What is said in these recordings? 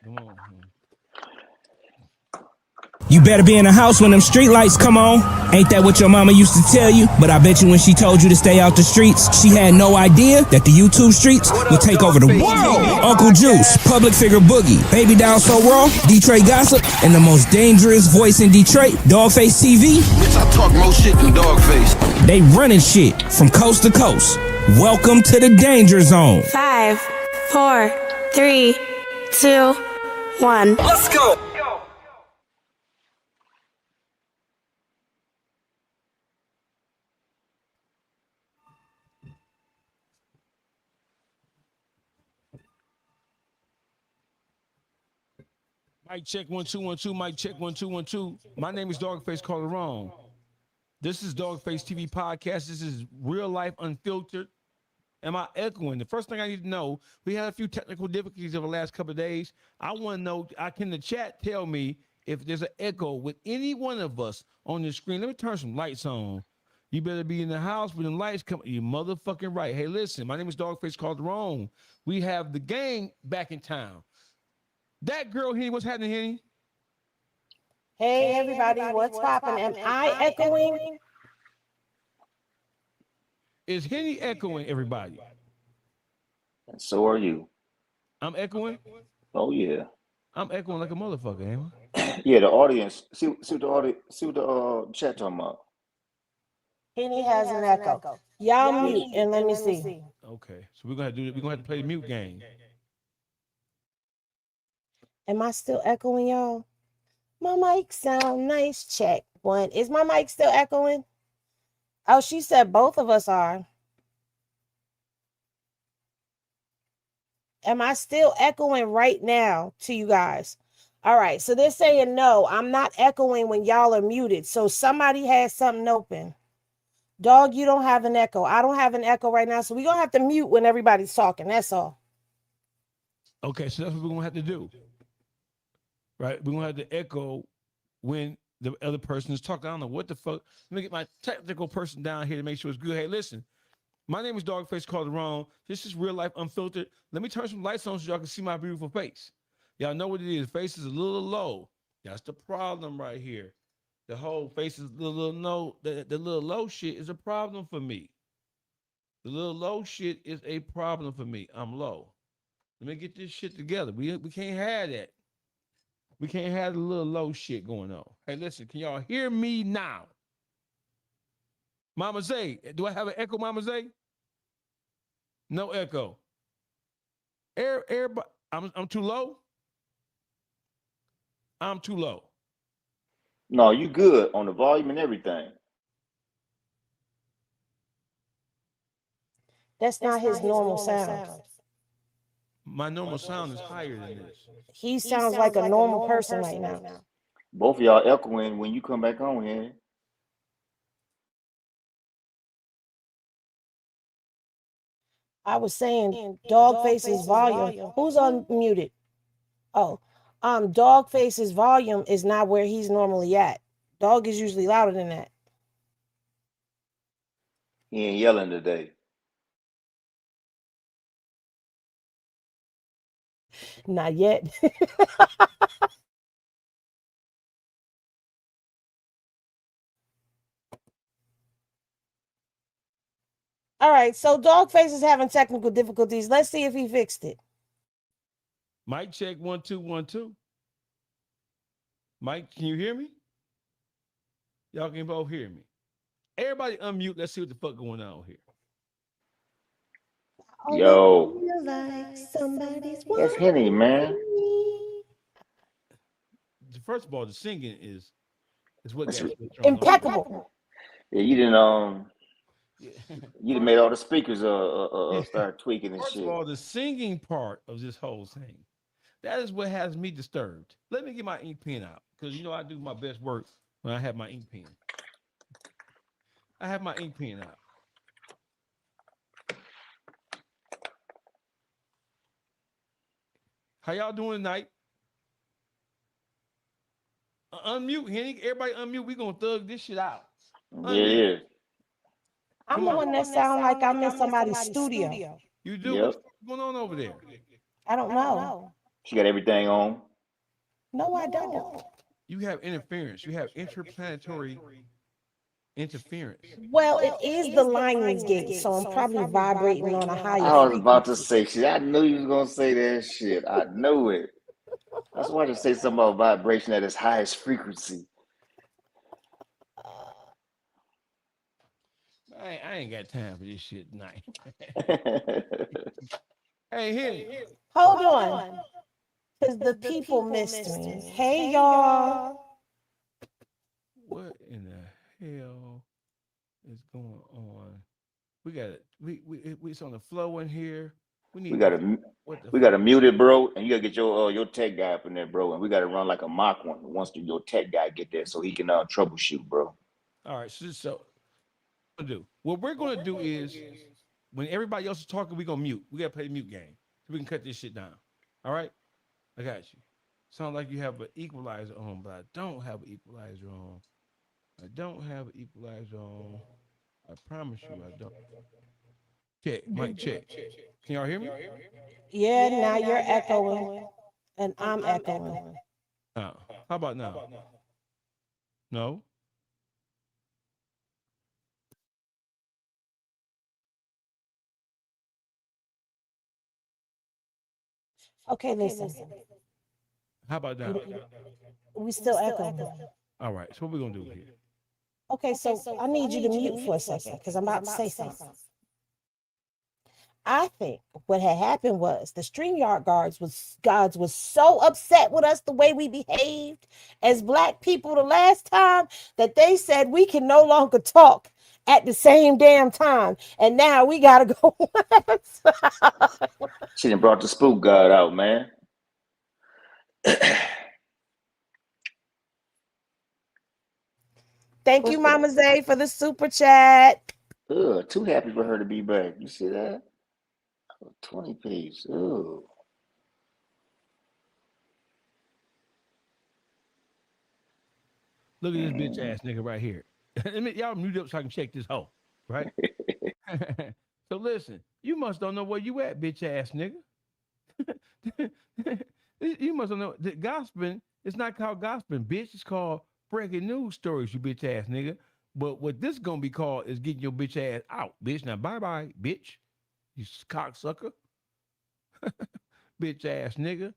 Come on. You better be in the house when them street lights come on. Ain't that what your mama used to tell you? But I bet you when she told you to stay out the streets, she had no idea that the YouTube streets would take over the world. Uncle Juice, public figure Boogie, Baby Down So Raw, Detroit Gossip, and the most dangerous voice in Detroit, Dogface TV. Bitch, I talk more shit than Dogface. They running shit from coast to coast. Welcome to the Danger Zone. 5, 4, 3, 2, 1. Let's go. Mic check 1 2 1 2. Mic check 1 2 1 2. My name is Dogface Calderon. This is Dogface TV podcast. This is real life unfiltered. Am I echoing? The first thing I need to know, we had a few technical difficulties over the last couple of days. I want to know, can the chat tell me if there's an echo with any one of us on the screen? Let me turn some lights on. You better be in the house when the lights come. You motherfucking right. Hey, listen, my name is Dogface Calderon. We have the gang back in town. That girl, Henny, what's happening, Henny? Hey, everybody, what's poppin'? Am I echoing? Is Henny echoing everybody? And so are you. I'm echoing? Oh yeah. I'm echoing like a motherfucker, ain't I? Yeah, the audience. See what the chat talking about. Henny has an echo. Y'all mute and let me see. Okay, so we're gonna have to do it. We're gonna have to play the mute game. Am I still echoing, y'all? My mic sound nice. Check one. Is my mic still echoing? Oh, she said both of us are. Am I still echoing right now to you guys? All right, so they're saying no, I'm not echoing when y'all are muted. So somebody has something open. Dog, you don't have an echo. I don't have an echo right now, so we're going to have to mute when everybody's talking. That's all. Okay, so that's what we're gonna have to do. Right? We're gonna have to echo when the other person is talking. I don't know what the fuck. Let me get my technical person down here to make sure it's good. Hey, listen, my name is Dogface Calderon. This is real life unfiltered. Let me turn some lights on so y'all can see my beautiful face. Y'all know what it is. Face is a little low. That's the problem right here. The whole face is a little low. The little low shit is a problem for me. The little low shit is a problem for me. I'm low. Let me get this shit together. We can't have that. We can't have the little low shit going on. Hey, listen, can y'all hear me now? Mama Zay, do I have an echo, Mama Zay? No echo. Everybody, I'm too low? I'm too low. No, you good on the volume and everything. That's not his normal sound. My normal sound is higher than this. He sounds like a normal person right now. Both of y'all echoing when you come back on here. I was saying Dogface's volume. Who's unmuted? Oh, Dogface's volume is not where he's normally at. Dog is usually louder than that. He ain't yelling today. Not yet. All right, so Dogface is having technical difficulties. Let's see if he fixed it. Mic check 1 2 1 2. Mike, can you hear me? Y'all can both hear me. Everybody unmute. Let's see what the fuck going on here. Yo. Like That's Henny, man. First of all, the singing is what got impeccable. Yeah, you didn't you done made all the speakers start tweaking and First shit. of all, the singing part of this whole thing, that is what has me disturbed. Let me get my ink pen out, because you know I do my best work when I have my ink pen. I have my ink pen out. How y'all doing tonight? Unmute, Henny. Everybody unmute. We gonna thug this shit out. Unmute. Yeah. I'm the one that sound like I'm in somebody's studio. You do? Yep. What's going on over there? I don't know. She got everything on. No, I don't. You have interference. You have interplanetary interference. Well, it is the lineman's gate, so I'm probably vibrating on a higher I was about to frequency. say shit. I knew you was gonna say that shit. I knew it. That's why I just say something about vibration at its highest frequency. I ain't got time for this shit tonight. Hey, Henny. Hold on, because the people missed me. Hey, y'all. What in the hell is going on? We got it. We it's on the flow in here. We need we gotta what the we gotta mute it, bro, and you gotta get your tech guy up in there, bro, and we gotta run like a mock one once your tech guy get there so he can troubleshoot, bro. All right, so what we're gonna do is when everybody else is talking, we're gonna mute. We gotta play the mute game so we can cut this shit down. All right, I got you. Sounds like you have an equalizer on, but I don't have an equalizer on. I don't have an equalizer on. I promise you, I don't. Check, mic check. Can y'all hear me? Yeah, now you're echoing, and I'm echoing. How about now? No. Okay, listen. How about now? We still echoing. All right. So what we're gonna do here? Okay, so I need you to mute for a second because I'm about to say something. I think what had happened was the StreamYard gods was so upset with us the way we behaved as Black people the last time that they said we can no longer talk at the same damn time, and now we gotta go. She done brought the spook god out, man. Thank you, Mama Zay, for the super chat. Ugh, too happy for her to be back. You see that? 20 piece. Ugh. Look at this bitch ass nigga right here. Y'all mute up so I can check this hoe, right? So listen, you must don't know where you at, bitch ass nigga. You must don't know that gossiping. It's not called gossiping, bitch. It's called breaking news stories, you bitch ass nigga. But what this gonna be called is getting your bitch ass out, bitch. Now bye bye, bitch. You cocksucker, bitch ass nigga.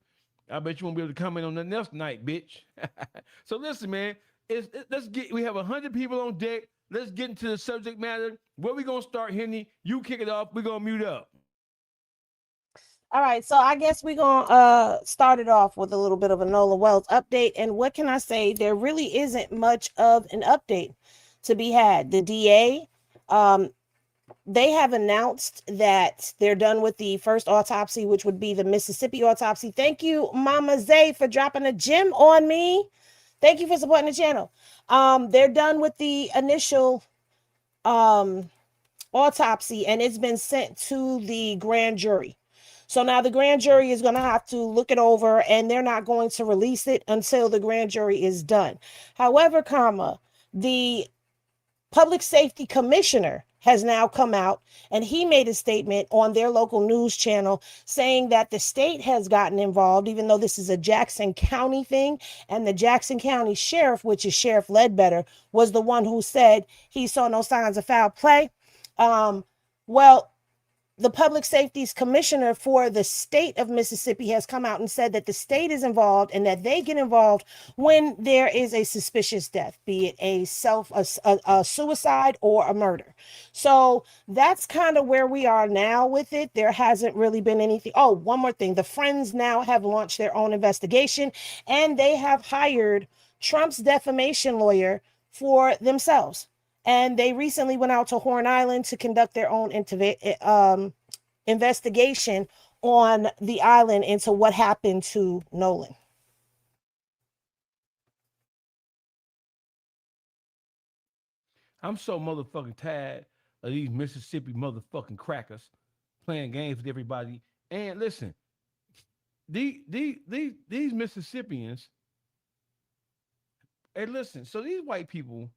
I bet you won't be able to comment on nothing else tonight, bitch. So listen, man. We have 100 people on deck. Let's get into the subject matter. Where we gonna start, Henny? You kick it off. We're gonna mute up. All right, so I guess we're gonna start it off with a little bit of a Nolan Wells update. And what can I say? There really isn't much of an update to be had. The DA, they have announced that they're done with the first autopsy, which would be the Mississippi autopsy. Thank you, Mama Zay, for dropping a gem on me. Thank you for supporting the channel. They're done with the initial autopsy, and it's been sent to the grand jury. So now the grand jury is going to have to look it over, and they're not going to release it until the grand jury is done. However, the public safety commissioner has now come out, and he made a statement on their local news channel saying that the state has gotten involved, even though this is a Jackson County thing. And the Jackson County sheriff, which is Sheriff Ledbetter, was the one who said he saw no signs of foul play. Well, the public safety's commissioner for the state of Mississippi has come out and said that the state is involved and that they get involved when there is a suspicious death, be it a suicide or a murder. So that's kind of where we are now with it. There hasn't really been anything. Oh, one more thing. The Friends now have launched their own investigation, and they have hired Trump's defamation lawyer for themselves. And they recently went out to Horn Island to conduct their own investigation on the island into what happened to Nolan. I'm so motherfucking tired of these Mississippi motherfucking crackers playing games with everybody. And listen, these Mississippians, and listen, so these white people,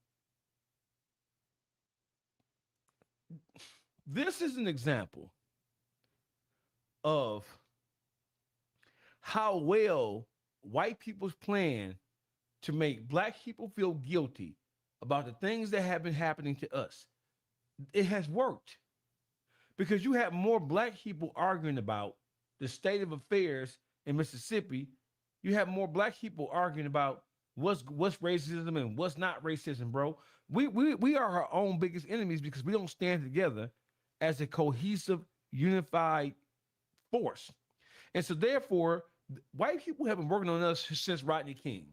this is an example of how well white people's plan to make black people feel guilty about the things that have been happening to us, it has worked because you have more black people arguing about the state of affairs in Mississippi. You have more black people arguing about what's racism and what's not racism, bro. We are our own biggest enemies because we don't stand together as a cohesive, unified force. And so therefore, white people have been working on us since Rodney King,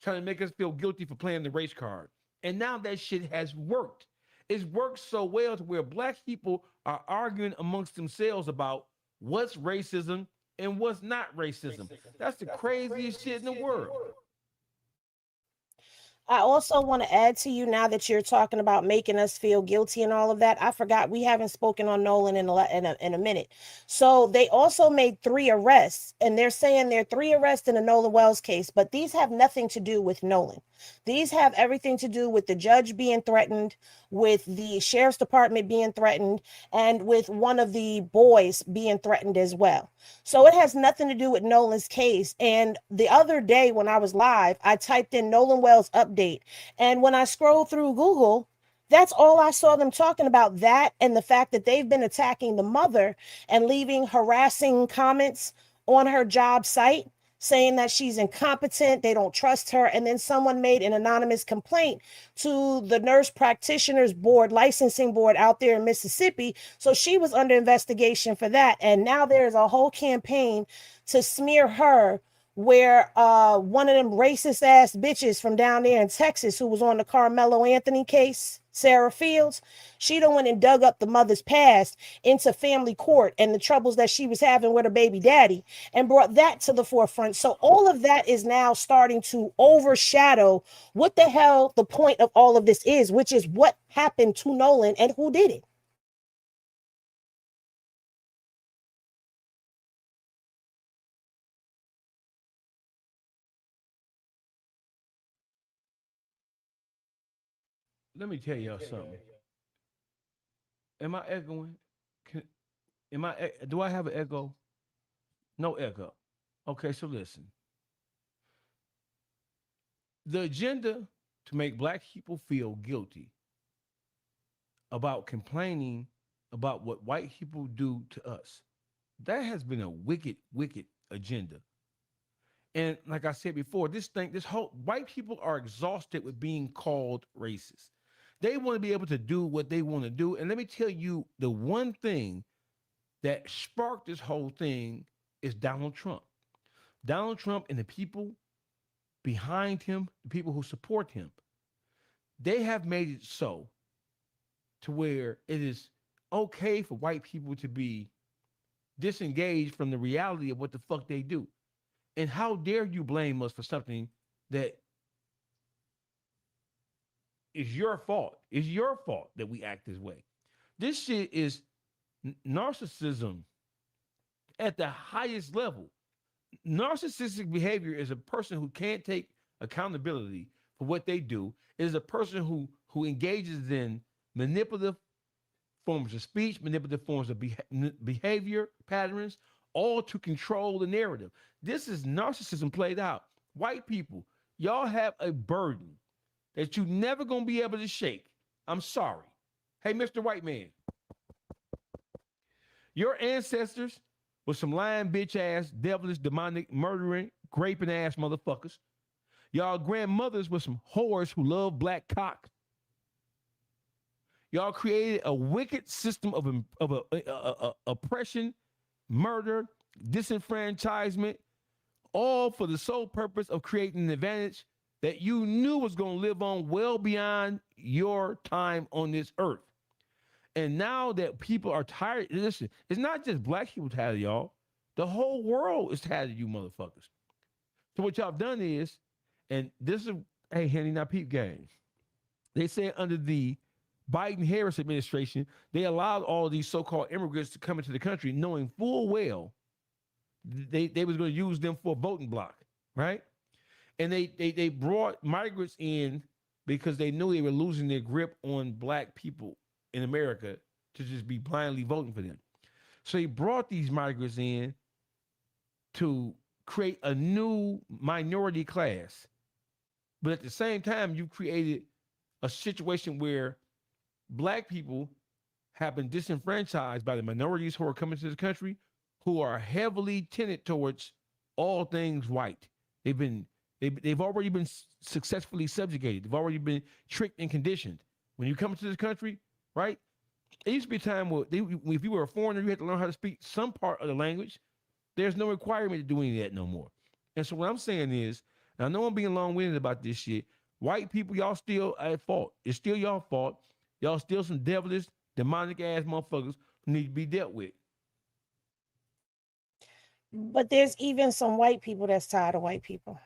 trying to make us feel guilty for playing the race card. And now that shit has worked. It's worked so well to where black people are arguing amongst themselves about what's racism and what's not racism. That's the craziest shit in the world. I also want to add to you now that you're talking about making us feel guilty and all of that. I forgot we haven't spoken on Nolan in a minute. So they also made 3 arrests, and they're saying there are 3 arrests in the Nolan Wells case, but these have nothing to do with Nolan. These have everything to do with the judge being threatened, with the sheriff's department being threatened, and with one of the boys being threatened as well. So it has nothing to do with Nolan's case. And the other day when I was live, I typed in Nolan Wells update. And when I scrolled through Google, that's all I saw them talking about, that and the fact that they've been attacking the mother and leaving harassing comments on her job site, saying that she's incompetent, they don't trust her. And then someone made an anonymous complaint to the nurse practitioners board, licensing board out there in Mississippi. So she was under investigation for that. And now there's a whole campaign to smear her, where one of them racist ass bitches from down there in Texas who was on the Carmelo Anthony case, Sarah Fields, she done went and dug up the mother's past into family court and the troubles that she was having with her baby daddy and brought that to the forefront. So all of that is now starting to overshadow what the hell the point of all of this is, which is what happened to Nolan and who did it. Let me tell y'all something. Am I echoing? Do I have an echo? No echo. Okay, so listen. The agenda to make black people feel guilty about complaining about what white people do to us, that has been a wicked, wicked agenda. And like I said before, this whole white people are exhausted with being called racist. They want to be able to do what they want to do. And let me tell you, the one thing that sparked this whole thing is Donald Trump. Donald Trump and the people behind him, the people who support him, they have made it so to where it is okay for white people to be disengaged from the reality of what the fuck they do. And how dare you blame us for something that is your fault? It's your fault that we act this way. This shit is narcissism at the highest level. Narcissistic behavior is a person who can't take accountability for what they do. It is a person who engages in manipulative forms of speech, manipulative forms of behavior patterns, all to control the narrative. This is narcissism played out. White people, y'all have a burden that you never gonna be able to shake. I'm sorry. Hey, Mr. White Man, your ancestors were some lying bitch ass, devilish, demonic, murdering, graping ass motherfuckers. Y'all grandmothers were some whores who love black cock. Y'all created a wicked system of oppression, murder, disenfranchisement, all for the sole purpose of creating an advantage that you knew was going to live on well beyond your time on this earth. And now that people are tired, listen, it's not just black people tired of y'all. The whole world is tired of you motherfuckers. So what y'all done is, and this is, hey, Henny, now peep game. They said under the Biden-Harris administration, they allowed all these so-called immigrants to come into the country knowing full well they was going to use them for a voting block, right? And they brought migrants in because they knew they were losing their grip on black people in America to just be blindly voting for them. So he brought these migrants in to create a new minority class. But at the same time, you created a situation where black people have been disenfranchised by the minorities who are coming to this country, who are heavily tended towards all things white. They've already been successfully subjugated. They've already been tricked and conditioned. When you come to this country, right? It used to be a time where if you were a foreigner, you had to learn how to speak some part of the language. There's no requirement to do any of that no more. And so what I'm saying is, and I know I'm being long-winded about this shit. White people, y'all still at fault. It's still y'all fault. Y'all still some devilish, demonic ass motherfuckers who need to be dealt with. But there's even some white people that's tired of white people.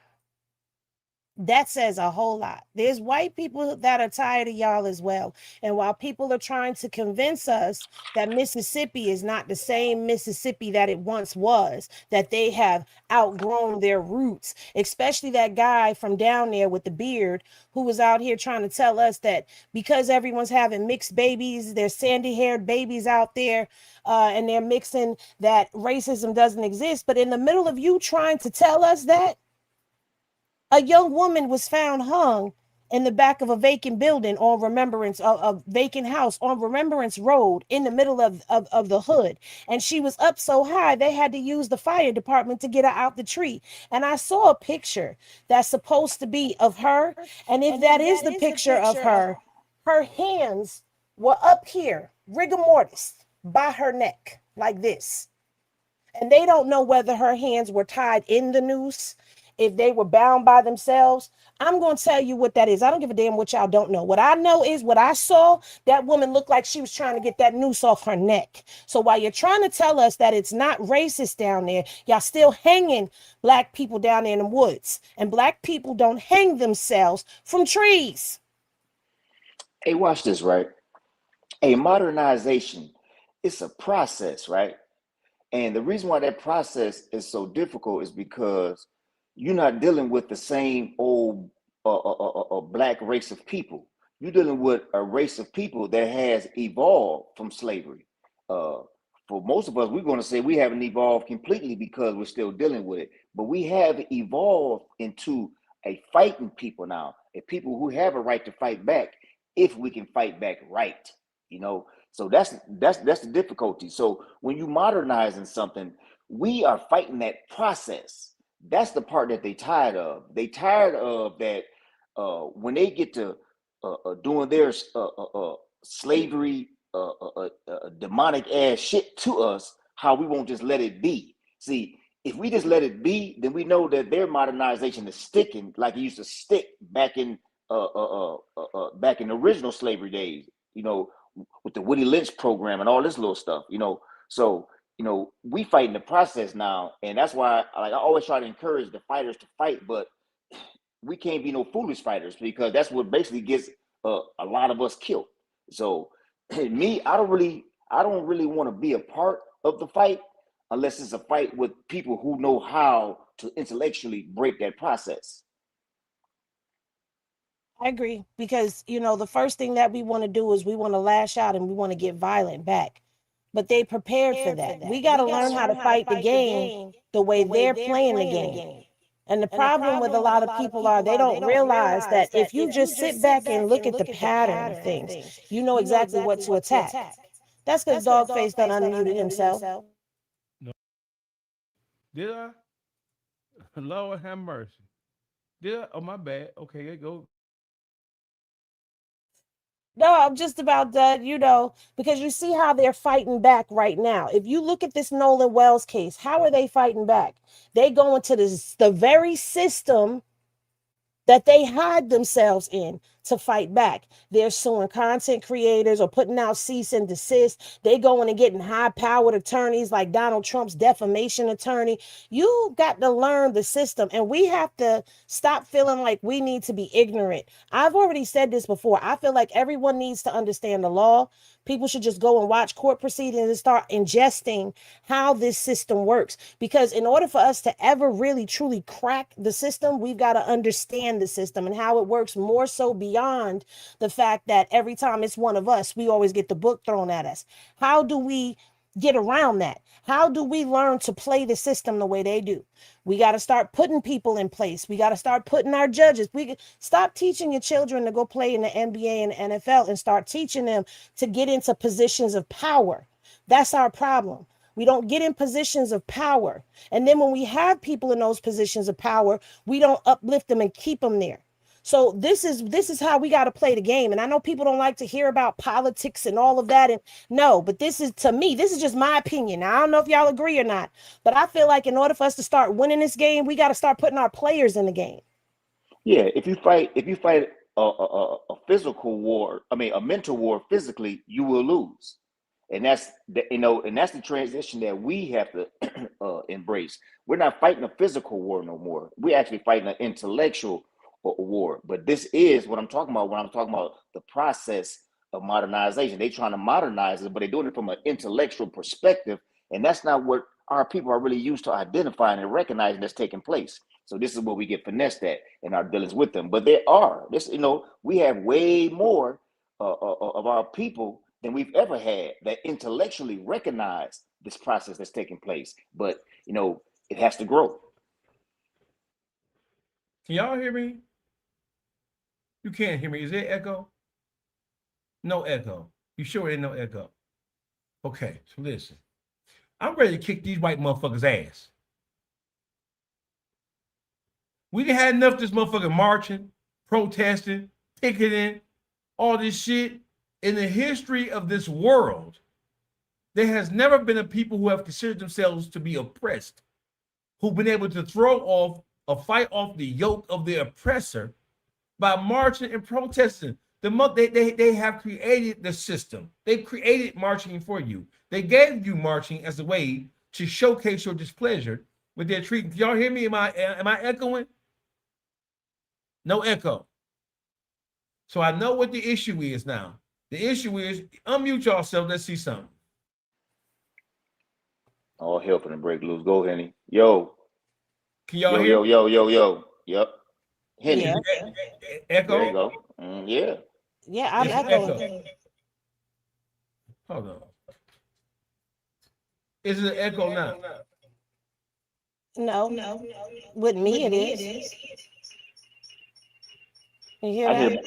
That says a whole lot. There's white people that are tired of y'all as well. And while people are trying to convince us that Mississippi is not the same Mississippi that it once was, that they have outgrown their roots, especially that guy from down there with the beard who was out here trying to tell us that because everyone's having mixed babies, there's sandy-haired babies out there, and they're mixing, that racism doesn't exist. But in the middle of you trying to tell us that, a young woman was found hung in the back of a vacant building on Remembrance, a vacant house on Remembrance Road in the middle of the hood. And she was up so high, they had to use the fire department to get her out the tree. And I saw a picture that's supposed to be of her. And if that is the picture of her, her hands were up here, rigor mortis, by her neck, like this. And they don't know whether her hands were tied in the noose, if they were bound by themselves. I'm going to tell you what that is. I don't give a damn what y'all don't know. What I know is what I saw, that woman looked like she was trying to get that noose off her neck. So while you're trying to tell us that it's not racist down there, y'all still hanging black people down there in the woods. And black people don't hang themselves from trees. Hey, watch this, right? A modernization, it's a process, right? And the reason why that process is so difficult is because you're not dealing with the same old black race of people. You're dealing with a race of people that has evolved from slavery. For most of us, we're going to say we haven't evolved completely because we're still dealing with it. But we have evolved into a fighting people now, a people who have a right to fight back if we can fight back right. You know, so that's the difficulty. So when you modernizing something, we are fighting that process. That's the part that they tired of. They tired of that when they get to doing their slavery, demonic ass shit to us, how we won't just let it be. See, if we just let it be, then we know that their modernization is sticking like it used to stick back in the original slavery days. You know, with the Woody Lynch program and all this little stuff. You know, so. You know, we fighting the process now, and that's why I always try to encourage the fighters to fight, but we can't be no foolish fighters because that's what basically gets a lot of us killed. So me, I don't really want to be a part of the fight unless it's a fight with people who know how to intellectually break that process. I agree, because, you know, the first thing that we want to do is we want to lash out and we want to get violent back. But they prepared for that. We got to learn how to fight the game the way they're playing the game. And the problem with a lot of people are they don't realize that if you just sit back and look at the pattern of things, you know exactly what to attack. That's because Dogface done unmuted himself. No. Did I? Lord have mercy. Did I? Oh, my bad. Okay, there you go. No, I'm just about done, you know, because you see how they're fighting back right now. If you look at this Nolan Wells case, how are they fighting back? They go into the very system that they hide themselves in to fight back. They're suing content creators or putting out cease and desist. They going and getting high-powered attorneys like Donald Trump's defamation attorney. You got to learn the system, and we have to stop feeling like we need to be ignorant. I've already said this before. I feel like everyone needs to understand the law. People should just go and watch court proceedings and start ingesting how this system works. Because in order for us to ever really truly crack the system, we've got to understand the system and how it works, more so beyond the fact that every time it's one of us, we always get the book thrown at us. How do we get around that? How do we learn to play the system the way they do? We got to start putting people in place. We got to start putting our judges. We stop teaching your children to go play in the NBA and the NFL and start teaching them to get into positions of power. That's our problem. We don't get in positions of power. And then when we have people in those positions of power, we don't uplift them and keep them there. So this is how we got to play the game. And I know people don't like to hear about politics and all of that. And no, but this is, to me, this is just my opinion. Now, I don't know if y'all agree or not, but I feel like in order for us to start winning this game, we got to start putting our players in the game. Yeah, if you fight a physical war, I mean a mental war physically, you will lose. And that's the transition that we have to embrace. We're not fighting a physical war no more. We're actually fighting an intellectual war. But this is what I'm talking about when I'm talking about the process of modernization. They're trying to modernize it, but they're doing it from an intellectual perspective. And that's not what our people are really used to identifying and recognizing that's taking place. So this is where we get finessed at in our dealings with them. But we have way more of our people than we've ever had that intellectually recognize this process that's taking place. But, it has to grow. Can y'all hear me? You can't hear me. Is there echo? No echo. You sure there's no echo? Okay, so listen. I'm ready to kick these white motherfuckers' ass. We done had enough of this motherfucker marching, protesting, picketing, all this shit. In the history of this world, there has never been a people who have considered themselves to be oppressed, who've been able to throw off or fight off the yoke of the oppressor by marching and protesting. They have created the system. They've created marching for you. They gave you marching as a way to showcase your displeasure with their treatment. Y'all hear me? Am I echoing? No echo. So I know what the issue is now. The issue is, unmute yourself. Let's see something. All hell for the break loose. Go, Henny. Yo. Can y'all hear? Yo. Yep. Henny. Yeah. Echo? There you go. Yeah. Yeah, I'm echoing. Echo. Hold on. Is it an echo now? No. With me, it is. You hear that?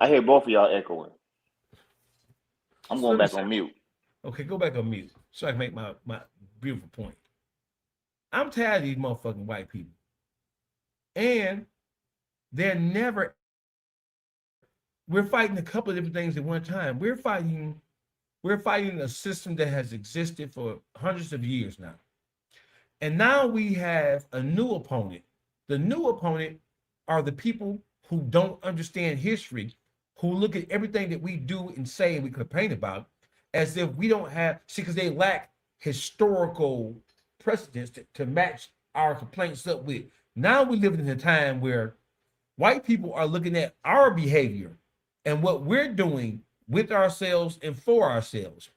I hear both of y'all echoing. I'm going back on mute. Okay, go back on mute so I can make my beautiful point. I'm tired of these motherfucking white people. And we're fighting a couple of different things at one time. We're fighting a system that has existed for hundreds of years now. And now we have a new opponent. The new opponent are the people who don't understand history, who look at everything that we do and say and we complain about as if we don't have, because they lack historical precedents to match our complaints up with. Now we live in a time where white people are looking at our behavior and what we're doing with ourselves and for ourselves,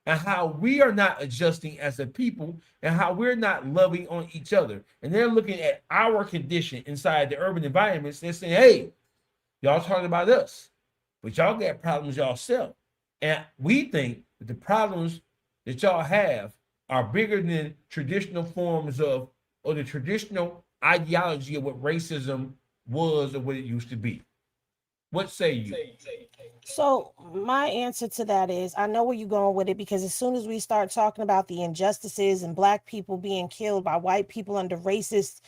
and how we are not adjusting as a people and how we're not loving on each other. And they're looking at our condition inside the urban environments. They're saying, hey, y'all talking about us, but y'all got problems yourself. And we think that the problems that y'all have are bigger than traditional forms of, or the traditional ideology of what racism was or what it used to be. What say you? So my answer to that is, I know where you're going with it, because as soon as we start talking about the injustices and black people being killed by white people under racist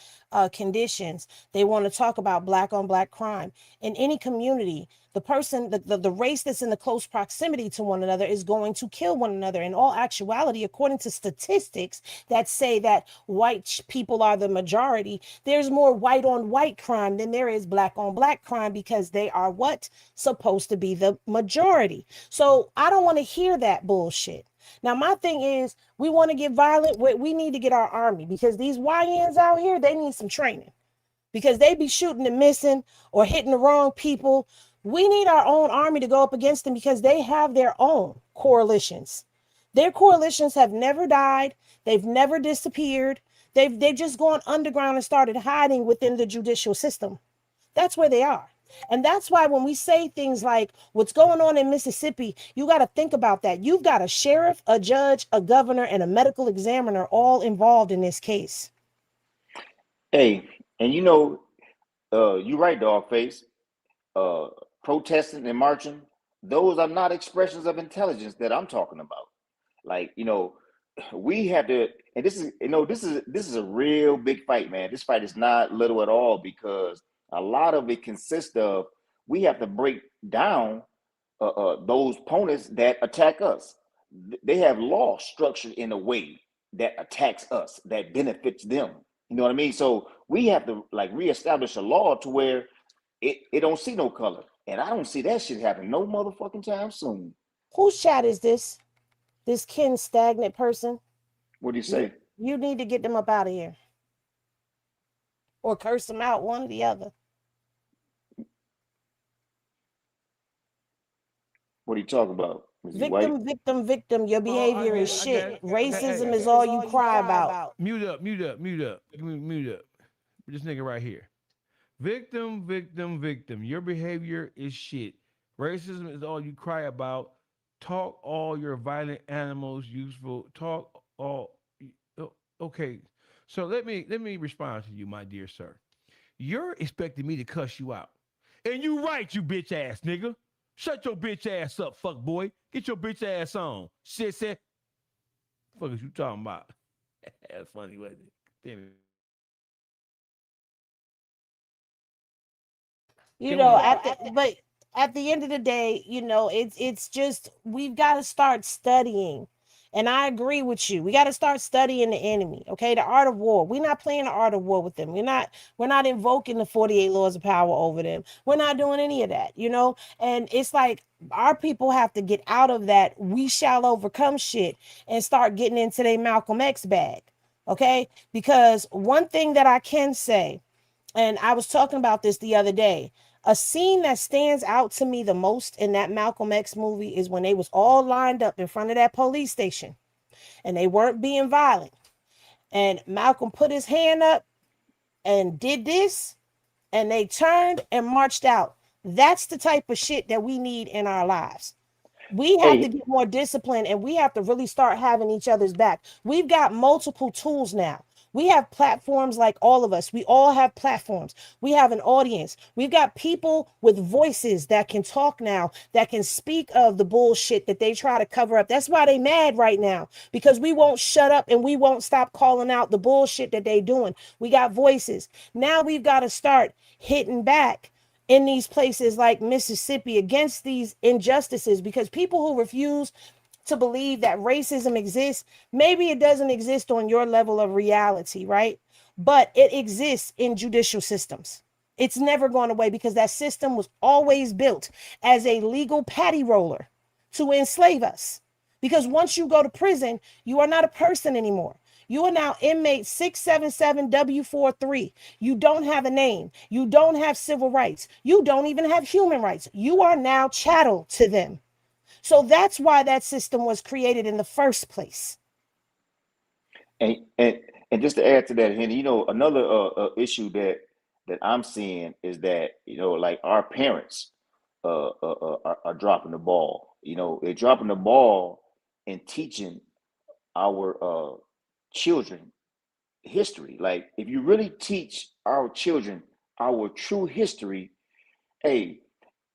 conditions, they want to talk about black on black crime in any community. The person, the race that's in the close proximity to one another is going to kill one another. In all actuality, according to statistics that say that white people are the majority, there's more white on white crime than there is black on black crime, because they are what? Supposed to be the majority. So I don't want to hear that bullshit. Now, my thing is, we want to get violent. We need to get our army, because these YNs out here, they need some training, because they be shooting and missing or hitting the wrong people. We need our own army to go up against them, because they have their own coalitions. Their coalitions have never died. They've never disappeared. They've just gone underground and started hiding within the judicial system. That's where they are. And that's why when we say things like what's going on in Mississippi, you got to think about that. You've got a sheriff, a judge, a governor, and a medical examiner all involved in this case. Hey, and you're right, dog face. Protesting and marching, those are not expressions of intelligence that I'm talking about. Like, we have to, and this is a real big fight, man. This fight is not little at all because a lot of it consists of we have to break down those opponents that attack us. They have law structured in a way that attacks us, that benefits them. You know what I mean? So we have to like reestablish a law to where it don't see no color. And I don't see that shit happen no motherfucking time soon. Whose chat is this? This Ken Stagnant person? What do you say? You need to get them up out of here. Or curse them out, one or the other. What are you talking about? Is he Victim, white? victim. Your behavior is shit. Racism is all you cry about. Mute up. Mute up. This nigga right here. Victim. Your behavior is shit. Racism is all you cry about. Talk all your violent animals useful. Talk all. Okay. So let me respond to you, my dear sir. You're expecting me to cuss you out. And you right, you bitch ass nigga. Shut your bitch ass up, fuck boy. Get your bitch ass on. Shit said. Fuck is you talking about? That's funny, wasn't it? Damn it. But at the end of the day, it's just we've got to start studying. And I agree with you. We got to start studying the enemy, okay? The art of war. We're not playing the art of war with them. We're not invoking the 48 laws of power over them. We're not doing any of that, And it's like our people have to get out of that we shall overcome shit and start getting into their Malcolm X bag, okay? Because one thing that I can say, and I was talking about this the other day, a scene that stands out to me the most in that Malcolm X movie is when they was all lined up in front of that police station and they weren't being violent. And Malcolm put his hand up and did this and they turned and marched out. That's the type of shit that we need in our lives. We have to get more disciplined and we have to really start having each other's back. We've got multiple tools now. We have platforms like all of us. We all have platforms. We have an audience. We've got people with voices that can talk now, that can speak of the bullshit that they try to cover up. That's why they mad right now, because we won't shut up and we won't stop calling out the bullshit that they doing. We got voices. Now we've got to start hitting back in these places like Mississippi against these injustices, because people who refuse to believe that racism exists, maybe it doesn't exist on your level of reality, right? But it exists in judicial systems. It's never gone away because that system was always built as a legal patty roller to enslave us. Because once you go to prison, you are not a person anymore. You are now inmate 677 W43. You don't have a name. You don't have civil rights. You don't even have human rights. You are now chattel to them. So that's why that system was created in the first place. And just to add to that, Henry, another issue that I'm seeing is that like our parents are dropping the ball. They're dropping the ball in teaching our children history. Like if you really teach our children our true history, hey,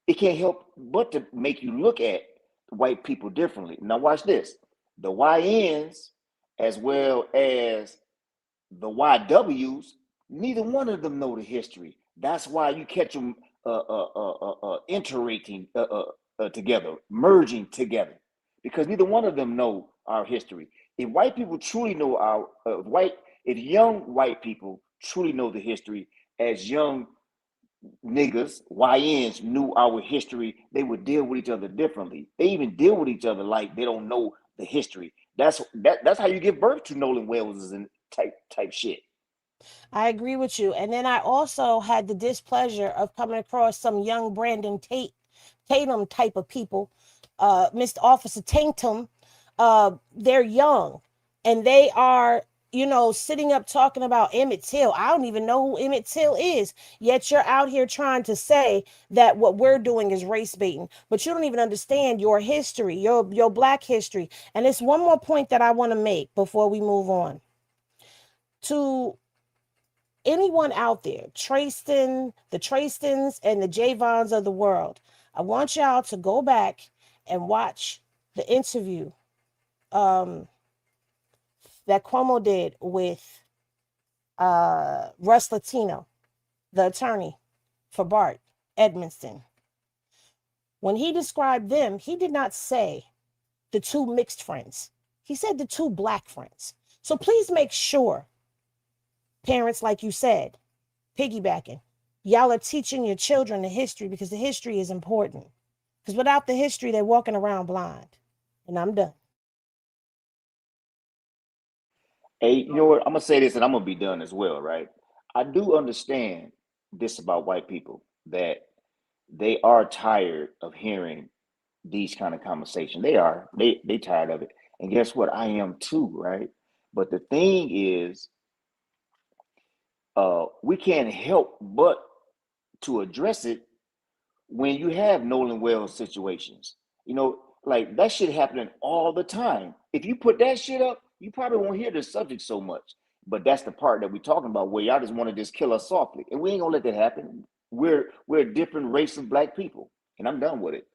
it can't help but to make you look at white people differently. Now watch this. The YNs as well as the YWs, neither one of them know the history. That's why you catch them interacting together, merging together, because neither one of them know our history. If white people truly know if young white people truly know the history, as young niggas, YNs knew our history, they would deal with each other differently. They even deal with each other like they don't know the history. That's how you give birth to Nolan Wells and type shit. I agree with you. And then I also had the displeasure of coming across some young Brandon Tatum type of people, Mr. Officer Tatum. They're young and they are sitting up talking about Emmett Till. I don't even know who Emmett Till is. Yet you're out here trying to say that what we're doing is race baiting, but you don't even understand your history, your Black history. And it's one more point that I want to make before we move on. To anyone out there, the Traystons and the Javons of the world, I want y'all to go back and watch the interview that Cuomo did with Russ Latino, the attorney for Bart Edmondson. When he described them, he did not say the two mixed friends. He said the two Black friends. So please make sure, parents, like you said, piggybacking, y'all are teaching your children the history, because the history is important. Because without the history, they're walking around blind. And I'm done. Hey, you know what? I'm gonna say this, and I'm gonna be done as well, right? I do understand this about white people, that they are tired of hearing these kind of conversations. They tired of it, and guess what? I am too, right? But the thing is, we can't help but to address it when you have Nolan Wells situations. Like that shit happening all the time. If you put that shit up, you probably won't hear the subject so much. But that's the part that we're talking about, where y'all just want to just kill us softly, and we ain't gonna let that happen. We're a different race of Black people, and I'm done with it.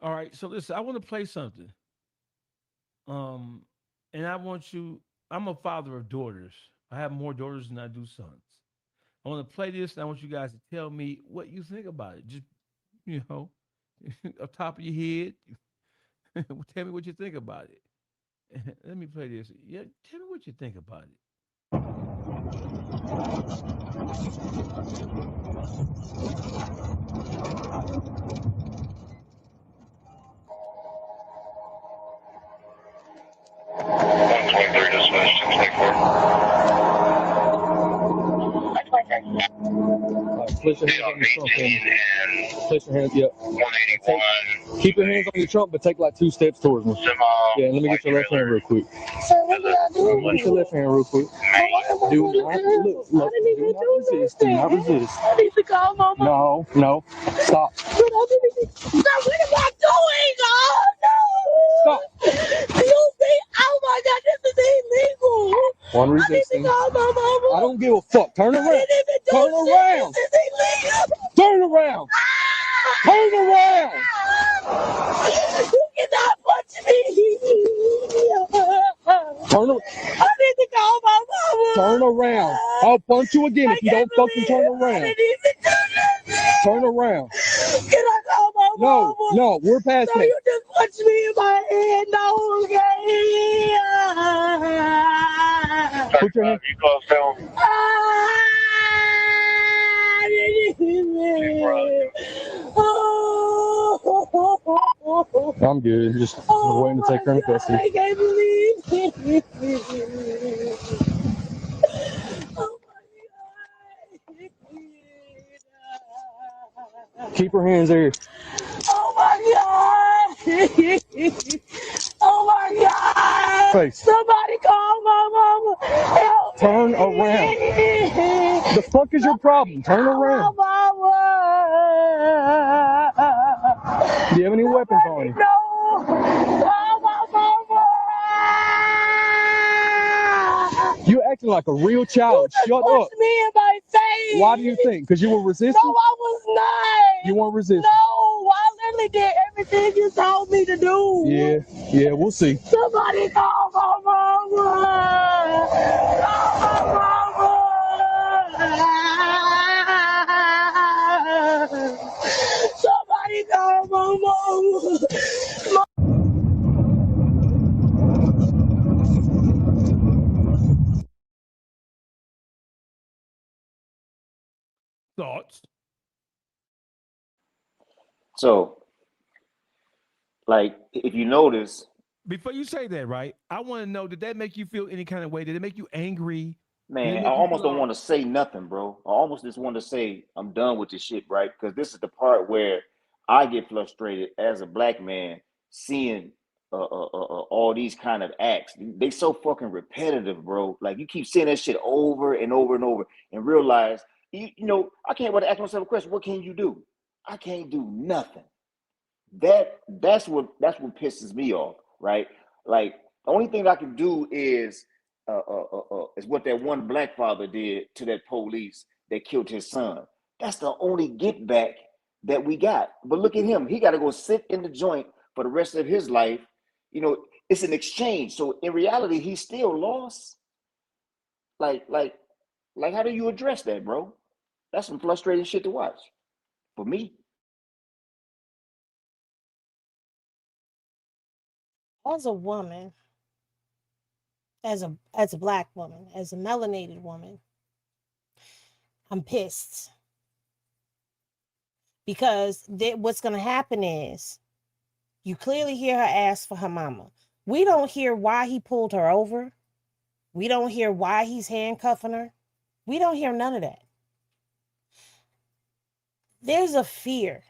All right. So listen, I want to play something. Um, and I want you. I'm a father of daughters. I have more daughters than I do sons. I want to play this, and I want you guys to tell me what you think about it. Just you know, off top of your head, tell me what you think about it. Let me play this. Yeah, tell me what you think about it. Place your hands on your trunk. Place your hands, yep. Keep your hands on your trunk, but take like 2 steps towards me. Yeah, let me get your left hand real quick. Get your left hand real quick. Do not resist. Do not resist. I need to call Mama. No. Stop. What am I doing? Oh no! Stop. You think? Oh my God, this is illegal. One I need resisting. to call my mama. I don't give a fuck. Turn I around. didn't even do Turn shit. around. This is illegal. Turn around. Turn around. You cannot punch me. Turn around. I need to call my mama. Turn around. I'll punch you again if you don't fucking turn I around. didn't even do nothing. Turn around. Can I call my mama? No, we're past No, that. you just punched me in my head. No, okay. Put your hand. You close down. I'm good. Just waiting to take her in custody. I can't believe it. Oh my God. Keep her hands there. Oh my God. Oh my God. Face. Somebody call my mama. Help Turn me. around. The fuck is your problem? Turn around. My mama. Do you have any weapons on you? No. Oh, my mama. You acting like a real child. You Shut just up. punched me in my face. Why do you think? Because you were resisting? No, I was not. You weren't resisting? No, I literally did everything you told me to do. Yeah, we'll see. Somebody call my mama. Call my mama. Somebody call my mama. Thoughts? So, like, if you notice, Before you say that, right? I want to know, did that make you feel any kind of way? Did it make you angry? man, I almost don't want to say nothing, bro. I almost just want to say I'm done with this shit, right? Because this is the part where I get frustrated as a Black man, seeing all these kind of acts. They so fucking repetitive, bro. Like you keep seeing that shit over and over and over, and realize, you know, I can't but ask myself a question: what can you do? I can't do nothing. That's what pisses me off, right? Like the only thing I can do is what that one black father did to that police that killed his son. That's the only get back that we got. But look at him; he got to go sit in the joint for the rest of his life. You know, it's an exchange. So in reality, he still lost. Like, how do you address that, bro? That's some frustrating shit to watch for me. As a woman, as a black woman, as a melanated woman, I'm pissed because what's going to happen is you clearly hear her ask for her mama. We don't hear why he pulled her over. We don't hear why he's handcuffing her. We don't hear none of that. There's a fear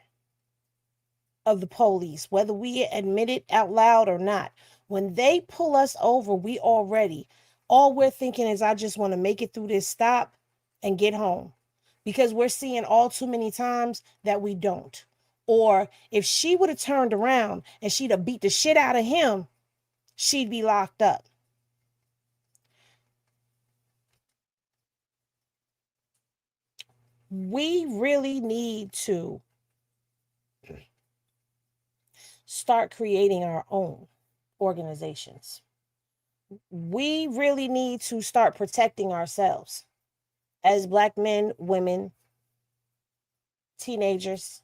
of the police, whether we admit it out loud or not. When they pull us over, all we're thinking is, I just want to make it through this stop and get home, because we're seeing all too many times that we don't. Or if she would have turned around and she'd have beat the shit out of him, she'd be locked up. We really need to start creating our own organizations. We really need to start protecting ourselves as Black men, women, teenagers.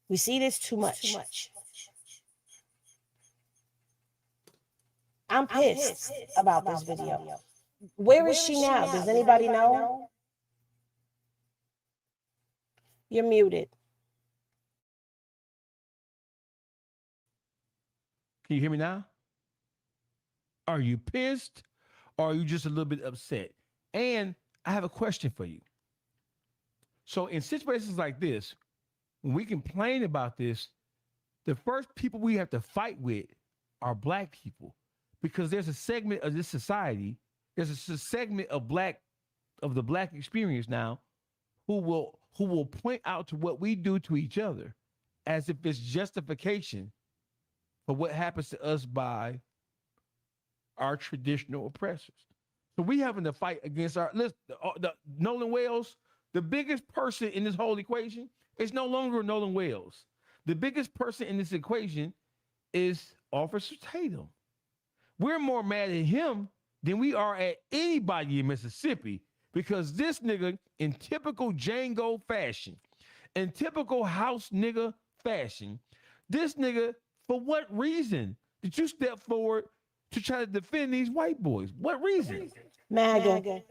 We see this too much. I'm pissed about this video. Where is she now? Does anybody know? You're muted. Can you hear me now? Are you pissed or are you just a little bit upset? And I have a question for you. So in situations like this, when we complain about this, the first people we have to fight with are Black people, because there's a segment of this society, there's a segment of the Black experience now who will point out to what we do to each other as if it's justification for what happens to us by our traditional oppressors. So we having to fight against the Nolan Wells. The biggest person in this whole equation is no longer Nolan Wells. The biggest person in this equation is Officer Tatum. We're more mad at him than we are at anybody in Mississippi, because this nigga, in typical Django fashion, in typical house nigga fashion, this nigga, for what reason did you step forward to try to defend these white boys? What reason? MAGA.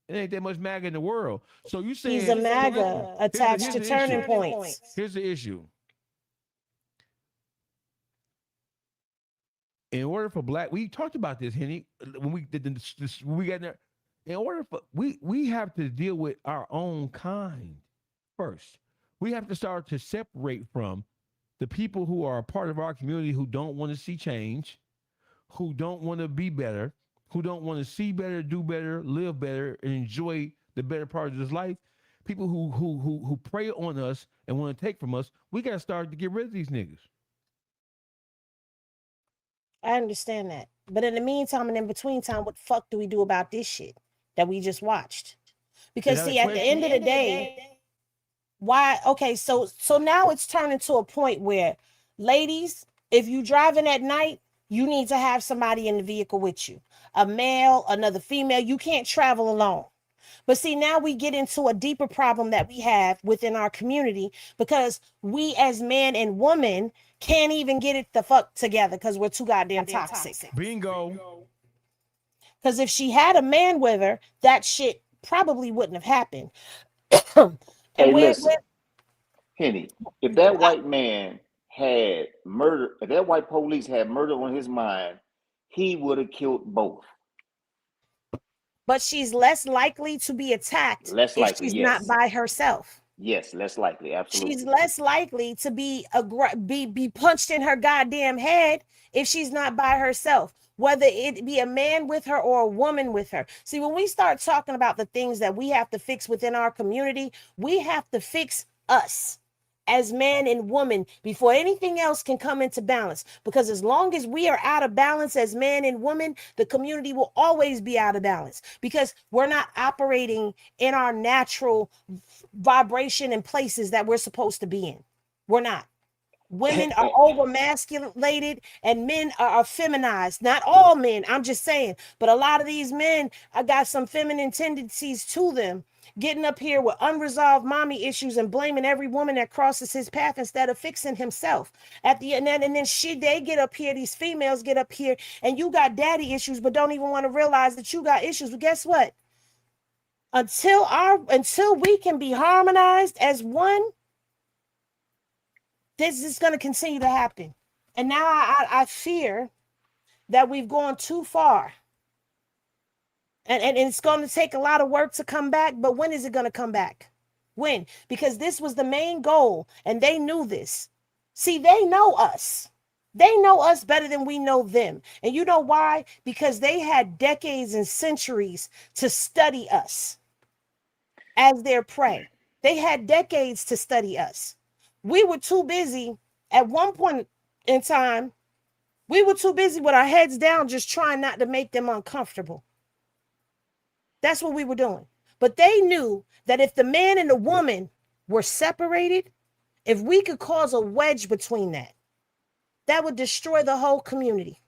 It ain't that much MAGA in the world. So you saying He's a MAGA attached to Turning Points. Here's the issue. In order for Black, we talked about this, Henny, when we did this, when we got there. In order for we have to deal with our own kind first. We have to start to separate from the people who are a part of our community who don't want to see change, who don't want to be better, who don't want to see better, do better, live better, and enjoy the better part of this life. People who prey on us and want to take from us. We got to start to get rid of these niggas. I understand that. But in the meantime and in between time, what the fuck do we do about this shit that we just watched? Because see, at the end of the day, why? Okay, so now it's turning to a point where, ladies, if you driving at night, you need to have somebody in the vehicle with you. A male, another female. You can't travel alone. But see, now we get into a deeper problem that we have within our community, because we as man and woman can't even get it the fuck together because we're too goddamn toxic. Bingo. Because if she had a man with her, that shit probably wouldn't have happened. Hey, listen, Henny, if that white man had murder, if that white police had murder on his mind, he would have killed both. But she's less likely to be attacked if she's not by herself. Yes, less likely. Absolutely. She's less likely to be punched in her goddamn head if she's not by herself, whether it be a man with her or a woman with her. See, when we start talking about the things that we have to fix within our community, we have to fix us as man and woman before anything else can come into balance. Because as long as we are out of balance as man and woman, the community will always be out of balance because we're not operating in our natural vibration and places that we're supposed to be in. We're not. Women are over masculated and men are feminized. Not all men, I'm just saying, but a lot of these men, I got some feminine tendencies to them, getting up here with unresolved mommy issues and blaming every woman that crosses his path instead of fixing himself. At the end, and then they get up here, these females get up here, and you got daddy issues, but don't even want to realize that you got issues. But guess what? Until we can be harmonized as one, this is going to continue to happen. And now I fear that we've gone too far. And it's going to take a lot of work to come back. But when is it going to come back? When? Because this was the main goal. And they knew this. See, they know us. They know us better than we know them. And you know why? Because they had decades and centuries to study us as their prey. They had decades to study us. We were too busy at one point in time. We were too busy with our heads down, just trying not to make them uncomfortable. That's what we were doing. But they knew that if the man and the woman were separated, if we could cause a wedge between that would destroy the whole community.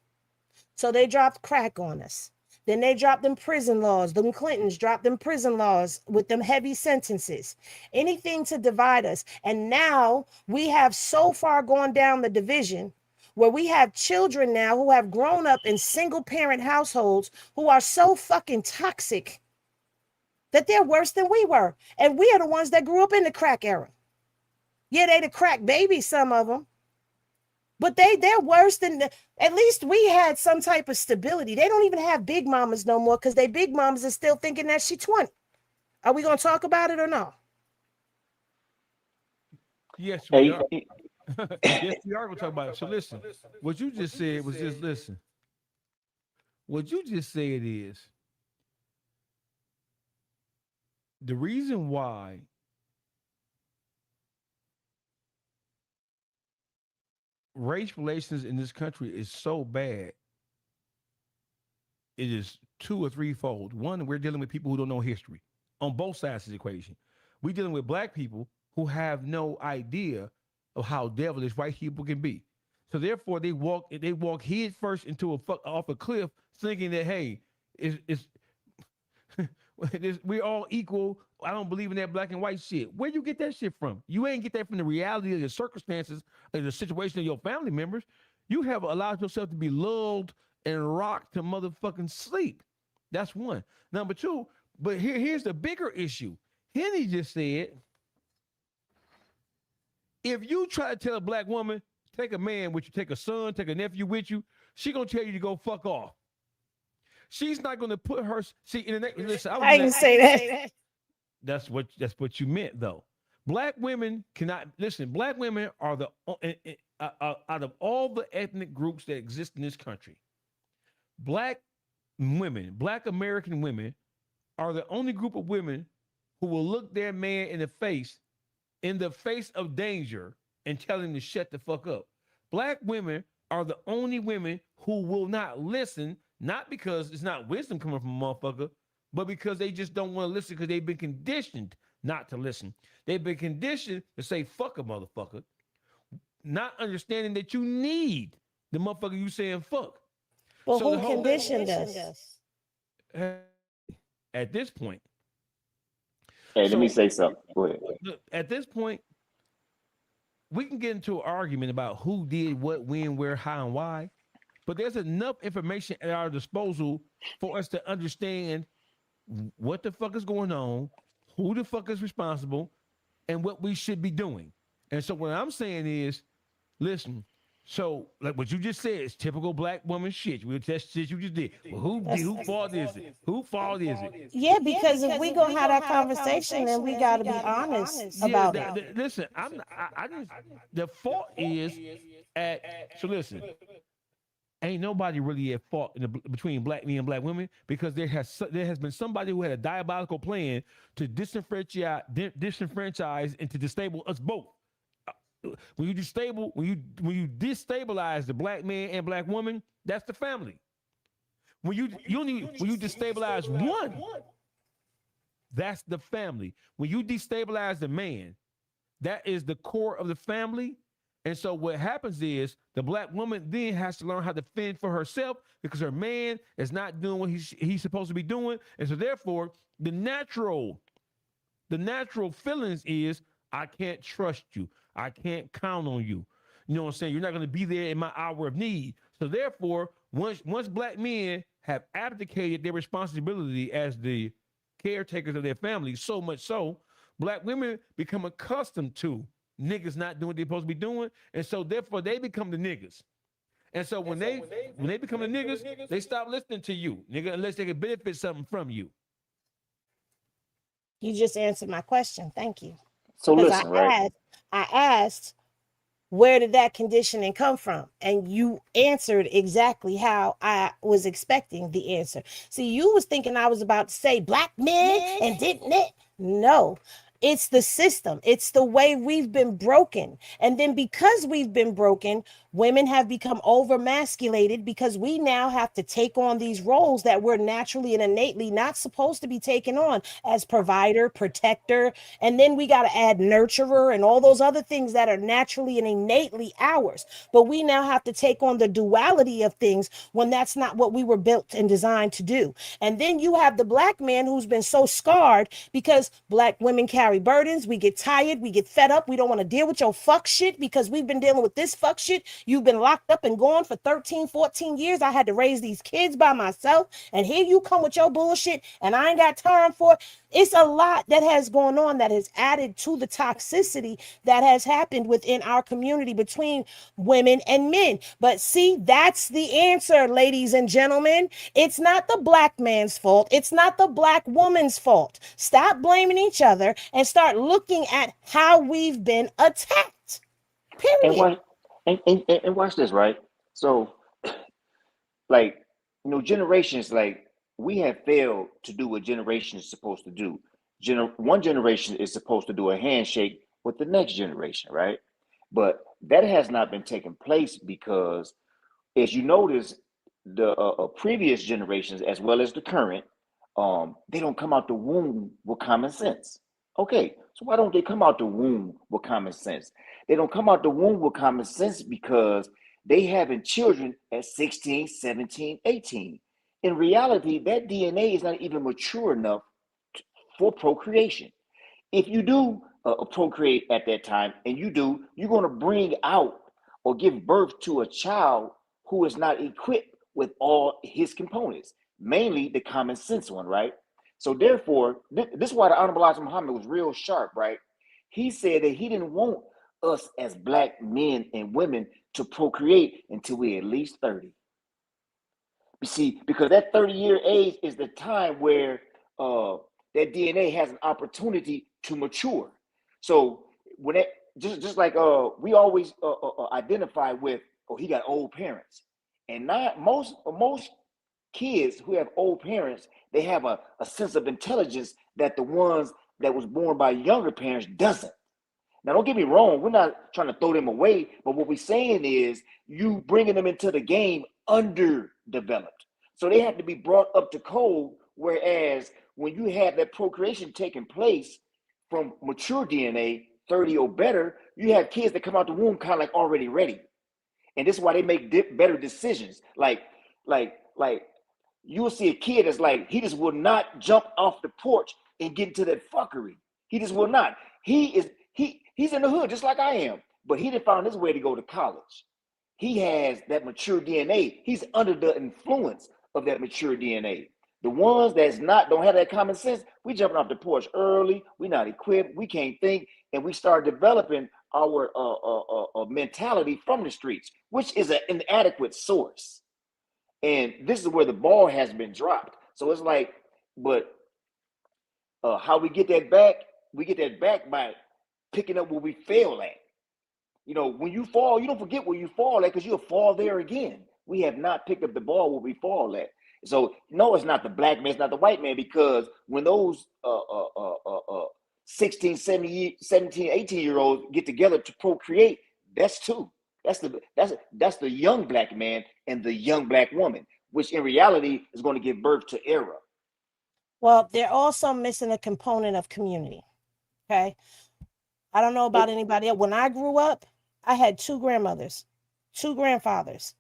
So they dropped crack on us. Then they dropped them prison laws. Them Clintons dropped them prison laws with them heavy sentences. Anything to divide us. And now we have so far gone down the division where we have children now who have grown up in single parent households who are so fucking toxic that they're worse than we were. And we are the ones that grew up in the crack era. Yeah, they the crack babies, some of them. But they're worse than at least we had some type of stability. They don't even have big mamas no more because they big mamas are still thinking that she's 20. Are we going to talk about it or no? Yes, we are. Yes, we are going to talk about it. So listen, what you just said was just listen. What you just said is the reason why race relations in this country is so bad. It is 2 or 3-fold. One, we're dealing with people who don't know history on both sides of the equation. We're dealing with black people who have no idea of how devilish white people can be. So therefore, they walk head first into off a cliff, thinking that hey, it's we're all equal. I don't believe in that black and white shit. Where you get that shit from? You ain't get that from the reality of the circumstances and the situation of your family members. You have allowed yourself to be lulled and rocked to motherfucking sleep. That's one. Number two, but here's the bigger issue. Henny just said, if you try to tell a black woman, take a man with you, take a son, take a nephew with you, she gonna tell you to go fuck off. She's not gonna put her in the next. Listen, I didn't say that. That's what you meant though. Black women cannot listen. Black women are the out of all the ethnic groups that exist in this country, black women, black American women, are the only group of women who will look their man in the face of danger and tell him to shut the fuck up. Black women are the only women who will not listen, not because it's not wisdom coming from a motherfucker, but because they just don't want to listen because they've been conditioned not to listen. They've been conditioned to say fuck a motherfucker, not understanding that you need the motherfucker you saying fuck. But so who conditioned us? At this point. Hey, let me say something. Go ahead. At this point, we can get into an argument about who did what, when, where, how, and why. But there's enough information at our disposal for us to understand what the fuck is going on, who the fuck is responsible, and what we should be doing. And so what I'm saying is, listen, So, like what you just said, is typical black woman shit. That's shit you just did. Well, whose fault is it? Whose fault is it? Yeah, because if we gonna have that conversation, then we got to be honest about it. Listen, I just the fault is at. So listen, ain't nobody really at fault between black men and black women because there has been somebody who had a diabolical plan to disenfranchise and to destabilize us both. When you destabilize the black man and black woman, that's the family. When you destabilize one, that's the family. When you destabilize the man, that is the core of the family. And so what happens is the black woman then has to learn how to fend for herself because her man is not doing what he's supposed to be doing. And so therefore, the natural feelings is I can't trust you. I can't count on you. You know what I'm saying? You're not going to be there in my hour of need. So therefore, once black men have abdicated their responsibility as the caretakers of their family, so much so, black women become accustomed to niggas not doing what they're supposed to be doing. And so therefore, they become the niggas. And so when they become the niggas, they stop listening to you, nigga, unless they can benefit something from you. You just answered my question. Thank you. So listen, right? I asked, where did that conditioning come from? And you answered exactly how I was expecting the answer. See, you was thinking I was about to say black men and didn't it? No. It's the system. It's the way we've been broken. And then because we've been broken, women have become overmasculated because we now have to take on these roles that we're naturally and innately not supposed to be taking on as provider, protector. And then we got to add nurturer and all those other things that are naturally and innately ours. But we now have to take on the duality of things when that's not what we were built and designed to do. And then you have the black man who's been so scarred because black women carry burdens. We get tired. We get fed up. We don't want to deal with your fuck shit because we've been dealing with this fuck shit. You've been locked up and gone for 13, 14 years. I had to raise these kids by myself. And here you come with your bullshit and I ain't got time for it. It's a lot that has gone on that has added to the toxicity that has happened within our community between women and men. But see, that's the answer, ladies and gentlemen. It's not the black man's fault. It's not the black woman's fault. Stop blaming each other and start looking at how we've been attacked. Period. And watch this, right? So, like, generations, like, we have failed to do what generation is supposed to do. One generation is supposed to do a handshake with the next generation, right? But that has not been taking place because, as you notice, the previous generations, as well as the current, they don't come out the womb with common sense. Okay, so why don't they come out the womb with common sense? They don't come out the womb with common sense because they having children at 16, 17, 18. In reality, that DNA is not even mature enough for procreation. If you do procreate at that time, and you're going to bring out or give birth to a child who is not equipped with all his components, mainly the common sense one, right? So therefore, this is why the Honorable Elijah Muhammad was real sharp, right? He said that he didn't want us as black men and women to procreate until we're at least 30. You see, because that 30-year age is the time where that DNA has an opportunity to mature. So when that just like we always identify with, he got old parents, and not most kids who have old parents, they have a sense of intelligence that the ones that was born by younger parents doesn't. Now, don't get me wrong, we're not trying to throw them away, but what we're saying is you bringing them into the game underdeveloped. So they have to be brought up to code, whereas when you have that procreation taking place from mature DNA, 30 or better, you have kids that come out the womb kind of like already ready. And this is why they make better decisions. Like you will see a kid that's like, he just will not jump off the porch and get into that fuckery. He just will not. He's in the hood just like I am, but he didn't find his way to go to college. He has that mature DNA. He's under the influence of that mature DNA. The ones don't have that common sense, we jumping off the porch early, we're not equipped, we can't think, and we start developing mentality from the streets, which is an inadequate source. And this is where the ball has been dropped. So it's like, but how we get that back? We get that back by picking up where we fail at. You know, when you fall, you don't forget where you fall at because you'll fall there again. We have not picked up the ball where we fall at. So no, it's not the black man, it's not the white man, because when those 16, 17, 18-year-olds get together to procreate, that's two. That's the young black man and the young black woman, which in reality is going to give birth to error. Well, they're also missing a component of community. Okay. I don't know about anybody else. When I grew up, I had 2 grandmothers, 2 grandfathers,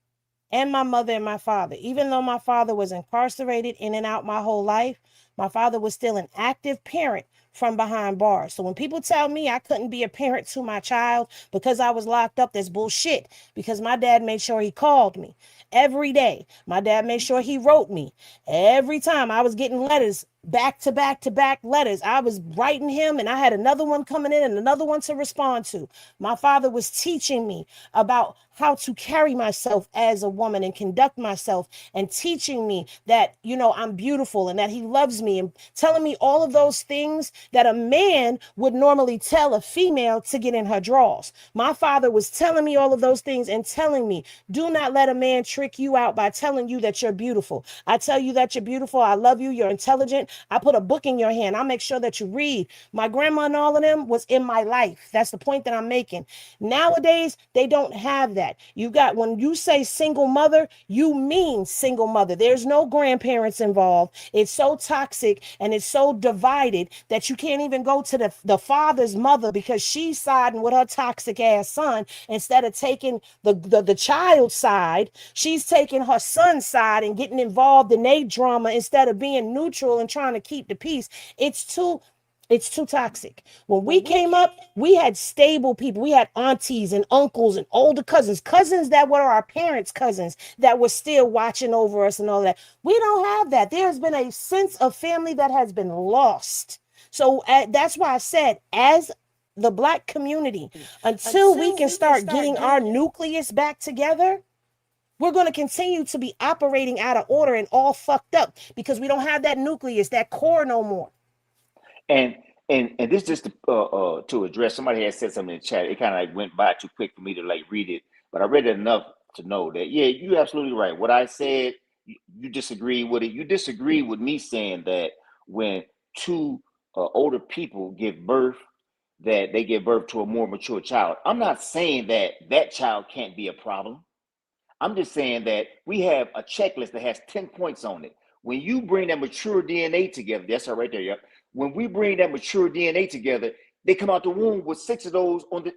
and my mother and my father. Even though my father was incarcerated in and out my whole life, my father was still an active parent from behind bars. So when people tell me I couldn't be a parent to my child because I was locked up, that's bullshit. Because my dad made sure he called me every day. My dad made sure he wrote me. Every time I was getting letters, back to back to back letters, I was writing him, and I had another one coming in and another one to respond to. My father was teaching me about how to carry myself as a woman and conduct myself, and teaching me that, you know, I'm beautiful and that he loves me, and telling me all of those things that a man would normally tell a female to get in her drawers. My father was telling me all of those things and telling me, do not let a man trick you out by telling you that you're beautiful. I tell you that you're beautiful. I love you. You're intelligent. I put a book in your hand. I'll make sure that you read. My grandma and all of them was in my life. That's the point that I'm making. Nowadays, they don't have that. You got, when you say single mother, you mean single mother. There's no grandparents involved. It's so toxic and it's so divided that you can't even go to the father's mother because she's siding with her toxic ass son. Instead of taking the child's side, she's taking her son's side and getting involved in their drama instead of being neutral and trying to keep the peace. It's too toxic. When we came up, we had stable people. We had aunties and uncles and older cousins that were our parents' cousins that were still watching over us and all that. We don't have that. There's been a sense of family that has been lost. So that's why I said, as the Black community, until we can start getting our nucleus back together, we're going to continue to be operating out of order and all fucked up because we don't have that nucleus, that core no more. And this just to address, somebody had said something in the chat. It kind of like went by too quick for me to like read it, but I read it enough to know that, yeah, you're absolutely right. What I said, you disagree with it. You disagree with me saying that when 2 older people give birth, that they give birth to a more mature child. I'm not saying that that child can't be a problem. I'm just saying that we have a checklist that has 10 points on it. When you bring that mature DNA together, that's all right there, yeah. When we bring that mature DNA together, they come out the womb with 6 of those on the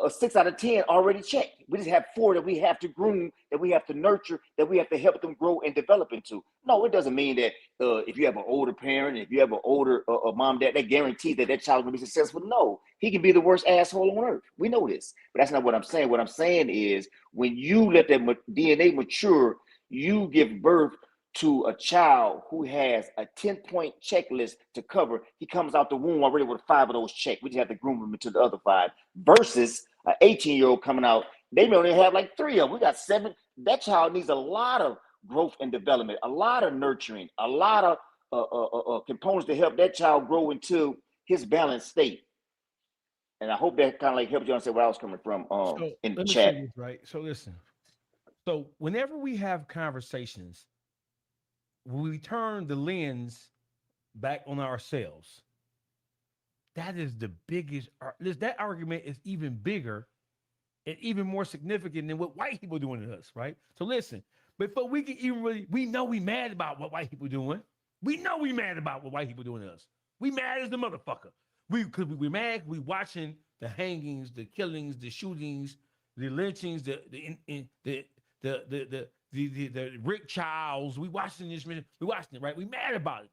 6 out of 10 already checked. We just have 4 that we have to groom, that we have to nurture, that we have to help them grow and develop into. No, it doesn't mean that if you have an older parent, if you have an older mom, that guarantees that child will be successful. No, he can be the worst asshole on earth. We know this, but that's not what I'm saying. What I'm saying is when you let that DNA mature, you give birth to a child who has a 10-point checklist to cover. He comes out the womb already with 5 of those checked. We just have to groom him into the other 5. Versus an 18-year-old coming out, they may only have like 3 of them. We got 7. That child needs a lot of growth and development, a lot of nurturing, a lot of components to help that child grow into his balanced state. And I hope that kind of like helps you understand where I was coming from in the chat. This, right. So listen. So whenever we have conversations, we turn the lens back on ourselves. That is the biggest. That argument is even bigger and even more significant than what white people doing to us, right? So listen, before we can even really, we know we mad about what white people doing. We know we mad about what white people doing to us. We mad as the motherfucker. Because we mad. We watching the hangings, the killings, the shootings, the lynchings, the Rick Childs. We watching this. We watching it, right? We mad about it.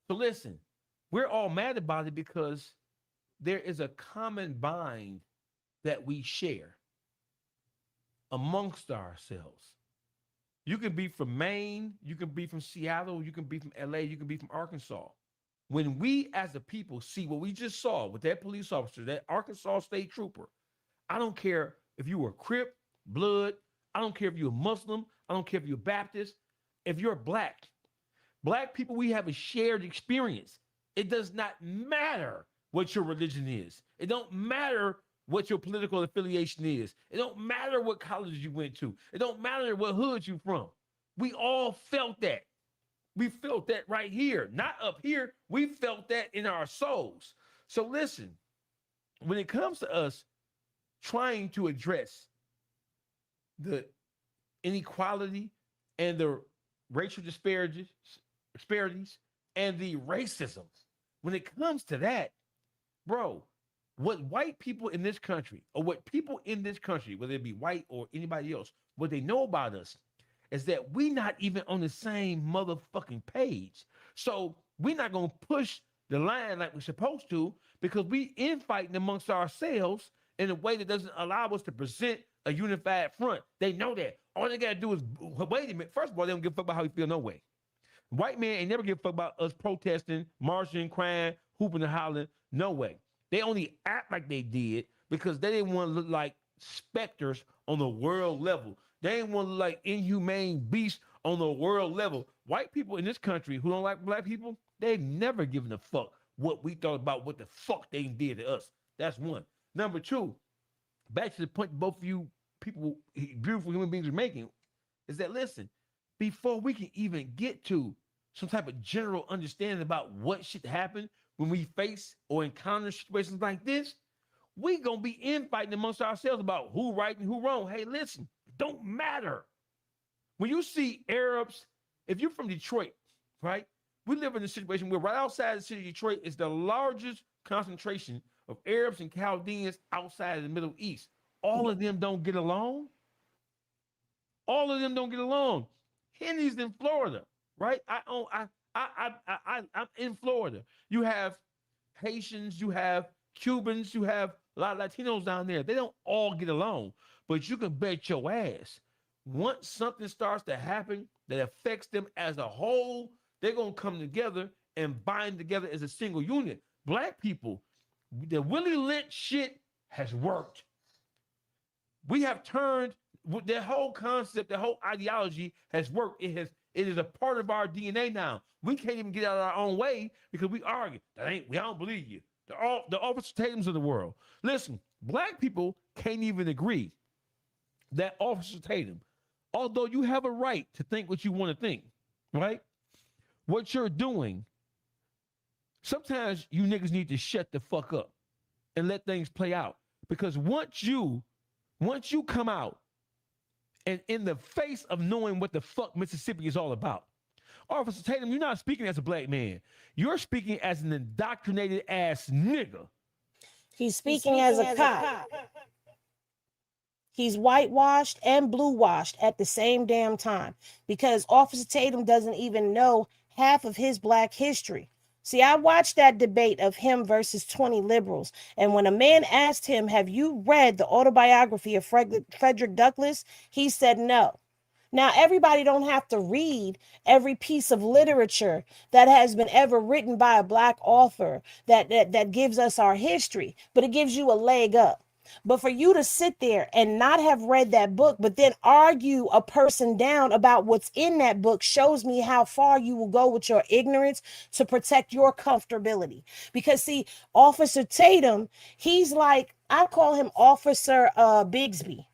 So listen, we're all mad about it because there is a common bind that we share amongst ourselves. You can be from Maine, you can be from Seattle, you can be from LA, you can be from Arkansas. When we as a people see what we just saw with that police officer, that Arkansas state trooper, I don't care if you were Crip, Blood. I don't care if you're a Muslim. I don't care if you're Baptist. If you're black people, we have a shared experience. It does not matter what your religion is. It don't matter what your political affiliation is. It don't matter what college you went to. It don't matter what hood you from. We all felt that. We felt that right here, not up here. We felt that in our souls. So listen, when it comes to us trying to address the inequality and the racial disparities and the racism, when it comes to that, bro, what white people in this country, or what people in this country, whether it be white or anybody else, what they know about us is that we not even on the same motherfucking page. So we're not going to push the line like we're supposed to, because we infighting amongst ourselves in a way that doesn't allow us to present a unified front. They know that. All they got to do is, wait a minute. First of all, they don't give a fuck about how we feel no way. White man ain't never give a fuck about us protesting, marching, crying, hooping and hollering. No way. They only act like they did because they didn't want to look like specters on the world level. They didn't want to look like inhumane beasts on the world level. White people in this country who don't like black people, they've never given a fuck what we thought about what the fuck they did to us. That's one. Number two, back to the point both of you people, beautiful human beings, are making, is that, listen, before we can even get to some type of general understanding about what should happen when we face or encounter situations like this, we gonna be infighting amongst ourselves about who right and who wrong. Hey, listen, it don't matter. When you see Arabs, if you're from Detroit, right? We live in a situation where right outside the city of Detroit is the largest concentration of Arabs and Chaldeans outside of the Middle East. All of them don't get along. All of them don't get along. Henny's in Florida, right? I'm in Florida. You have Haitians, you have Cubans, you have a lot of Latinos down there. They don't all get along, but you can bet your ass, once something starts to happen that affects them as a whole, they're going to come together and bind together as a single unit. Black people, the Willie Lynch shit has worked. We have turned, the whole concept, the whole ideology has worked. It is a part of our DNA now. We can't even get out of our own way because we argue. We don't believe you. The Officer Tatums of the world. Listen, black people can't even agree that Officer Tatum, although you have a right to think what you want to think, right? What you're doing, sometimes you niggas need to shut the fuck up and let things play out. Because once you come out and in the face of knowing what the fuck Mississippi is all about, Officer Tatum, you're not speaking as a black man. You're speaking as an indoctrinated ass nigga. He's speaking as a cop. He's whitewashed and blue washed at the same damn time, because Officer Tatum doesn't even know half of his black history. See, I watched that debate of him versus 20 liberals. And when a man asked him, have you read the autobiography of Frederick Douglass? He said no. Now, everybody don't have to read every piece of literature that has been ever written by a black author that gives us our history, but it gives you a leg up. But for you to sit there and not have read that book, but then argue a person down about what's in that book, shows me how far you will go with your ignorance to protect your comfortability. Because see, Officer Tatum, he's like, I call him Officer Bigsby.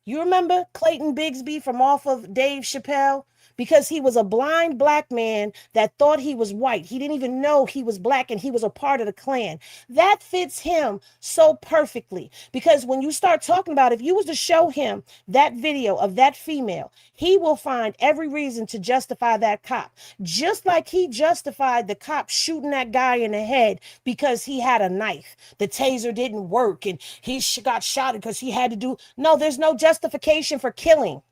You remember Clayton Bigsby from off of Dave Chappelle? Because he was a blind black man that thought he was white. He didn't even know he was black, and he was a part of the Klan. That fits him so perfectly, because when you start talking about, if you was to show him that video of that female, he will find every reason to justify that cop, just like he justified the cop shooting that guy in the head because he had a knife. The taser didn't work and he got shot because he had to do. No, there's no justification for killing.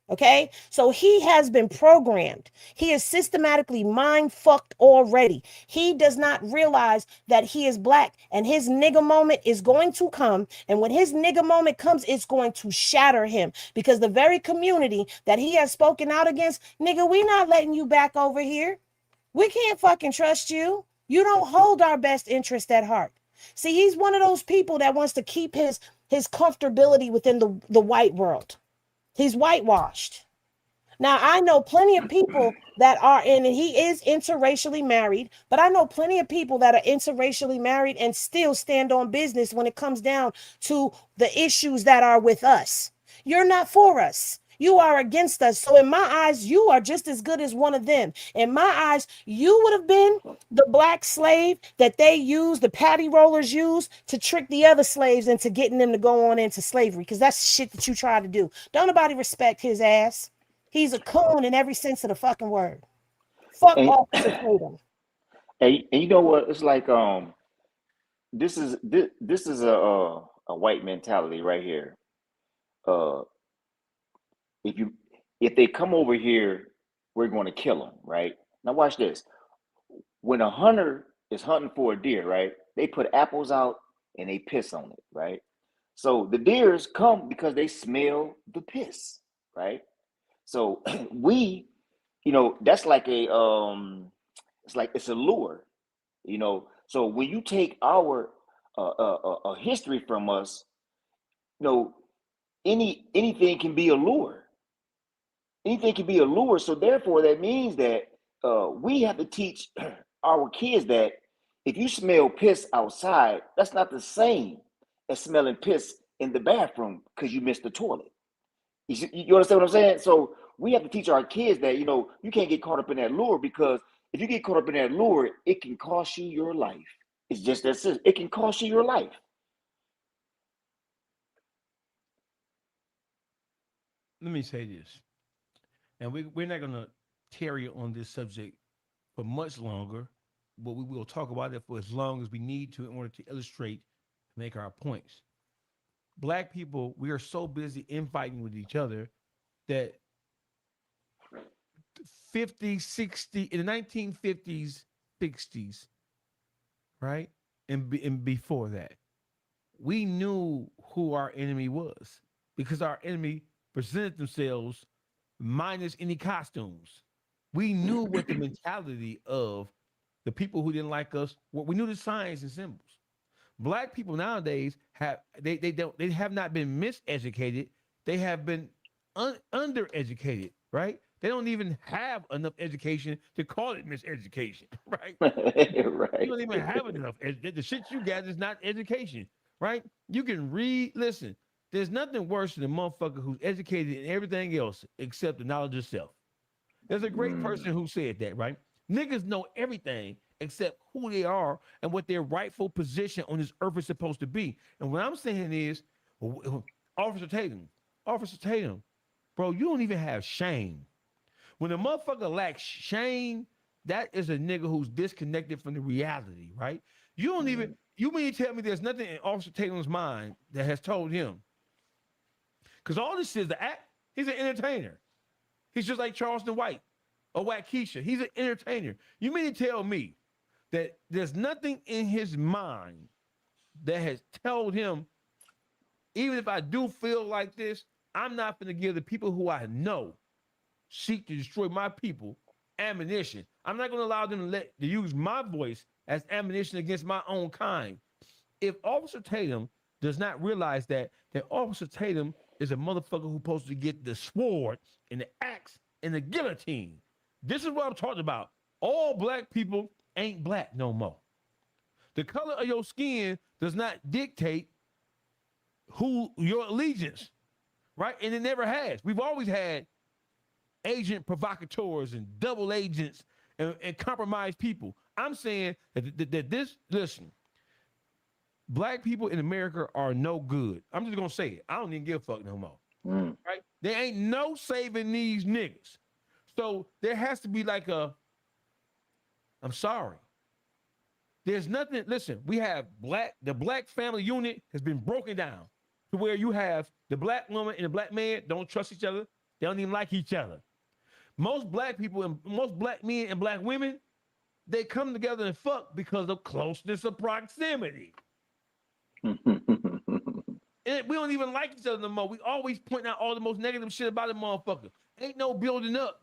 Okay, so he has been programmed. He is systematically mind fucked already. He does not realize that he is black, and his nigga moment is going to come. And when his nigga moment comes, it's going to shatter him, because the very community that he has spoken out against, nigga, we not letting you back over here. We can't fucking trust you. You don't hold our best interest at heart. See, he's one of those people that wants to keep his his comfortability within the white world. He's whitewashed. Now, I know plenty of people that are in, and he is interracially married, but I know plenty of people that are interracially married and still stand on business when it comes down to the issues that are with us. You're not for us. You are against us. So in my eyes, you are just as good as one of them. In my eyes, you would have been the black slave that they use, the patty rollers use to trick the other slaves into getting them to go on into slavery, because that's the shit that you try to do. Don't nobody respect his ass. He's a coon in every sense of the fucking word. Fuck And, Officer Tatum. and you know what? It's like this is a white mentality right here. Uh, if they come over here, we're going to kill them, right? Now watch this. When a hunter is hunting for a deer, right? They put apples out and they piss on it, right? So the deers come because they smell the piss, right? So we, that's like it's a lure, So when you take our history from us, anything can be a lure. Anything can be a lure. So therefore, that means that we have to teach our kids that if you smell piss outside, that's not the same as smelling piss in the bathroom because you missed the toilet. You understand what I'm saying? So we have to teach our kids that, you can't get caught up in that lure, because if you get caught up in that lure, it can cost you your life. It's just that simple. It can cost you your life. Let me say this, and we're not going to tarry on this subject for much longer, but we will talk about it for as long as we need to in order to illustrate, make our points. Black people, we are so busy infighting with each other that 50, 60, in the 1950s, 60s, right? And before that, we knew who our enemy was because our enemy presented themselves minus any costumes. We knew what the mentality of the people who didn't like us, we knew the signs and symbols. Black people nowadays they have not been miseducated. They have been undereducated, right? They don't even have enough education to call it miseducation, right? Right. You don't even have enough. The shit you got is not education, right? You can read. Listen, there's nothing worse than a motherfucker who's educated in everything else except the knowledge of self. There's a great person who said that, right? Niggas know everything except who they are and what their rightful position on this earth is supposed to be. And what I'm saying is, Officer Tatum, bro, you don't even have shame. When a motherfucker lacks shame, that is a nigga who's disconnected from the reality, right? You don't even, you mean to tell me there's nothing in Officer Tatum's mind that has told him? Because all this is the act. He's an entertainer. He's just like Charleston White or Waukesha. He's an entertainer. You mean to tell me that there's nothing in his mind that has told him, even if I do feel like this, I'm not going to give the people who I know seek to destroy my people ammunition. I'm not going to allow them to use my voice as ammunition against my own kind. If Officer Tatum does not realize that Officer Tatum is a motherfucker who's supposed to get the sword and the axe and the guillotine. This is what I'm talking about. All black people ain't black no more. The color of your skin does not dictate who your allegiance, right? And it never has. We've always had agent provocateurs and double agents and compromised people. I'm saying that this, listen, black people in America are no good. I'm just going to say it. I don't even give a fuck no more. Right? There ain't no saving these niggas. So there has to be like I'm sorry. There's nothing, listen, we have the black family unit has been broken down to where you have the black woman and the black man don't trust each other. They don't even like each other. Most black people and most black men and black women, they come together and fuck because of closeness of proximity. And we don't even like each other no more. We always point out all the most negative shit about a motherfucker. Ain't no building up.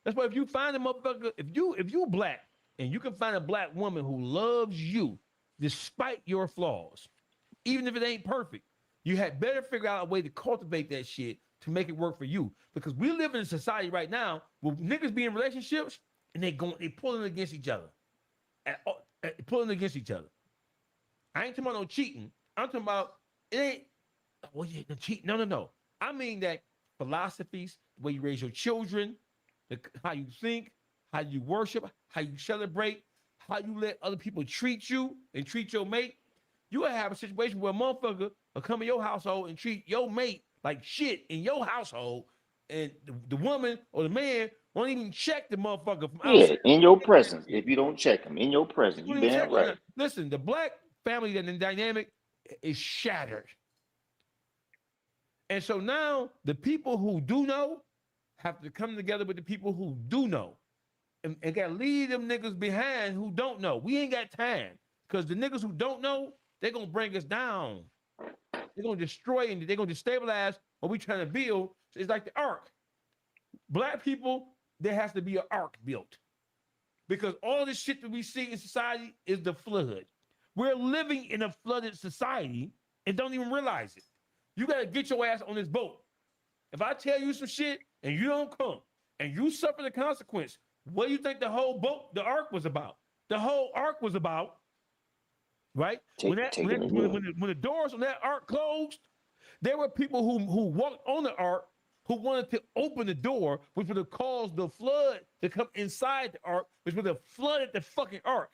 That's why if you find a motherfucker, if you black and you can find a black woman who loves you despite your flaws, even if it ain't perfect, You had better figure out a way to cultivate that shit to make it work for you. Because we live in a society right now where niggas be in relationships and they pulling against each other. Pulling against each other. I ain't talking about no cheating. I'm talking about it ain't the cheat. No. I mean that philosophies, the way you raise your children, how you think, how you worship, how you celebrate, how you let other people treat you and treat your mate. You will have a situation where a motherfucker will come in your household and treat your mate like shit in your household, and the woman or the man won't even check the motherfucker from outside. Yeah, in your presence. If you don't check them, in your presence, you damn right. Listen, the black family dynamic is shattered. And so now the people who do know have to come together with the people who do know. And gotta leave them niggas behind who don't know. We ain't got time. Because the niggas who don't know, they're gonna bring us down. They're gonna destroy and they're gonna destabilize what we trying to build. So it's like the ark. Black people, there has to be an ark built. Because all this shit that we see in society is the flood. We're living in a flooded society and don't even realize it. You gotta get your ass on this boat. If I tell you some shit and you don't come and you suffer the consequence, what do you think the whole boat, the ark was about? The whole ark was about, right? When the doors on that ark closed, there were people who walked on the ark who wanted to open the door, which would have caused the flood to come inside the ark, which would have flooded the fucking ark.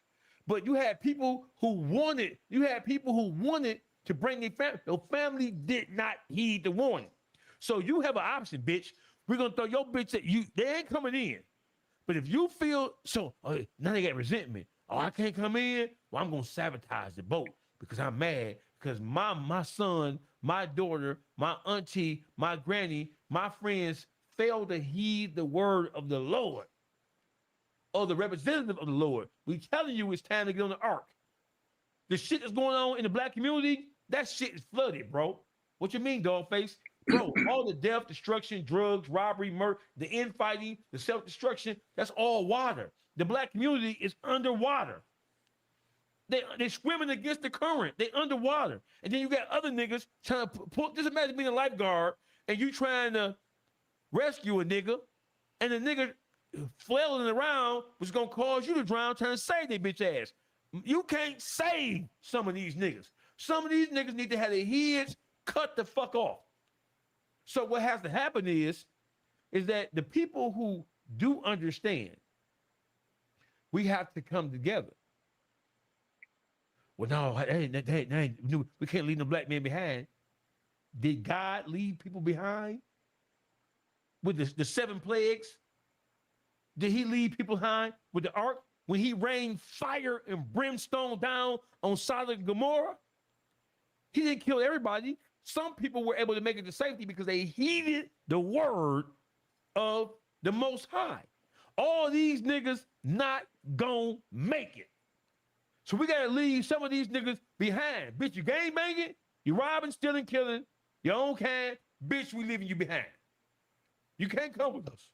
But you had people who wanted to bring their family. The family did not heed the warning. So you have an option, bitch. We're gonna throw your bitch at you. They ain't coming in. But if you feel so, now they got resentment. Oh, I can't come in. Well, I'm gonna sabotage the boat because I'm mad because my son, my daughter, my auntie, my granny, my friends failed to heed the word of the Lord or the representative of the Lord. We telling you it's time to get on the ark. The shit that's going on in the black community, that shit is flooded, bro. What you mean, dog face? Bro, all the death, destruction, drugs, robbery, murder, the infighting, the self-destruction, that's all water. The black community is underwater. They're swimming against the current. They underwater. And then you got other niggas trying to pull, just imagine being a lifeguard and you trying to rescue a nigga and the nigga flailing around was gonna cause you to drown trying to save their bitch ass. You can't save some of these niggas. Some of these niggas need to have their heads cut the fuck off. So what has to happen is that the people who do understand, we have to come together. Well, no, we can't leave no black man behind. Did God leave people behind with the 7 plagues? Did he leave people behind with the ark when he rained fire and brimstone down on Sodom and Gomorrah? He didn't kill everybody. Some people were able to make it to safety because they heeded the word of the Most High. All these niggas not gonna make it. So we gotta leave some of these niggas behind. Bitch, you gang banging, you robbing, stealing, killing, your own kind, bitch, we leaving you behind. You can't come with us.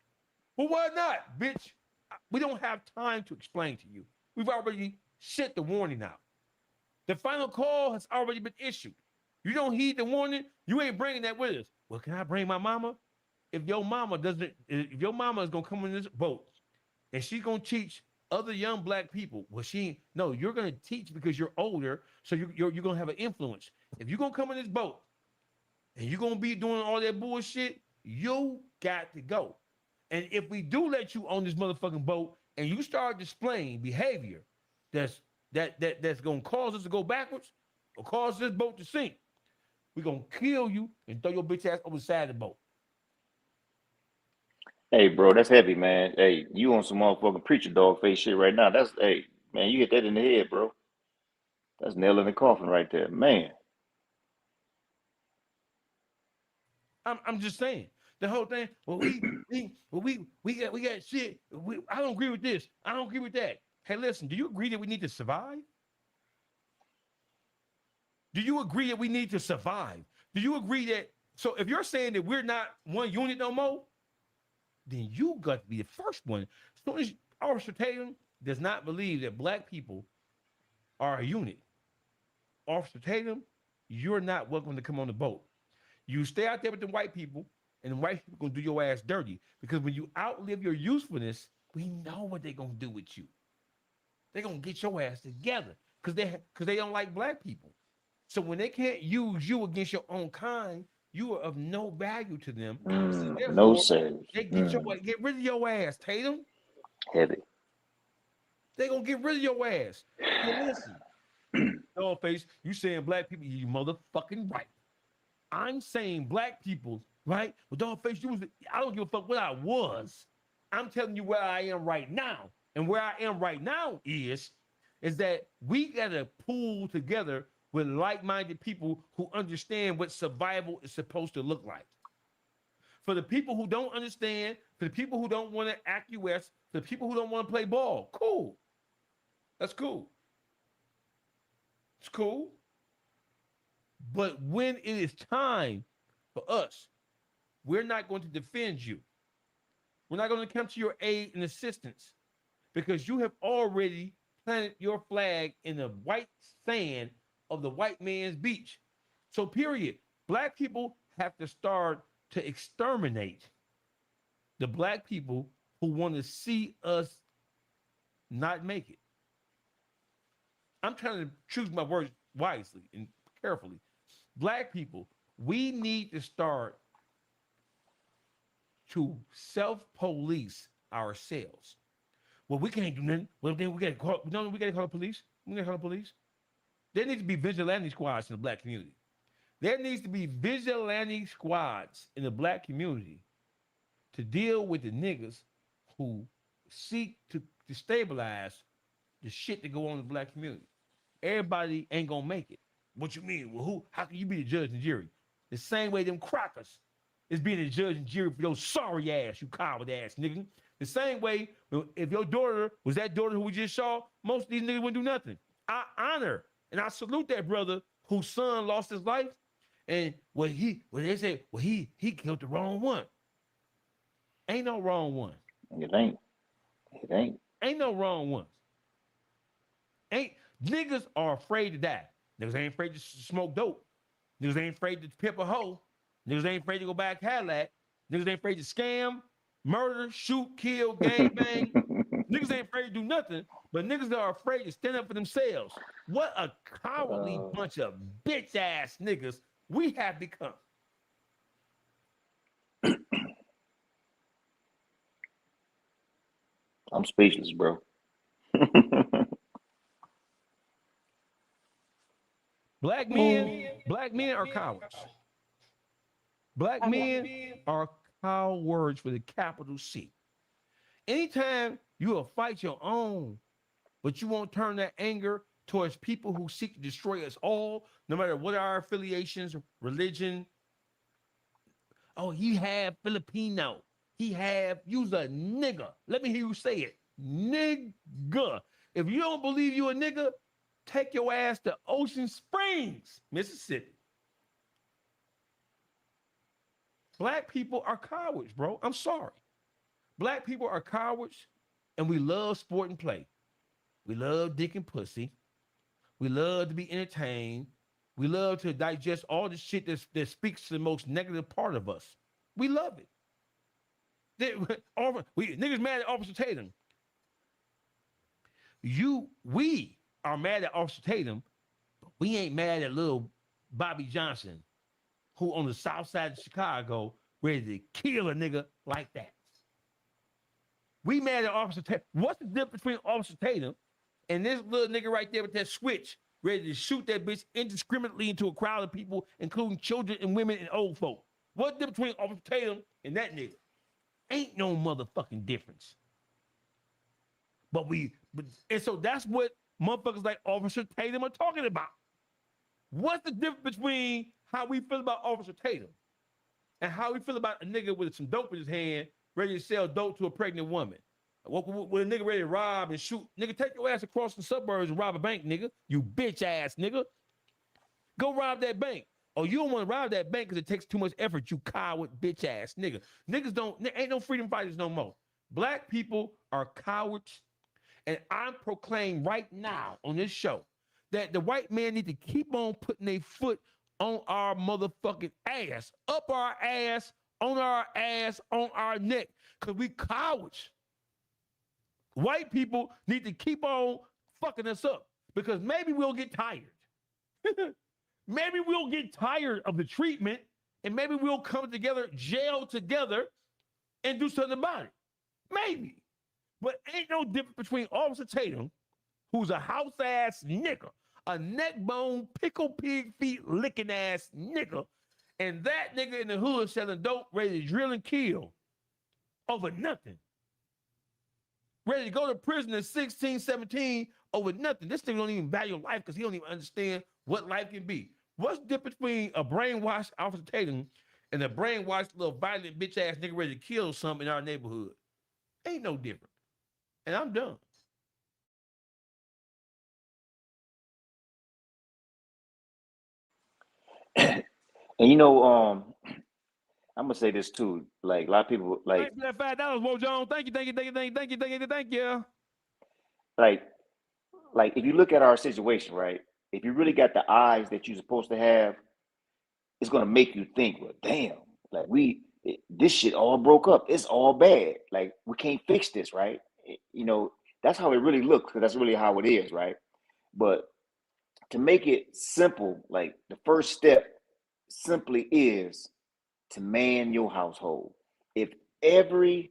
Well, why not, bitch? We don't have time to explain to you. We've already sent the warning out. The final call has already been issued. You don't heed the warning, you ain't bringing that with us. Well, can I bring my mama? If your mama is gonna come in this boat and she's gonna teach other young black people, you're gonna teach because you're older, so you're gonna have an influence. If you're gonna come in this boat and you're gonna be doing all that bullshit, you got to go. And if we do let you on this motherfucking boat and you start displaying behavior that's gonna cause us to go backwards or cause this boat to sink, we're gonna kill you and throw your bitch ass over the side of the boat. Hey, bro, that's heavy, man. Hey, you on some motherfucking preacher dog face shit right now. Hey, man, you hit that in the head, bro. That's nail in the coffin right there, man. I'm just saying the whole thing. Well, we got shit. I don't agree with this. I don't agree with that. Hey, listen, do you agree that we need to survive? Do you agree that we need to survive? Do you agree that, so if you're saying that we're not one unit no more, then you got to be the first one. So Officer Tatum does not believe that black people are a unit. Officer Tatum you're not welcome to come on the boat. You stay out there with the white people, and the white people gonna do your ass dirty. Because when you outlive your usefulness, we know what they're gonna do with you. They're gonna get your ass together because they don't like black people. So when they can't use you against your own kind, you are of no value to them. So No, therefore, sir. they get rid of your ass, Tatum. Heavy. They gonna get rid of your ass. Hey, listen, Dollface, you saying black people, you motherfucking right. I'm saying black people, right? But Dollface, I don't give a fuck what I was. I'm telling you where I am right now. And where I am right now is that we gotta pull together with like-minded people who understand what survival is supposed to look like. For the people who don't understand, for the people who don't want to acquiesce, for the people who don't want to play ball, cool. That's cool. It's cool. But when it is time for us, we're not going to defend you. We're not going to come to your aid and assistance because you have already planted your flag in the white sand of the white man's beach. So, period. Black people have to start to exterminate the black people who want to see us not make it. I'm trying to choose my words wisely and carefully. Black people, we need to start to self-police ourselves. Well, we can't do nothing. Well, then we gotta call the police. We gotta call the police. There needs to be vigilante squads in the black community. There needs to be vigilante squads in the black community to deal with the niggas who seek to stabilize the shit that go on in the black community. Everybody ain't gonna make it. What you mean? Well, how can you be the judge and jury? The same way them crackers is being the judge and jury for your sorry ass, you coward ass nigga. The same way, if your daughter was that daughter who we just saw, most of these niggas wouldn't do nothing. I honor and I salute that brother whose son lost his life. And they say, he killed the wrong one. Ain't no wrong one. It ain't. Ain't no wrong ones. Niggas are afraid to die. Niggas ain't afraid to smoke dope. Niggas ain't afraid to pimp a hoe. Niggas ain't afraid to go buy a Cadillac. Niggas ain't afraid to scam, murder, shoot, kill, gang bang. Niggas ain't afraid to do nothing, but niggas are afraid to stand up for themselves. What a cowardly bunch of bitch ass niggas we have become. I'm speechless, bro. Black men are cowards. Black men are cowards with a capital C. Anytime you will fight your own, but you won't turn that anger towards people who seek to destroy us all, no matter what our affiliations, religion. Oh, he have Filipino. You's a nigga. Let me hear you say it. Nigga. If you don't believe you a nigga, take your ass to Ocean Springs, Mississippi. Black people are cowards, bro. I'm sorry. Black people are cowards, and we love sport and play. We love dick and pussy. We love to be entertained. We love to digest all the shit that speaks to the most negative part of us. We love it. Niggas mad at Officer Tatum. We are mad at Officer Tatum, but we ain't mad at little Bobby Johnson, who on the south side of Chicago ready to kill a nigga like that. We mad at Officer Tatum. What's the difference between Officer Tatum and this little nigga right there with that switch ready to shoot that bitch indiscriminately into a crowd of people, including children and women and old folk? What's the difference between Officer Tatum and that nigga? Ain't no motherfucking difference. And so that's what motherfuckers like Officer Tatum are talking about. What's the difference between how we feel about Officer Tatum and how we feel about a nigga with some dope in his hand ready to sell dope to a pregnant woman? With a nigga ready to rob and shoot. Nigga, take your ass across the suburbs and rob a bank, nigga. You bitch ass nigga. Go rob that bank. Oh, you don't want to rob that bank because it takes too much effort, you coward bitch ass nigga. Ain't no freedom fighters no more. Black people are cowards. And I proclaim right now on this show that the white man need to keep on putting their foot on our motherfucking ass, up our ass, on our neck, because we cowards. White people need to keep on fucking us up because maybe we'll get tired. Maybe we'll get tired of the treatment and maybe we'll come together, jail together, and do something about it. Maybe. But ain't no difference between Officer Tatum, who's a house ass nigga, a neck bone, pickle pig feet licking ass nigga, and that nigga in the hood selling dope, ready to drill and kill over nothing. Ready to go to prison at 16, 17 over nothing. This nigga don't even value life because he don't even understand what life can be. What's the difference between a brainwashed Officer Tatum and a brainwashed little violent bitch ass nigga ready to kill something in our neighborhood? Ain't no different. And I'm done. And you know, I'm gonna say this too. Like a lot of people, like Thanks for that $5, Mo Jones. Thank you. like if you look at our situation, right? If you really got the eyes that you're supposed to have, it's gonna make you think, well, damn, like this shit all broke up. It's all bad. Like we can't fix this, right? You know, that's how it really looks, because that's really how it is, right? But to make it simple, like the first step simply is to man your household. If every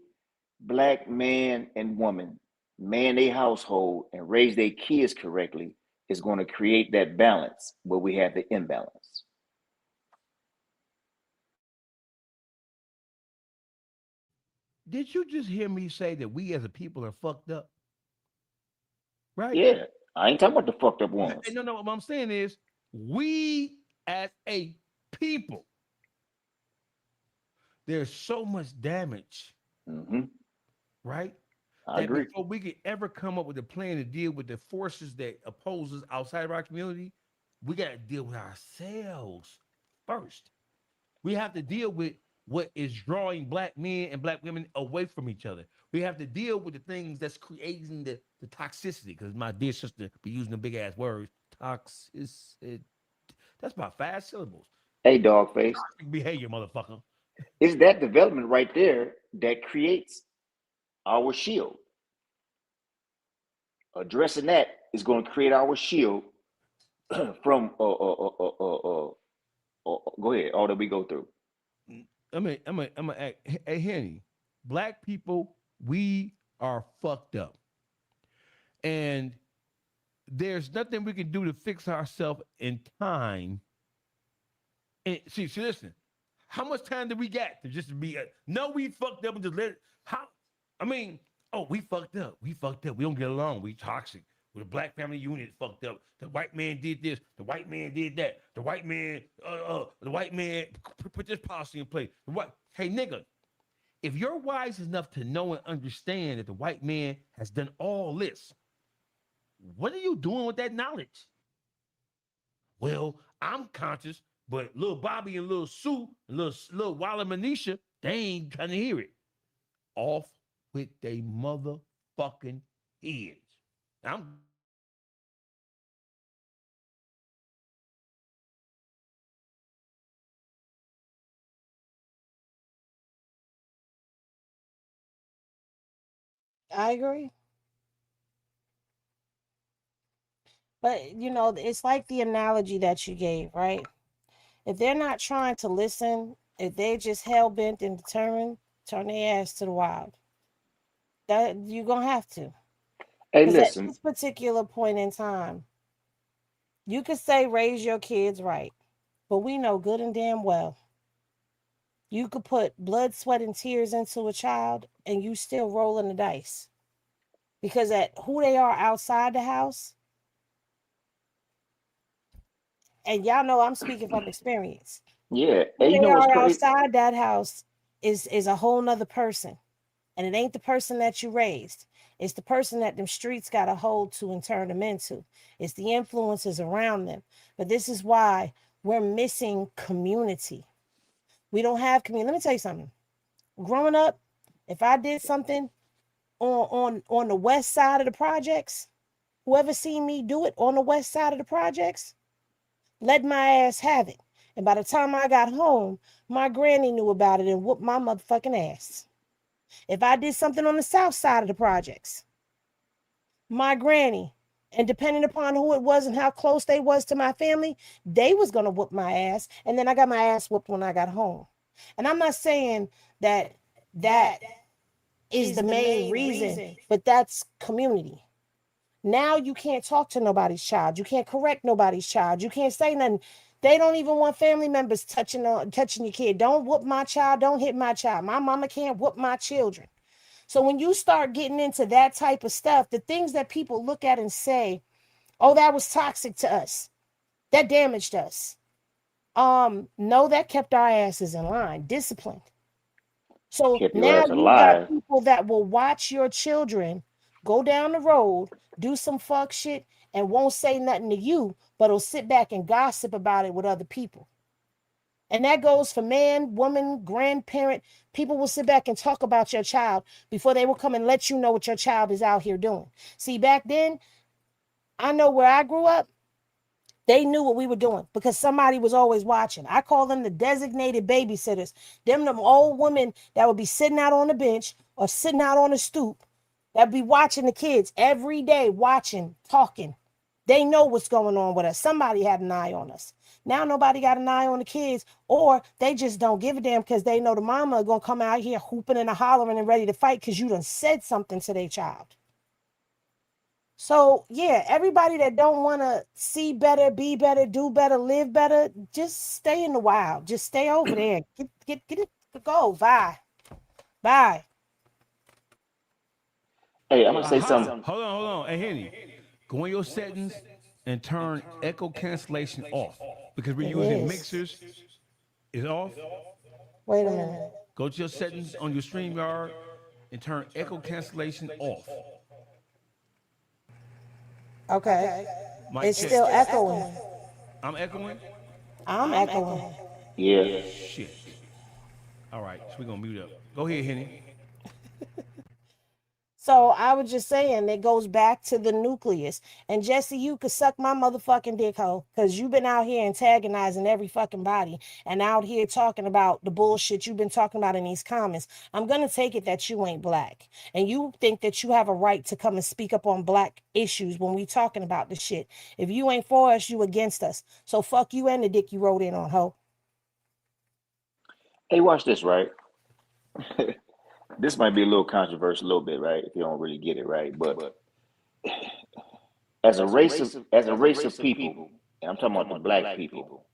Black man and woman man their household and raise their kids correctly, is going to create that balance where we have the imbalance. Did you just hear me say that we as a people are fucked up? Right? Yeah, I ain't talking about the fucked up ones. No. What I'm saying is we as a people, there's so much damage, right? I agree. Before we could ever come up with a plan to deal with the forces that oppose us outside of our community, we got to deal with ourselves first. We have to deal with what is drawing Black men and Black women away from each other. We have to deal with the things that's creating the toxicity, because my dear sister be using the big ass words, toxicity. That's about 5 syllables. Hey, dog face. Toxic behavior, motherfucker. It's that development right there that creates our shield. Addressing that is going to create our shield from go ahead, all that we go through. I'm gonna act. Hey, Henny, Black people, we are fucked up, and there's nothing we can do to fix ourselves in time. And see, listen, how much time do we got to just be? No, we fucked up and just let it. How? I mean, we fucked up. We don't get along. We toxic. With the Black family unit fucked up. The white man did this. The white man did that. The white man put this policy in place. Hey, nigga, if you're wise enough to know and understand that the white man has done all this, what are you doing with that knowledge? Well, I'm conscious, but little Bobby and little Sue, and little Walla Manisha, they ain't trying to hear it. Off with they motherfucking heads. I agree. But it's like the analogy that you gave, right? If they're not trying to listen, if they're just hell bent and determined, turn their ass to the wild. That you're gonna have to. Hey, Because at listen. this particular point in time, you could say raise your kids right, but we know good and damn well you could put blood, sweat, and tears into a child and you still rolling the dice. Because at who they are outside the house, and y'all know I'm speaking from experience. Yeah. Who Hey, you they know what's are crazy? outside that house is a whole nother person. And it ain't the person that you raised. It's the person that them streets got a hold to and turn them into. It's the influences around them. But this is why we're missing community. We don't have community. Let me tell you something. Growing up, if I did something on the west side of the projects, whoever seen me do it on the west side of the projects, let my ass have it. And by the time I got home, my granny knew about it and whooped my motherfucking ass. If I did something on the south side of the projects, my granny, and depending upon who it was and how close they was to my family, they was going to whoop my ass. And then I got my ass whooped when I got home. And I'm not saying that is the main reason, but that's community. Now you can't talk to nobody's child. You can't correct nobody's child. You can't say nothing. They don't even want family members touching your kid. Don't whoop my child. Don't hit my child. My mama can't whoop my children. So when you start getting into that type of stuff, the things that people look at and say, oh, that was toxic to us. That damaged us. No, that kept our asses in line, disciplined. So now you got people that will watch your children go down the road, do some fuck shit, and won't say nothing to you, but will sit back and gossip about it with other people. And that goes for man, woman, grandparent. People will sit back and talk about your child before they will come and let you know what your child is out here doing. See, back then, I know where I grew up, they knew what we were doing because somebody was always watching. I call them the designated babysitters. Them old women that would be sitting out on the bench or sitting out on the stoop that be watching the kids every day, watching, talking. They know what's going on with us. Somebody had an eye on us. Now nobody got an eye on the kids, or they just don't give a damn because they know the mama are going to come out here hooping and hollering and ready to fight because you done said something to their child. So, yeah, everybody that don't want to see better, be better, do better, live better, just stay in the wild. Just stay over there. Get it, go. Bye. Bye. Hey, I'm going to say something. Hold on. Hey, Henny, go in your settings and turn echo cancellation off because we're using mixers. Is it off? Wait a minute. Go to your settings on your StreamYard and turn echo cancellation off. Okay. It's still echoing. I'm echoing? I'm echoing. Yeah. Shit. All right, so we're going to mute up. Go ahead, Henny. So I was just saying it goes back to the nucleus. And Jesse, you could suck my motherfucking dick hole because you've been out here antagonizing every fucking body and out here talking about the bullshit you've been talking about in these comments. I'm going to take it that you ain't black. And you think that you have a right to come and speak up on black issues when we talking about this shit. If you ain't for us, you against us. So fuck you and the dick you wrote in on, ho. Hey, watch this, right? This might be a little controversial, a little bit, right? If you don't really get it, right? But as a race of people, and I'm talking about the black people,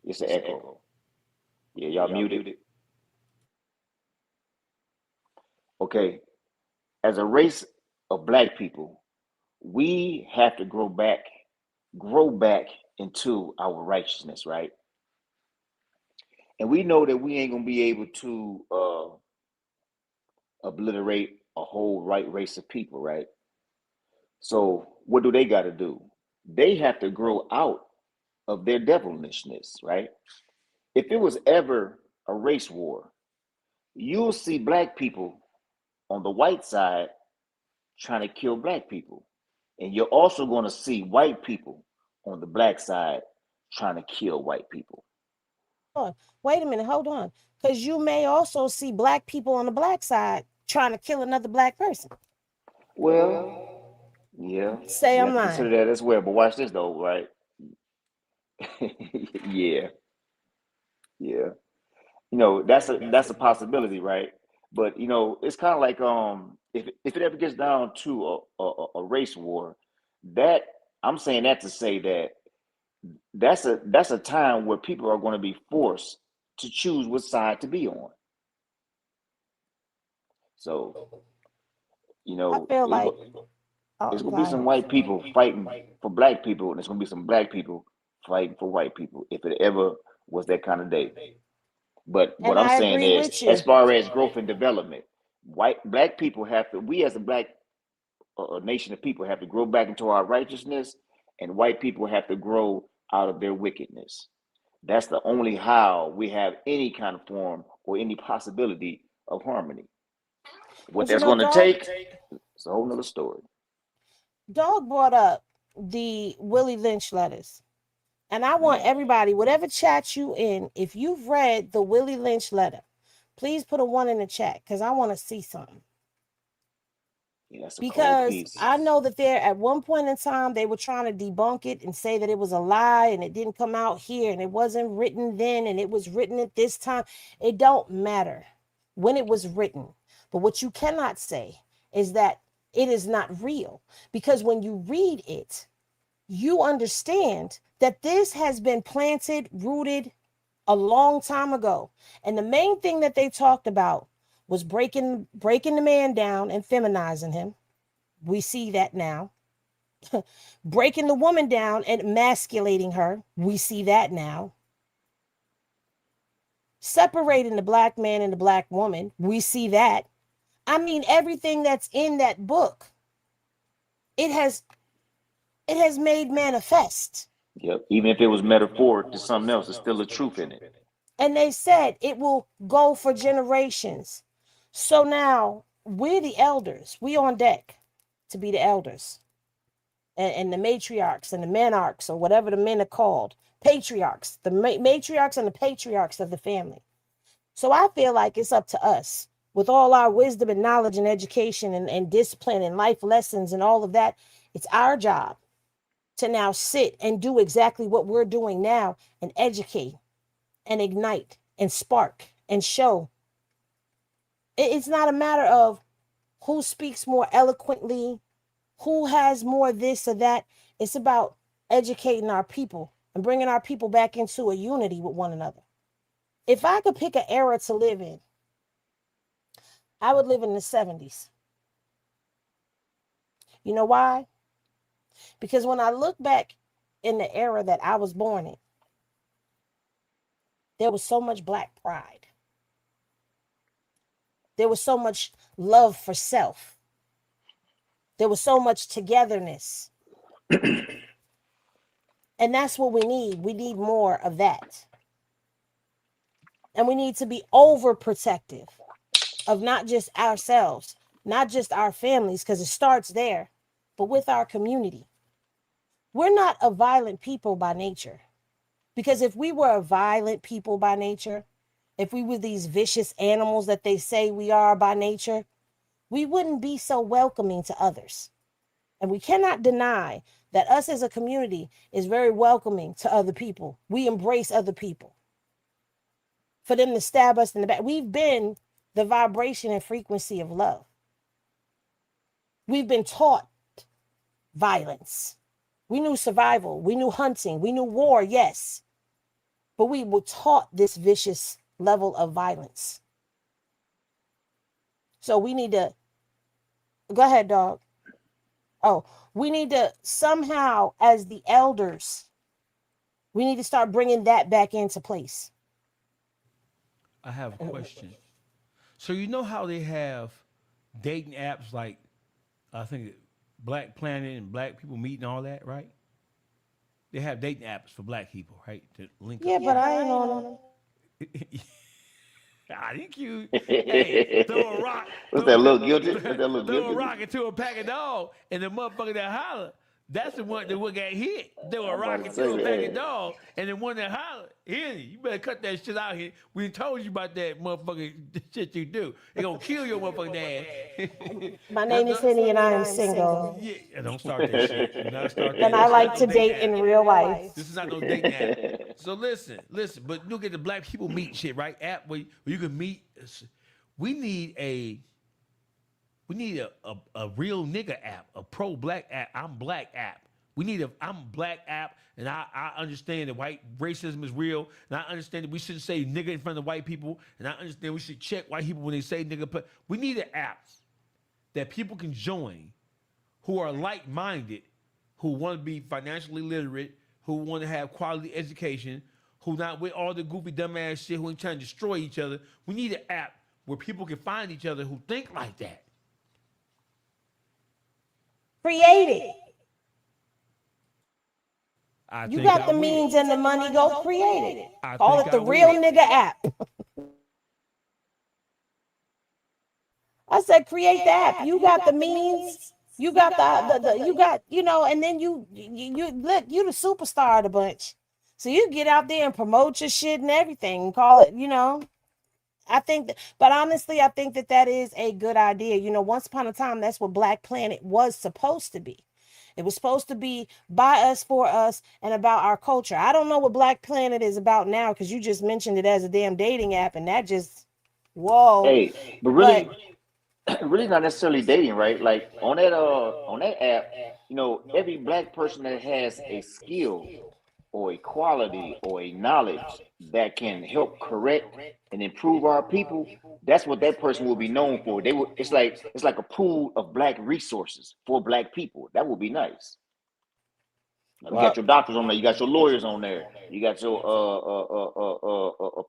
it's an echo. Yeah, y'all muted. Okay, as a race of black people, we have to grow back into our righteousness, right? And we know that we ain't gonna be able to obliterate a whole right race of people, right? So what do they got to do? They have to grow out of their devilishness, right? If it was ever a race war, you'll see black people on the white side trying to kill black people. And you're also going to see white people on the black side trying to kill white people. Wait a minute, hold on. Because you may also see black people on the black side trying to kill another black person. Well, yeah. Say I'm lying. Consider that as well. But watch this though, right? Yeah. You know, that's a possibility, right? But you know, it's kind of like if it ever gets down to a race war, that I'm saying that to say that that's a time where people are going to be forced to choose what side to be on. So, you know, I feel like there's going to be some white people fighting for black people, and there's going to be some black people fighting for white people if it ever was that kind of day. But what I'm saying is, as far as growth and development, black people have to, we as a black nation of people have to grow back into our righteousness, and white people have to grow out of their wickedness. That's the only how we have any kind of form or any possibility of harmony. What that's going to take is a whole nother story. Dog brought up the Willie Lynch letters. And I want everybody, whatever chat you in, if you've read the Willie Lynch letter, please put a 1 in the chat because I want to see something. Yeah, that's a cold Because piece. I know that there at one point in time they were trying to debunk it and say that it was a lie and it didn't come out here and it wasn't written then and it was written at this time. It don't matter when it was written. But what you cannot say is that it is not real, because when you read it, you understand that this has been planted, rooted a long time ago. And the main thing that they talked about was breaking the man down and feminizing him. We see that now. Breaking the woman down and emasculating her. We see that now. Separating the black man and the black woman. We see that. I mean, everything that's in that book, it has made manifest. Yep. Even if it was metaphoric to something else, there's still a truth in it. And they said it will go for generations. So now we're the elders. We on deck to be the elders. And the matriarchs and the menarchs, or whatever the men are called. Patriarchs. The matriarchs and the patriarchs of the family. So I feel like it's up to us, with all our wisdom and knowledge and education and discipline and life lessons and all of that. It's our job to now sit and do exactly what we're doing now and educate and ignite and spark and show. It's not a matter of who speaks more eloquently, who has more this or that. It's about educating our people and bringing our people back into a unity with one another. If I could pick an era to live in, I would live in the 70s. You know why? Because when I look back in the era that I was born in, there was so much black pride. There was so much love for self. There was so much togetherness. And that's what we need. We need more of that. And we need to be overprotective of not just ourselves, not just our families, because it starts there, but with our community. We're not a violent people by nature. Because if we were a violent people by nature, if we were these vicious animals that they say we are by nature, we wouldn't be so welcoming to others. And we cannot deny that us as a community is very welcoming to other people. We embrace other people. For them to stab us in the back, we've been the vibration and frequency of love. We've been taught violence. We knew survival. We knew hunting. We knew war, yes. But we were taught this vicious level of violence. So we need to, go ahead, dog. Oh, we need to somehow, as the elders, we need to start bringing that back into place. I have a question. So you know how they have dating apps like, I think Black Planet and Black People Meet and all that, right? They have dating apps for black people, right? To link Yeah, up. but I ain't on them. I think you, hey, throw a rock. Was that a little guilty? Was that a little Throw a guilty? rock into a pack of dog, and the motherfucker that holler, that's the one that will get hit. Throw a I'm rock about to into a say pack that. of dog, and the one that holler, you better cut that shit out here. We told you about that motherfucking shit you do. They gonna kill your motherfucking ass. My name is Henny and I am single. Yeah, don't start that shit. Do not start that. And I This is like not to no date dating in app. real life. This is not no dating app. So listen, but look at the Black People Meet shit, right? App where you can meet. We need a real nigga app, a pro black app. I'm black app. We need I'm black app, and I understand that white racism is real, and I understand that we shouldn't say nigga in front of white people, and I understand we should check white people when they say nigga. But we need an app that people can join who are like-minded, who want to be financially literate, who want to have quality education, who not with all the goofy dumbass shit, who ain't trying to destroy each other. We need an app where people can find each other who think like that. Create it. You think got I the will. means and the money, go create it. I Call think it the I real will. nigga app. I said, create the app. You got the means. You got the you got, and then you look, you the superstar of the bunch. So you get out there and promote your shit and everything and call it, I think but honestly, I think that is a good idea. Once upon a time, that's what Black Planet was supposed to be. It was supposed to be by us, for us, and about our culture. I don't know what Black Planet is about now because you just mentioned it as a damn dating app, and that just, whoa. Hey, but really, really not necessarily dating, right? Like on that app, every Black person that has a skill or a quality or a knowledge that can help correct and improve our people, that's what that person will be known for. It's like a pool of Black resources for Black people. That would be nice. You got your doctors on there, you got your lawyers on there, you got your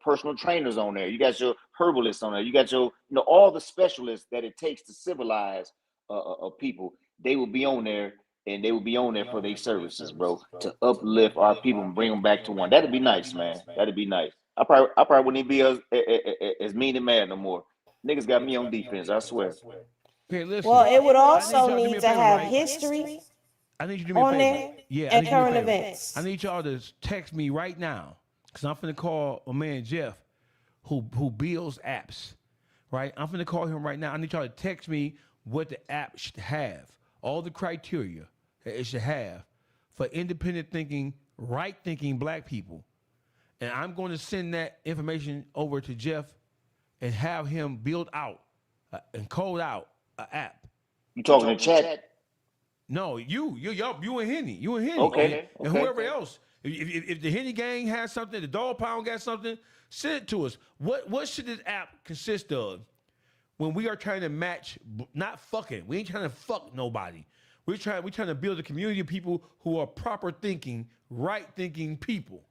personal trainers on there, you got your herbalists on there, you got your all the specialists that it takes to civilize people. They will be on there, and they will be on there for their services, bro, to uplift our people and bring them back to one. That'd be nice, man. That'd be nice. I probably wouldn't be as mean and mad no more. Niggas got me on defense, I swear. Okay, listen. Well, it would also need need to have history I need you to do me a on favor. there Yeah, and current events. I need y'all to text me right now because I'm finna call a man Jeff who builds apps. Right, I'm finna call him right now. I need y'all to text me what the app should have, all the criteria that it should have for independent thinking, right thinking Black people, and I'm going to send that information over to Jeff and have him build out and code out an app. You talking to chat? No, you and Henny, Okay, and whoever else. If the Henny gang has something, the Dog Pound got something, send it to us. What should this app consist of when we are trying to match? Not fucking. We ain't trying to fuck nobody. We're trying to build a community of people who are proper thinking, right thinking people.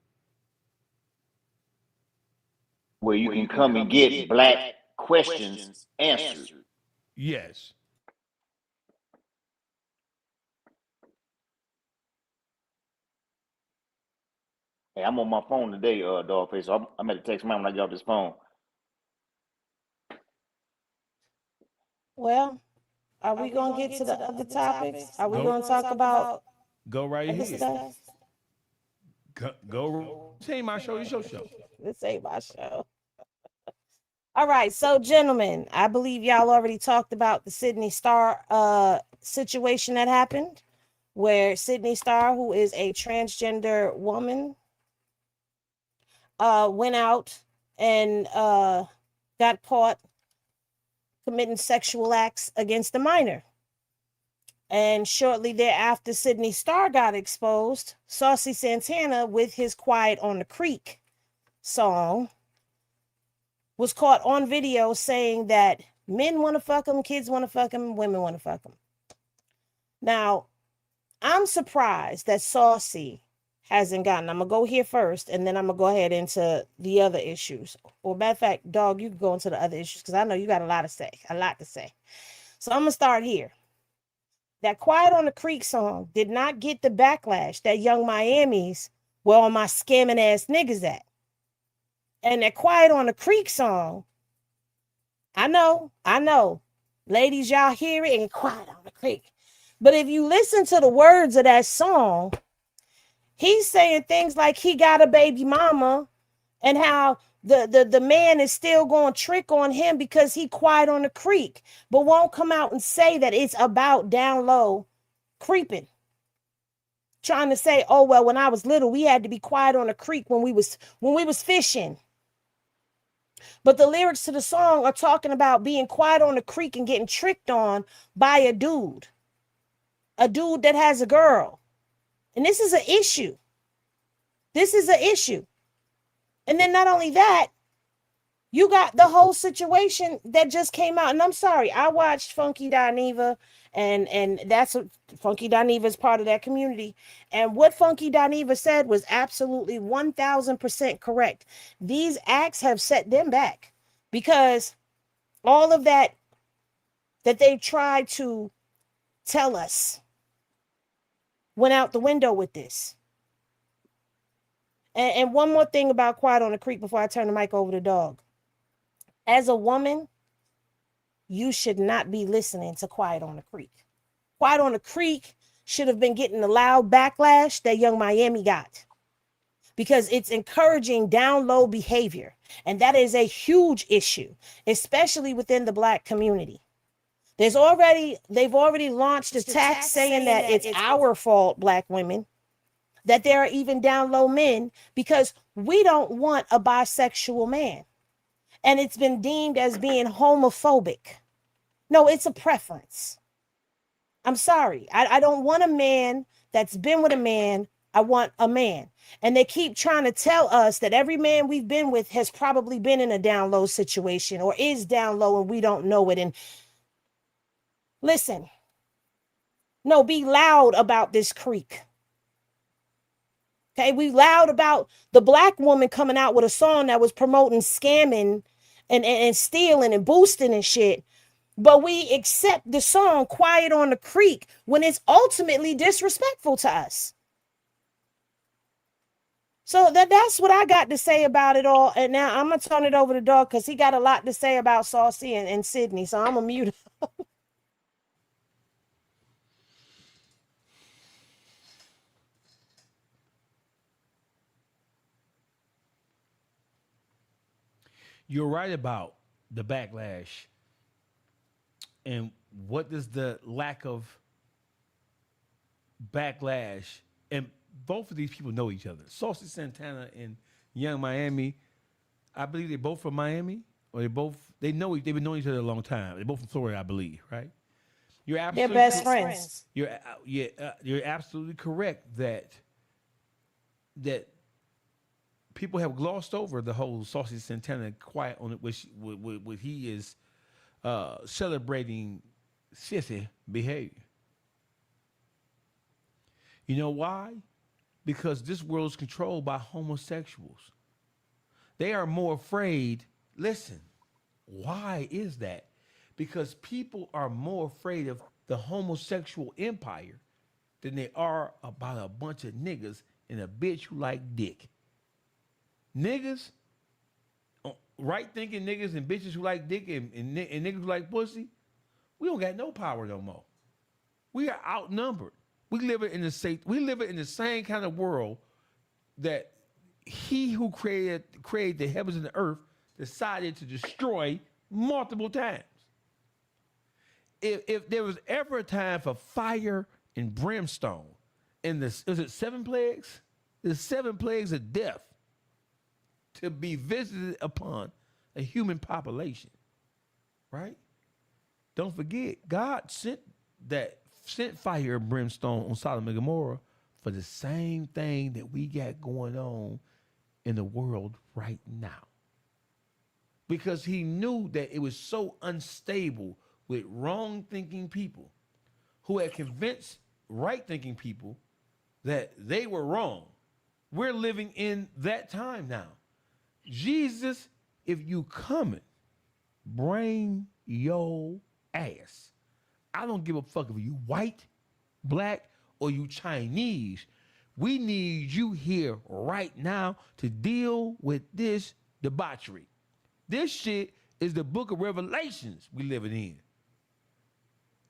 Where you can come and get Black questions answered. Yes. Hey, I'm on my phone today, Dogface. So I'm at to text mine when I get off this phone. Well, are we going to get to the other topics? Are we going to talk about Go right other ahead. stuff? Go. This ain't my show. It's your show. This ain't my show. All right, so gentlemen, I believe y'all already talked about the Sydney Star situation that happened, where Sydney Star, who is a transgender woman, went out and got caught committing sexual acts against a minor. And shortly thereafter, Sydney Star got exposed. Saucey Santana, with his Quiet on the Creek song, was caught on video saying that men want to fuck them, kids want to fuck them, women want to fuck them. Now, I'm surprised that Saucey hasn't gotten. I'm going to go here first, and then I'm going to go ahead into the other issues. Or matter of fact, dog, you can go into the other issues because I know you got a lot to say. So I'm going to start here. That Quiet on the Creek song did not get the backlash that Young Miami's were on my scamming ass niggas at. And that Quiet on the Creek song, I know. Ladies, y'all hear it and Quiet on the Creek. But if you listen to the words of that song, he's saying things like he got a baby mama and how the man is still going to trick on him because he quiet on the creek, but won't come out and say that it's about down low creeping. Trying to say, oh, well, when I was little, we had to be quiet on the creek when we was fishing. But the lyrics to the song are talking about being quiet on the creek and getting tricked on by a dude that has a girl. And this is an issue. And then not only that, you got the whole situation that just came out. And I'm sorry, I watched Funky Dineva, and that's what Funky Dineva is part of that community. And what Funky Dineva said was absolutely 1000% correct. These acts have set them back because all of that they tried to tell us went out the window with this. And one more thing about Quiet on the Creek before I turn the mic over to Dog. As a woman, you should not be listening to Quiet on the Creek. Quiet on the Creek should have been getting the loud backlash that Young Miami got. because it's encouraging down low behavior. And that is a huge issue, especially within the Black community. They've already launched attacks saying that it's our fault, Black women, that there are even down low men because we don't want a bisexual man. And it's been deemed as being homophobic. No, it's a preference. I'm sorry. I don't want a man that's been with a man. I want a man. And they keep trying to tell us that every man we've been with has probably been in a down low situation or is down low and we don't know it. And listen, no, be loud about this creek. Okay, we loud about the Black woman coming out with a song that was promoting scamming and stealing and boosting and shit. But we accept the song Quiet on the Creek when it's ultimately disrespectful to us. So that's what I got to say about it all. And now I'm going to turn it over to Dog because he got a lot to say about Saucey and Sydney. So I'm going to mute him. You're right about the backlash. And what does the lack of backlash, and both of these people know each other. Saucey Santana and Young Miami, I believe they're both from Miami, or they've been knowing each other a long time. They're both from Florida, I believe, right? They're best friends. You're absolutely correct that people have glossed over the whole Saucey Santana quiet on it, which he is celebrating sissy behavior. You know why? Because this world is controlled by homosexuals. They are more afraid. Listen, why is that? Because people are more afraid of the homosexual empire than they are about a bunch of niggas and a bitch who like dick. Niggas, right thinking niggas and bitches who like dick and niggas who like pussy, we don't got no power no more. We are outnumbered. We live in the same kind of world that he who created the heavens and the earth decided to destroy multiple times. If there was ever a time for fire and brimstone, was it 7 plagues? There's 7 plagues of death to be visited upon a human population, right? Don't forget, God sent fire and brimstone on Sodom and Gomorrah for the same thing that we got going on in the world right now. Because he knew that it was so unstable with wrong-thinking people who had convinced right-thinking people that they were wrong. We're living in that time now. Jesus, if you coming, bring your ass. I don't give a fuck if you white, black, or you Chinese. We need you here right now to deal with this debauchery. This shit is the book of Revelations we living in.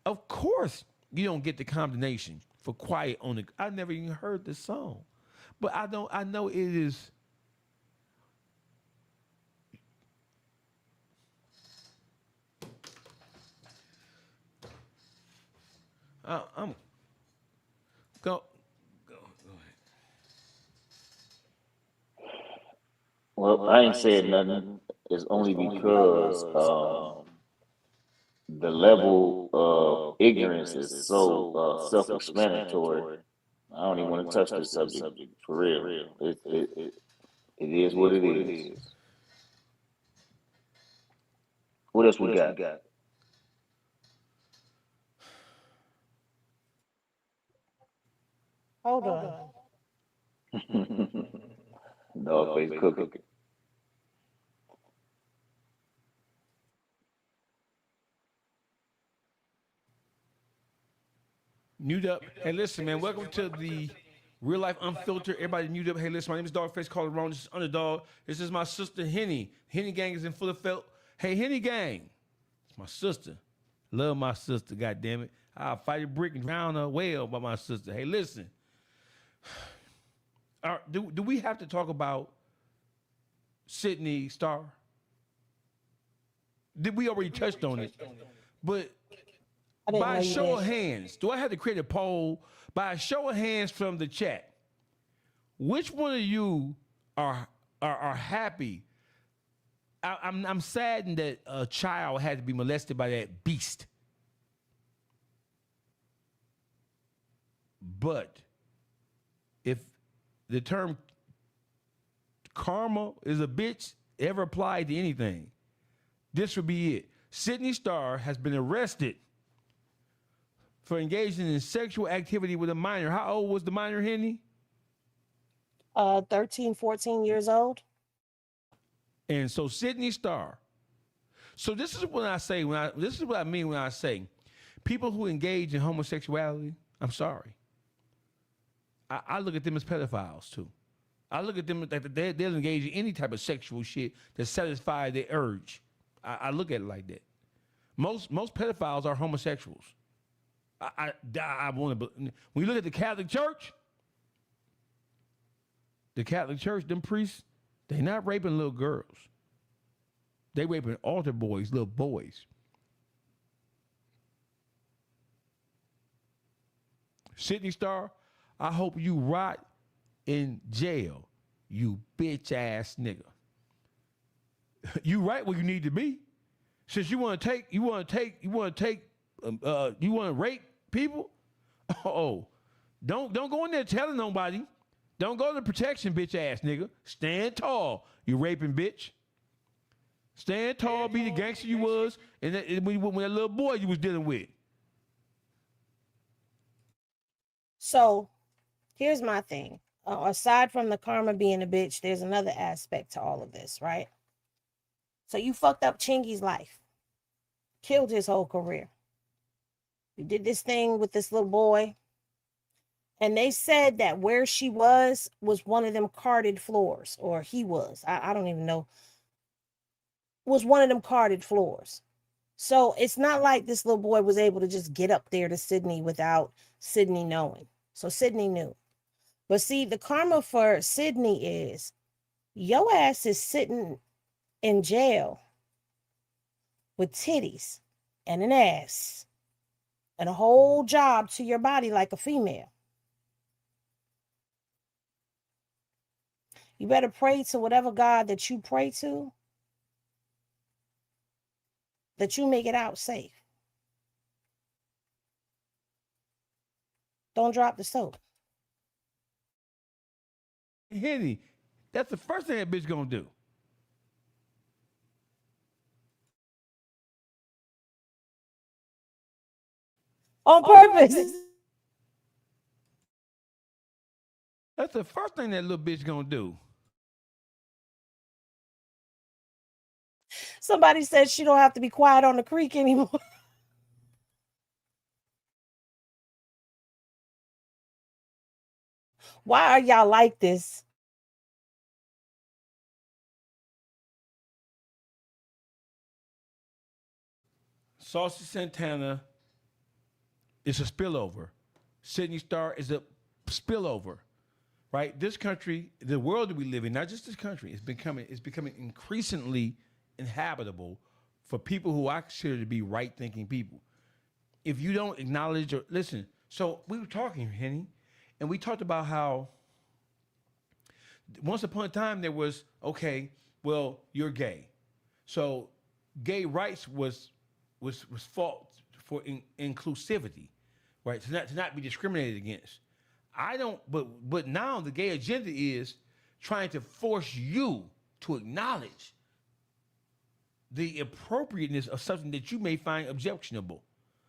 Of course, you don't get the condemnation for Quiet on the... I never even heard the song. But I know it is... I'm... Go ahead. Well, I ain't said nothing. It's only because the level of ignorance is so self-explanatory. I don't even want to touch this subject for real. It is what it is. What else we got? Hold on. Dog face cooking. Mute up. Hey, listen, man. Welcome to the Real Life Unfiltered. Everybody mute up. Hey, listen, my name is Dogface. Call it wrong. This is Underdog. This is my sister, Henny. Henny Gang is in full effect. Hey, Henny Gang. It's my sister. Love my sister, goddammit. I'll fight a brick and drown a whale by my sister. Hey, listen. Do we have to talk about Sydney Star? Did we already touched on it? But I didn't by know a you show of did. hands, do I have to create a poll? By a show of hands from the chat, which one of you are happy? I'm saddened that a child had to be molested by that beast. But if the term karma is a bitch ever applied to anything, this would be it. Sydney Starr has been arrested for engaging in sexual activity with a minor. How old was the minor, Henny? 13, 14 years old. And so Sydney Starr. So this is what I say this is what I mean when I say people who engage in homosexuality, I'm sorry. I look at them as pedophiles too. I look at them like they'll engage in any type of sexual shit to satisfy their urge. I look at it like that. Most pedophiles are homosexuals. I want to. When you look at the Catholic Church, them priests, they're not raping little girls. They raping altar boys, little boys. Sydney Starr, I hope you rot in jail, you bitch ass nigga. You right where you need to be. Since you want to rape people. Oh, don't go in there telling nobody. Don't go to protection, bitch ass nigga. Stand tall, you raping bitch. Stand tall, be the gangster you was, and when that little boy you was dealing with. So here's my thing. Aside from the karma being a bitch, there's another aspect to all of this, right? So you fucked up Chingy's life, killed his whole career. You did this thing with this little boy, and they said that where she was one of them carded floors, or he was. I don't even know. Was one of them carded floors. So it's not like this little boy was able to just get up there to Sydney without Sydney knowing. So Sydney knew. But see, the karma for Sydney is your ass is sitting in jail with titties and an ass and a whole job to your body like a female. You better pray to whatever God that you pray to, that you make it out safe. Don't drop the soap. Henny, that's the first thing that bitch gonna do. On purpose. That's the first thing that little bitch gonna do. Somebody said she don't have to be quiet on the creek anymore. Why are y'all like this? Saucey Santana is a spillover. Sydney Starr is a spillover, right? This country, the world that we live in, not just this country, is becoming increasingly inhabitable for people who I consider to be right-thinking people. If you don't acknowledge or listen, so we were talking, Henny, and we talked about how once upon a time there was, okay, well, you're gay. So gay rights was fought for inclusivity, right? To not be discriminated against. But now the gay agenda is trying to force you to acknowledge the appropriateness of something that you may find objectionable.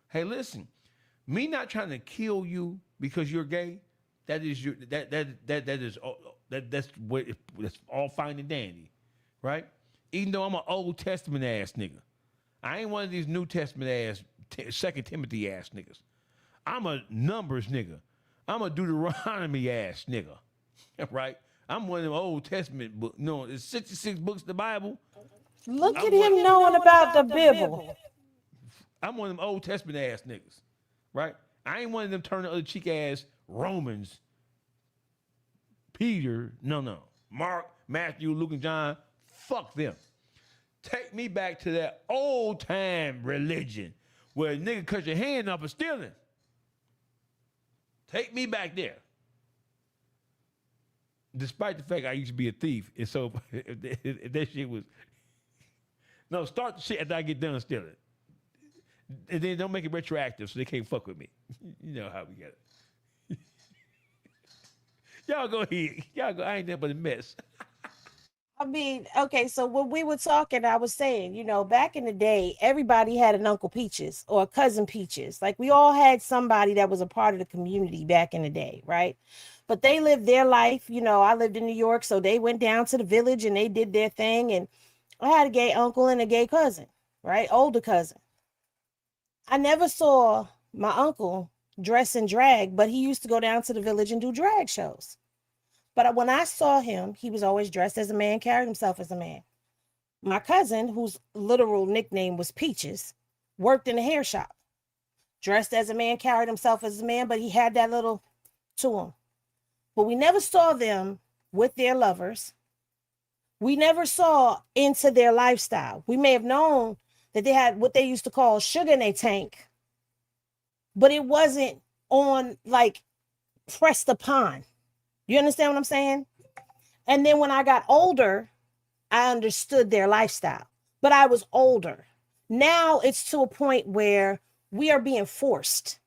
Hey, listen, me not trying to kill you because you're gay, that's all fine and dandy, right? Even though I'm an Old Testament ass nigga. I ain't one of these New Testament ass, 2 Timothy ass niggas. I'm a Numbers nigga. I'm a Deuteronomy ass nigga, right? I'm one of them Old Testament books. No, it's 66 books of the Bible. Look at him knowing about the Bible. I'm one of them Old Testament ass niggas, right? I ain't one of them turn the other cheek ass Romans Peter, no. Mark, Matthew, Luke, and John, fuck them. Take me back to that old time religion where a nigga cut your hand off for stealing. Take me back there. Despite the fact I used to be a thief, and so if that shit was, no, start the shit after I get done stealing. And then don't make it retroactive so they can't fuck with me. You know how we get it. Y'all go ahead. Y'all go. I ain't nothing but a mess. I mean, okay, so when we were talking, I was saying, you know, back in the day, everybody had an Uncle Peaches or a cousin Peaches. Like we all had somebody that was a part of the community back in the day, right? But they lived their life. You know, I lived in New York, so they went down to the village and they did their thing. And I had a gay uncle and a gay cousin, right? Older cousin. I never saw my uncle dress in drag, but he used to go down to the village and do drag shows. But when I saw him, he was always dressed as a man, carried himself as a man. My cousin, whose literal nickname was Peaches, worked in a hair shop, dressed as a man, carried himself as a man, but he had that little to him. But we never saw them with their lovers. We never saw into their lifestyle. We may have known that they had what they used to call sugar in their tank, but it wasn't on like pressed upon. You understand what I'm saying? And then when I got older, I understood their lifestyle, but I was older. Now it's to a point where we are being forced.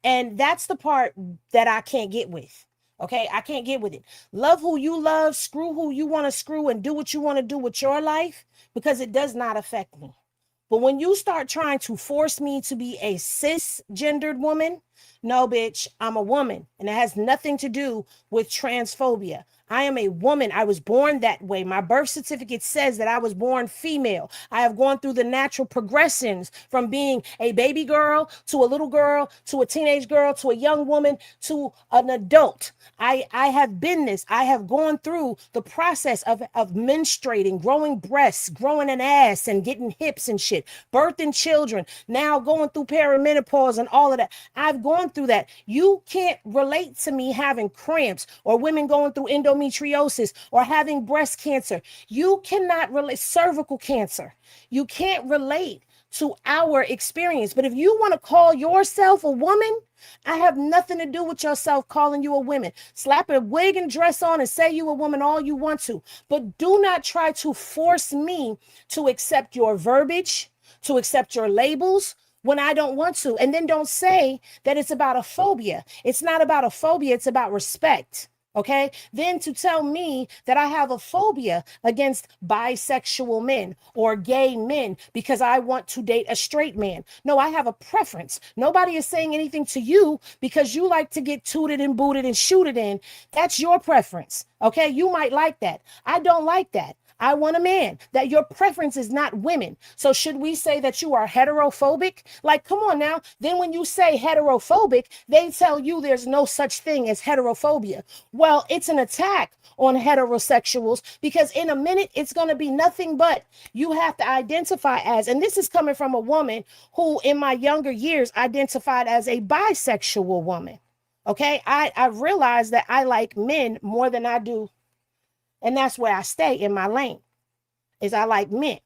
And that's the part that I can't get with. Okay, I can't get with it. Love who you love, screw who you want to screw, and do what you want to do with your life because it does not affect me. But when you start trying to force me to be a cisgendered woman, no, bitch, I'm a woman. And it has nothing to do with transphobia. I am a woman. I was born that way. My birth certificate says that I was born female. I have gone through the natural progressions from being a baby girl to a little girl to a teenage girl to a young woman to an adult. I have been this. I have gone through the process of menstruating, growing breasts, growing an ass and getting hips and shit, birthing children, now going through perimenopause and all of that. I've gone through that. You can't relate to me having cramps or women going through endometriosis or having breast cancer. You cannot relate cervical cancer. You can't relate to our experience. But if you want to call yourself a woman, I have nothing to do with yourself calling you a woman. Slap a wig and dress on and say you a woman all you want to. But do not try to force me to accept your verbiage, to accept your labels when I don't want to. And then don't say that it's about a phobia. It's not about a phobia. It's about respect. Okay, then to tell me that I have a phobia against bisexual men or gay men because I want to date a straight man. No, I have a preference. Nobody is saying anything to you because you like to get tooted and booted and shooted in. That's your preference. Okay, you might like that. I don't like that. I want a man. That your preference is not women. So should we say that you are heterophobic? Like, come on now. Then when you say heterophobic, they tell you there's no such thing as heterophobia. Well, it's an attack on heterosexuals because in a minute, it's going to be nothing but you have to identify as, and this is coming from a woman who in my younger years identified as a bisexual woman. Okay, I realized that I like men more than I do. And that's where I stay in my lane, is I like men.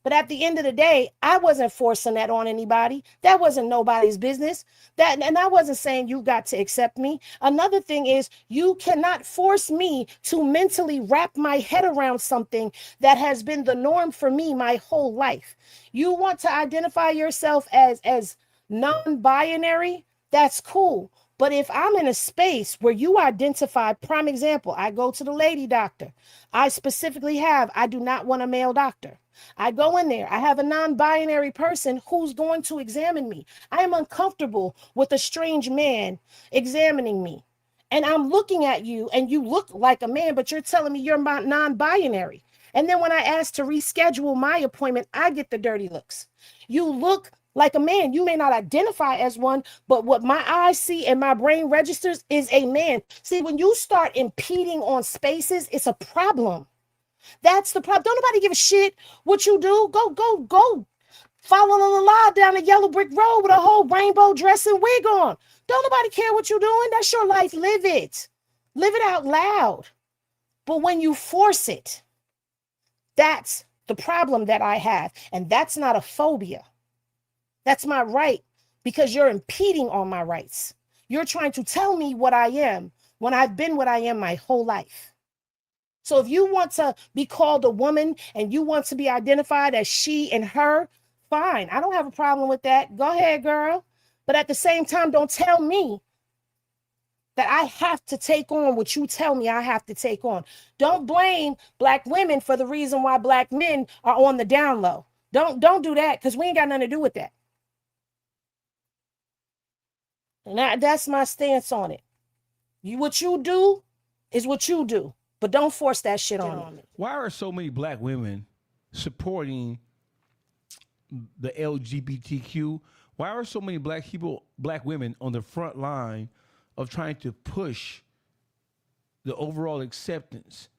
But at the end of the day, I wasn't forcing that on anybody. That wasn't nobody's business. And I wasn't saying you got to accept me. Another thing is you cannot force me to mentally wrap my head around something that has been the norm for me my whole life. You want to identify yourself as non-binary? That's cool. But if I'm in a space where you identify, prime example, I go to the lady doctor. I specifically I do not want a male doctor. I go in there. I have a non-binary person who's going to examine me. I am uncomfortable with a strange man examining me. And I'm looking at you and you look like a man, but you're telling me you're non-binary. And then when I ask to reschedule my appointment, I get the dirty looks. You look like a man. You may not identify as one, but what my eyes see and my brain registers is a man. See, when you start impeding on spaces, it's a problem. That's the problem. Don't nobody give a shit what you do. Go. Follow the line down the yellow brick road with a whole rainbow dress and wig on. Don't nobody care what you're doing. That's your life. Live it. Live it out loud. But when you force it, that's the problem that I have. And that's not a phobia. That's my right, because you're impeding on my rights. You're trying to tell me what I am when I've been what I am my whole life. So if you want to be called a woman and you want to be identified as she and her, fine. I don't have a problem with that. Go ahead, girl. But at the same time, don't tell me that I have to take on what you tell me I have to take on. Don't blame Black women for the reason why Black men are on the down low. Don't do that, because we ain't got nothing to do with that. And that's my stance on it. What you do is what you do, but don't force that shit on me. Why are so many Black women supporting the LGBTQ? Why are so many Black women on the front line of trying to push the overall acceptance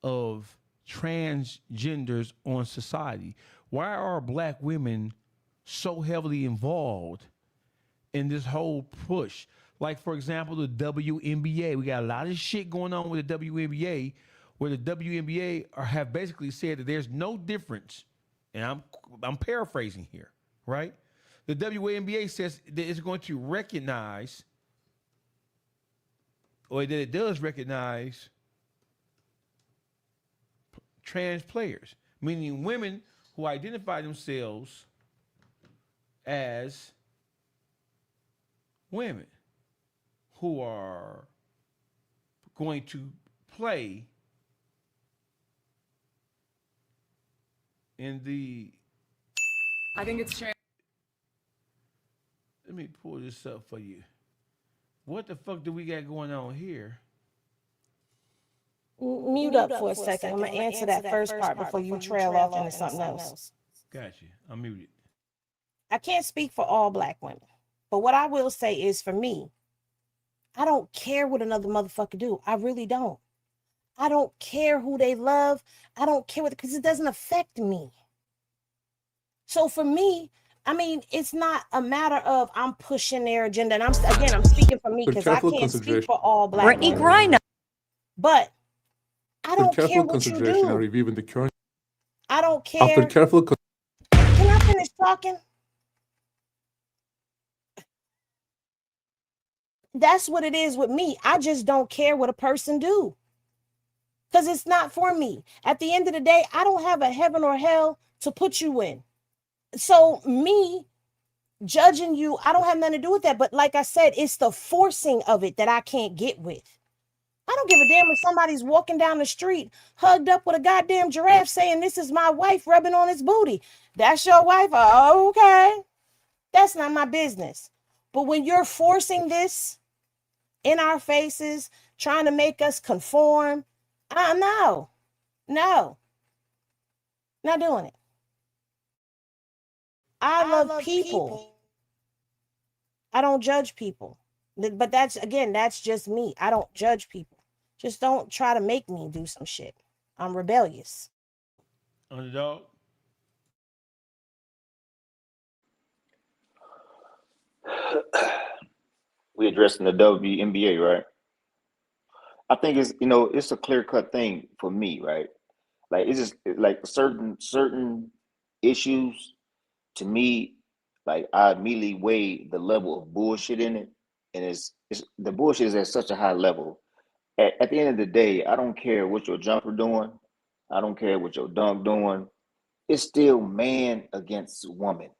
of transgenders on society? Why are Black women so heavily involved in this whole push? Like, for example, the WNBA. We got a lot of shit going on with the WNBA, where the WNBA have basically said that there's no difference, and I'm paraphrasing here, right? The WNBA says that it's going to recognize, or that it does recognize, trans players, meaning women who identify themselves as women who are going to play in the... I think it's trans. Let me pull this up for you. What the fuck do we got going on here? Mute up for a second. I'm going to answer that first part before you trail off into something else. Gotcha. I'm muted. I can't speak for all Black women, but what I will say is, for me, I don't care what another motherfucker do. I really don't. I don't care who they love. I don't care what, because it doesn't affect me. So for me, I mean, it's not a matter of I'm pushing their agenda. And I'm speaking for me, because I can't speak for all Black women. But I don't care what you do. I don't care. After careful, can I finish talking? That's what it is with me. I just don't care what a person do, because it's not for me. At the end of the day, I don't have a heaven or hell to put you in. So me judging you, I don't have nothing to do with that. But like I said, it's the forcing of it that I can't get with. I don't give a damn if somebody's walking down the street hugged up with a goddamn giraffe saying, "This is my wife," rubbing on his booty. That's your wife? Oh, okay. That's not my business. But when you're forcing this in our faces, trying to make us conform, no, not doing it. I love people. I don't judge people. But that's just me. I don't judge people. Just don't try to make me do some shit. I'm rebellious. Underdog. We addressing the WNBA, right? I think it's a clear-cut thing for me, right? Like, it's just like certain issues, to me, like, I immediately weigh the level of bullshit in it, and it's the bullshit is at such a high level. At the end of the day, I don't care what your jumper doing, I don't care what your dunk doing. It's still man against woman,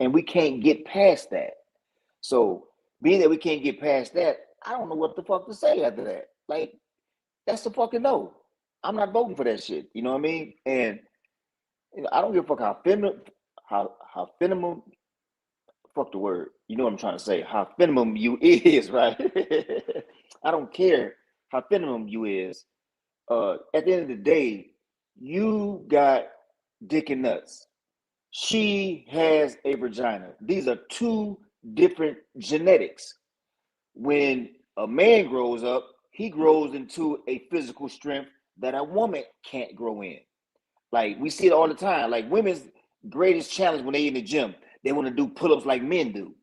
and we can't get past that. So, being that we can't get past that, I don't know what the fuck to say after that. Like, that's the fucking no. I'm not voting for that shit. You know what I mean? And I don't give a fuck how feminine, fuck the word. You know what I'm trying to say? How feminine you is, right? I don't care how feminine you is. At the end of the day, you got dick and nuts. She has a vagina. These are two different genetics. When a man grows up, he grows into a physical strength that a woman can't grow in. Like, we see it all the time. Like, women's greatest challenge when they in the gym, they want to do pull-ups like men do.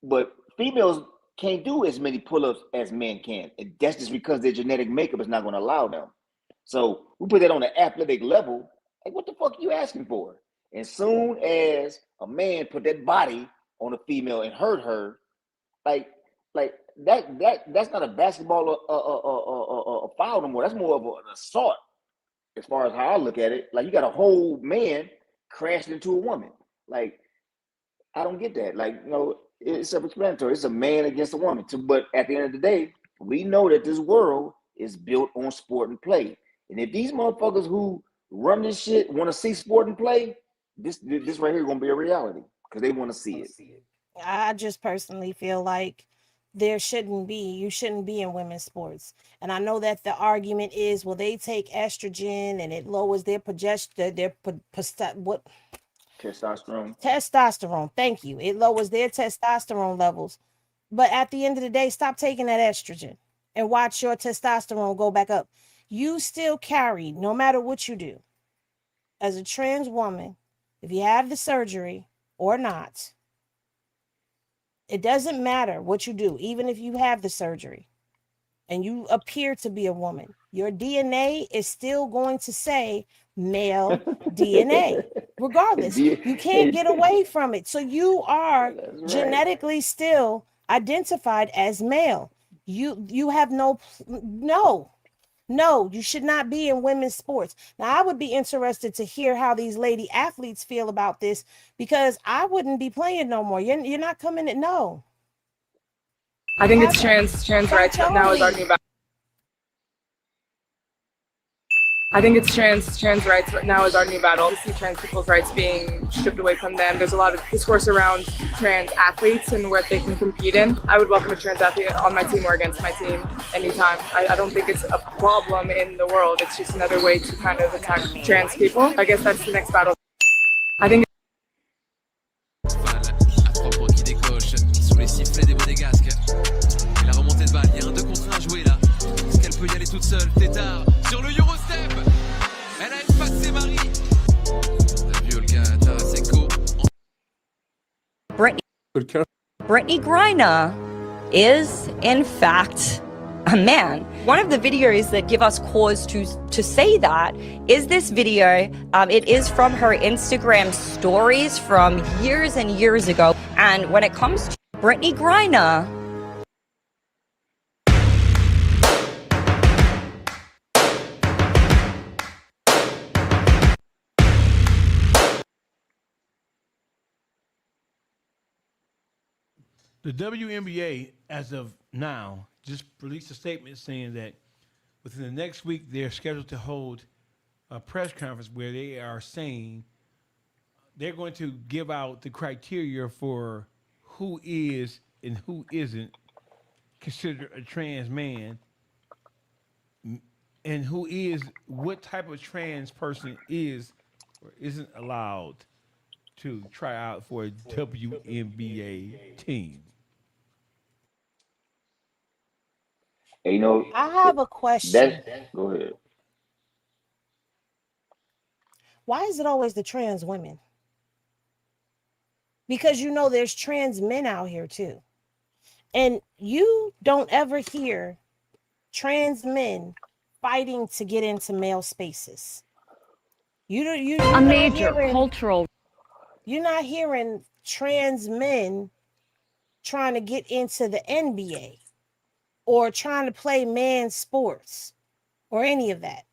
But females can't do as many pull-ups as men can. And that's just because their genetic makeup is not going to allow them. So we put that on the athletic level. Like, what the fuck are you asking for? And soon as a man put that body on a female and hurt her, like that's not a basketball foul no more. That's more of an assault, as far as how I look at it. Like, you got a whole man crashing into a woman. Like, I don't get that. Like, it's self-explanatory. It's a man against a woman. But at the end of the day, we know that this world is built on sport and play. And if these motherfuckers who run this shit want to see sport and play, this right here is gonna be a reality because they want to see it. I just personally feel like you shouldn't be in women's sports. And I know that the argument is, well, they take estrogen and it lowers their testosterone. Thank you. It lowers their testosterone levels. But at the end of the day, stop taking that estrogen and watch your testosterone go back up. You still carry, no matter what you do, as a trans woman, if you have the surgery or not, it doesn't matter what you do, even if you have the surgery and you appear to be a woman, your DNA is still going to say male DNA, regardless. You can't get away from it. So you are genetically still identified as male. You have no, you should not be in women's sports. Now, I would be interested to hear how these lady athletes feel about this, because I wouldn't be playing no more. You're not coming in. No. I think it's trans rights now is arguing about. I think it's trans rights now is arguing about all the trans people's rights being stripped away from them. There's a lot of discourse around trans athletes and what they can compete in. I would welcome a trans athlete on my team or against my team anytime. I don't think it's a problem in the world. It's just another way to kind of attack trans people. I guess that's the next battle. I think. À 3 points qui décoche sous les sifflets des monégasques. Et la remontée de balle, il y a un 2 contre 1 joué là. Est-ce qu'elle peut y aller toute seule? Tétard sur le Eurostep. Elle a effacé Marie. On a vu Olga Tarasenko. Brittany Griner is, in fact, a man. One of the videos that give us cause to say that is this video. It is from her Instagram stories from years and years ago. And when it comes to Brittany Griner, The WNBA, as of now, just released a statement saying that within the next week, they're scheduled to hold a press conference where they are saying they're going to give out the criteria for who is and who isn't considered a trans man, and who is, what type of trans person is or isn't allowed to try out for a WNBA team. Hey, I have a question. Go ahead. Why is it always the trans women? Because there's trans men out here too. And you don't ever hear trans men fighting to get into male spaces. You're not hearing trans men trying to get into the NBA or trying to play men's sports or any of that.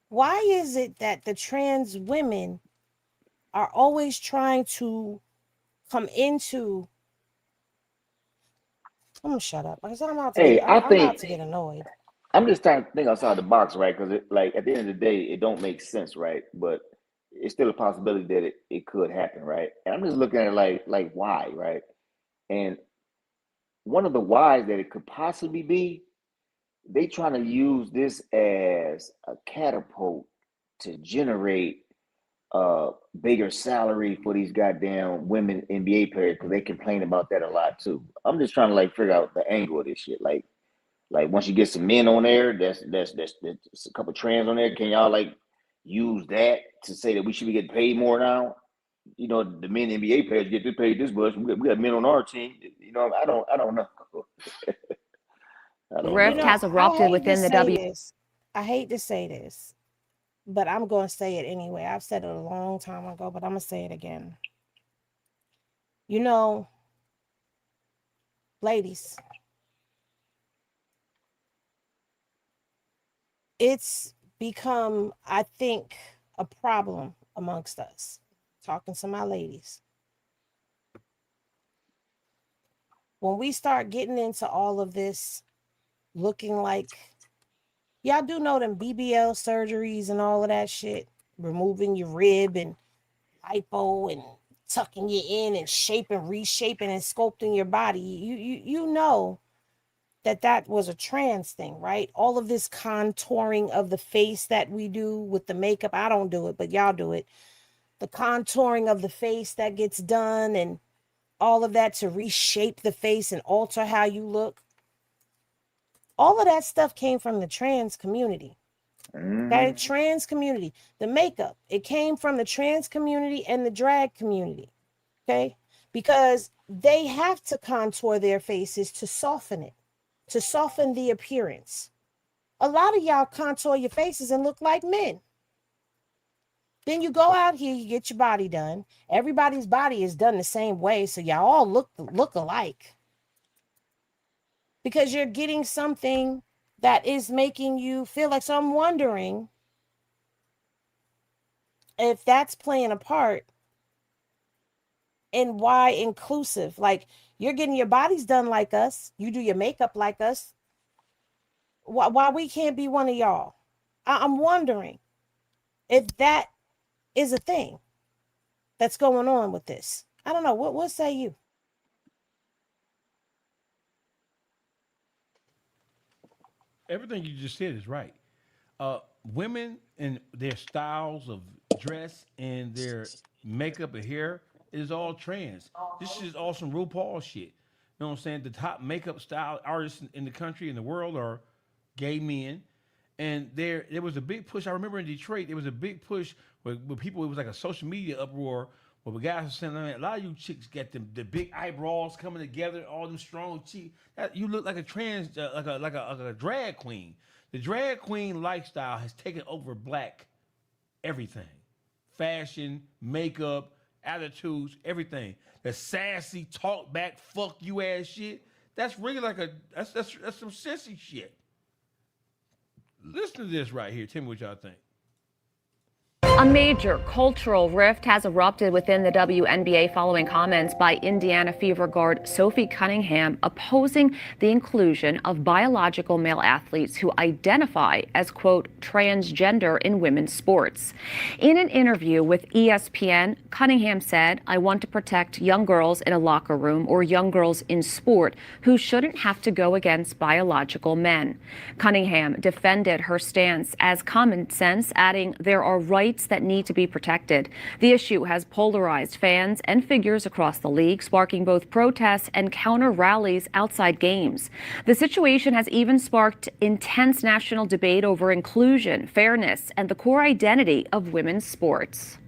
Why is it that the trans women are always trying to come into? I'm gonna shut up because I'm about to get annoyed. I'm just trying to think outside the box, right? Because like at the end of the day, it don't make sense, right? But it's still a possibility that it could happen, right? And I'm just looking at it like why, right? And one of the whys that it could possibly be, they trying to use this as a catapult to generate bigger salary for these goddamn women NBA players, because they complain about that a lot too. I'm just trying to figure out the angle of this shit. Like once you get some men on there, that's a couple trans on there. Can y'all use that to say that we should be getting paid more now? The men NBA players get paid this much. We got men on our team. I don't know. I don't Rift know. has erupted within the W. I hate to say this, but I'm going to say it anyway. I've said it a long time ago, but I'm going to say it again. You know, ladies, it's become, I think, a problem amongst us. Talking to my ladies. When we start getting into all of this, looking like, y'all do know them BBL surgeries and all of that shit, removing your rib and lipo and tucking you in and shaping, reshaping and sculpting your body. You know that was a trans thing, right? All of this contouring of the face that we do with the makeup. I don't do it, but y'all do it. The contouring of the face that gets done and all of that to reshape the face and alter how you look. All of that stuff came from the trans community. Okay, trans community. The makeup, it came from the trans community and the drag community. Okay, because they have to contour their faces to soften it, to soften the appearance. A lot of y'all contour your faces and look like men. Then you go out here, you get your body done. Everybody's body is done the same way, so y'all all look alike. Because you're getting something that is making you feel like. So I'm wondering if that's playing a part in why inclusive. Like, you're getting your bodies done like us. You do your makeup like us. Why we can't be one of y'all? I'm wondering if that is a thing that's going on with this. I don't know. What say you? Everything you just said is right. Women and their styles of dress and their makeup and hair is all trans. This is all some RuPaul shit. You know what I'm saying? The top makeup style artists in the country, in the world, are gay men. And there was a big push. I remember in Detroit, there was a big push where people, it was like a social media uproar where the guys were saying, man, a lot of you chicks got the big eyebrows coming together, all them strong cheeks. You look like a trans, like a drag queen. The drag queen lifestyle has taken over black everything. Fashion, makeup, attitudes, everything. The sassy, talk back, fuck you ass shit. That's really like that's some sissy shit. Listen to this right here. Tell me what y'all think. A major cultural rift has erupted within the WNBA following comments by Indiana Fever guard Saucey Cunningham opposing the inclusion of biological male athletes who identify as, quote, transgender in women's sports. In an interview with ESPN, Cunningham said, "I want to protect young girls in a locker room or young girls in sport who shouldn't have to go against biological men." Cunningham defended her stance as common sense, adding, "There are rights that need to be protected." The issue has polarized fans and figures across the league, sparking both protests and counter rallies outside games. The situation has even sparked intense national debate over inclusion, fairness, and the core identity of women's sports.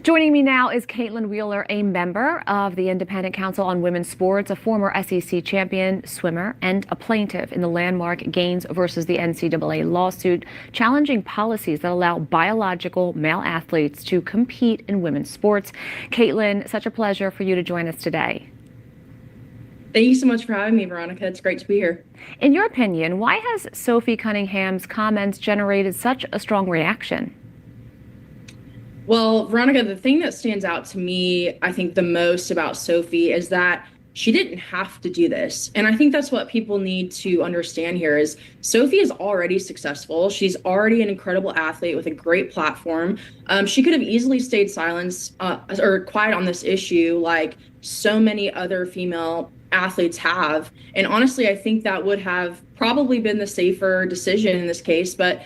Joining me now is Caitlin Wheeler, a member of the Independent Council on Women's Sports, a former SEC champion swimmer, and a plaintiff in the landmark Gaines versus the NCAA lawsuit challenging policies that allow biological male athletes to compete in women's sports. Caitlin, such a pleasure for you to join us today. Thank you so much for having me, Veronica. It's great to be here. In your opinion, why has Saucey Cunningham's comments generated such a strong reaction? Well, Veronica, the thing that stands out to me, I think the most about Saucey is that she didn't have to do this. And I think that's what people need to understand here is Saucey is already successful. She's already an incredible athlete with a great platform. She could have easily stayed silent or quiet on this issue like so many other female athletes have. And honestly, I think that would have probably been the safer decision in this case. But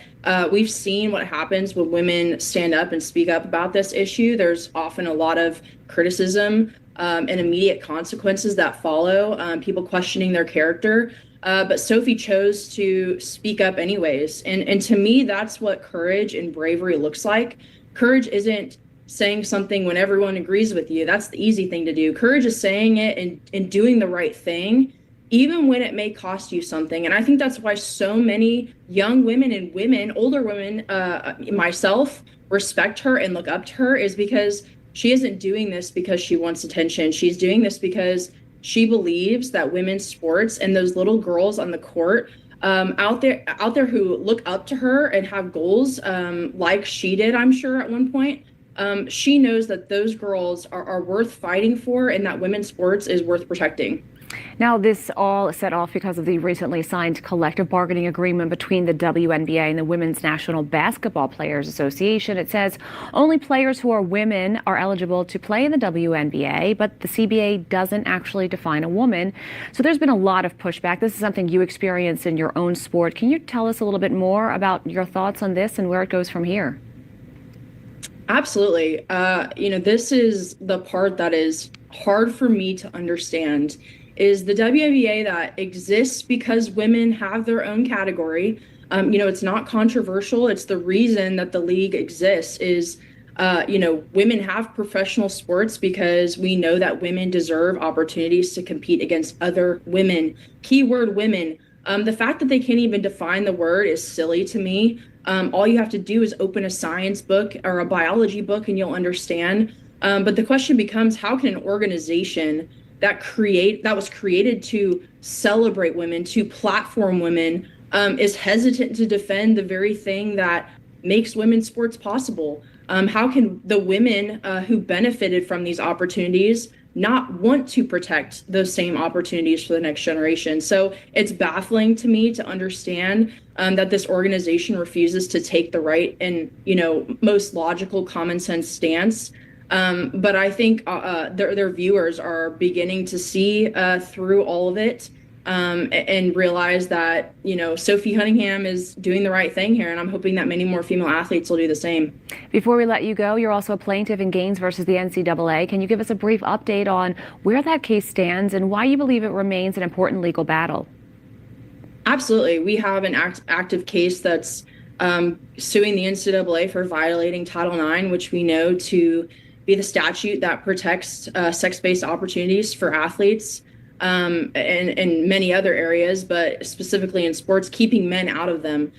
we've seen what happens when women stand up and speak up about this issue. There's often a lot of criticism and immediate consequences that follow, people questioning their character. But Saucey chose to speak up anyways. And to me, that's what courage and bravery looks like. Courage isn't saying something when everyone agrees with you. That's the easy thing to do. Courage is saying it and doing the right thing, even when it may cost you something. And I think that's why so many young women and women, older women, myself, respect her and look up to her, is because she isn't doing this because she wants attention. She's doing this because she believes that women's sports and those little girls on the court out there who look up to her and have goals like she did, I'm sure, at one point. She knows that those girls are worth fighting for, and that women's sports is worth protecting. Now, this all set off because of the recently signed collective bargaining agreement between the WNBA and the Women's National Basketball Players Association. It says only players who are women are eligible to play in the WNBA, but the CBA doesn't actually define a woman. So there's been a lot of pushback. This is something you experienced in your own sport. Can you tell us a little bit more about your thoughts on this and where it goes from here? Absolutely. This is the part that is hard for me to understand, is the WNBA that exists because women have their own category. It's not controversial. It's the reason that the league exists is, women have professional sports because we know that women deserve opportunities to compete against other women. Keyword women. The fact that they can't even define the word is silly to me. All you have to do is open a science book or a biology book and you'll understand. But the question becomes, how can an organization that was created to celebrate women, to platform women, is hesitant to defend the very thing that makes women's sports possible? How can the women who benefited from these opportunities not want to protect those same opportunities for the next generation? So it's baffling to me to understand that this organization refuses to take the right and, most logical, common sense stance. But I think their viewers are beginning to see through all of it and realize that, Sophie Cunningham is doing the right thing here. And I'm hoping that many more female athletes will do the same. Before we let you go, you're also a plaintiff in Gaines versus the NCAA. Can you give us a brief update on where that case stands and why you believe it remains an important legal battle? Absolutely. We have an active case that's suing the NCAA for violating Title IX, which we know to be the statute that protects sex-based opportunities for athletes and many other areas, but specifically in sports, keeping men out of them.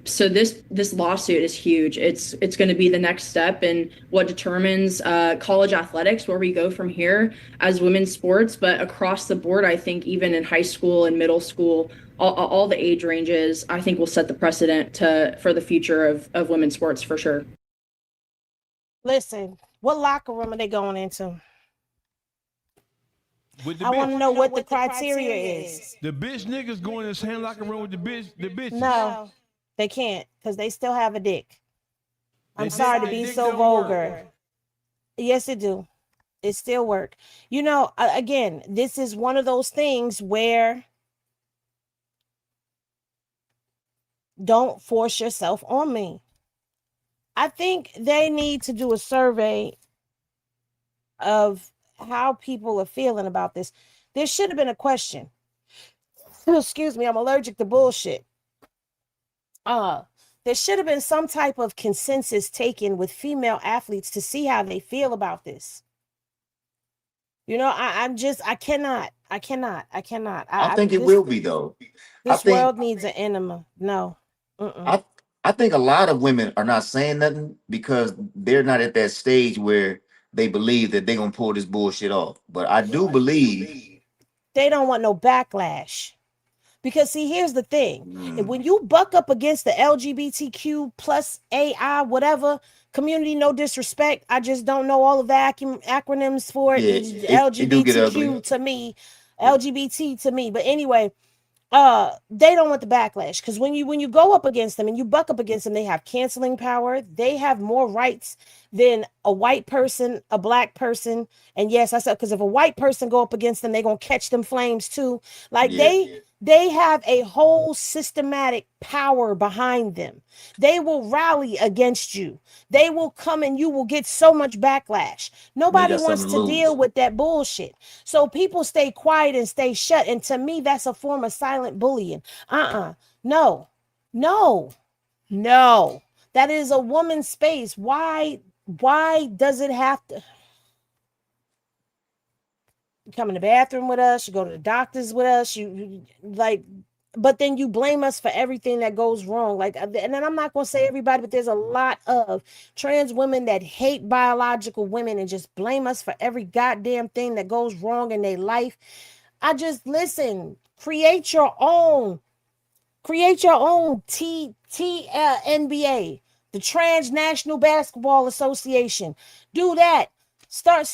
So this lawsuit is huge. It's going to be the next step in what determines college athletics, where we go from here as women's sports, but across the board, I think even in high school and middle school, all the age ranges, I think will set the precedent for the future of women's sports for sure. Listen, what locker room are they going into? I want to know what the criteria is. The bitch niggas going in the same locker room with the bitches. No, they can't, because they still have a dick. I'm sorry to be so vulgar. Yes, it do. It still work. Again, this is one of those things where don't force yourself on me. I think they need to do a survey of how people are feeling about this. There should have been a question. Excuse me, I'm allergic to bullshit. There should have been some type of consensus taken with female athletes to see how they feel about this. I cannot. I think it will be, though. This world needs an enema. No. I think a lot of women are not saying nothing because they're not at that stage where they believe that they're going to pull this bullshit off. But I do believe they don't want no backlash. Because see, here's the thing. When you buck up against the LGBTQ plus AI, whatever community, no disrespect, I just don't know all of the acronyms for it. LGBTQ to me, LGBT to me. But anyway, they don't want the backlash, because when you go up against them and you buck up against them, they have canceling power. They have more rights than a white person, a black person. And yes, I said, because if a white person go up against them, they're gonna catch them flames too. Like they have a whole systematic power behind them. They will rally against you. They will come and you will get so much backlash. Nobody wants to deal with that bullshit. So people stay quiet and stay shut. And to me, that's a form of silent bullying. No. That is a woman's space. Why does it have to? You come in the bathroom with us, you go to the doctors with us, you like, but then you blame us for everything that goes wrong. Like, and then I'm not going to say everybody, but there's a lot of trans women that hate biological women and just blame us for every goddamn thing that goes wrong in their life. I just listen, create your own NBA, the Transnational Basketball Association. Do that. Start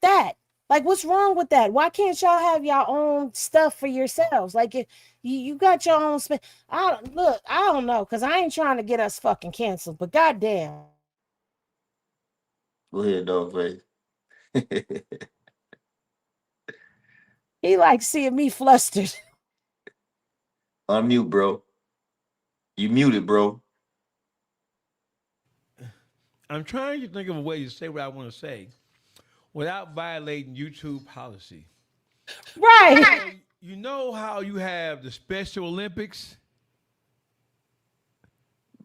that. Like, what's wrong with that? Why can't y'all have your own stuff for yourselves? Like, if you got your own I don't know, because I ain't trying to get us fucking canceled, but goddamn. Go ahead, dog face. He likes seeing me flustered. Unmute, bro. You muted, bro. I'm trying to think of a way to say what I want to say without violating YouTube policy. Right. So, you know how you have the Special Olympics?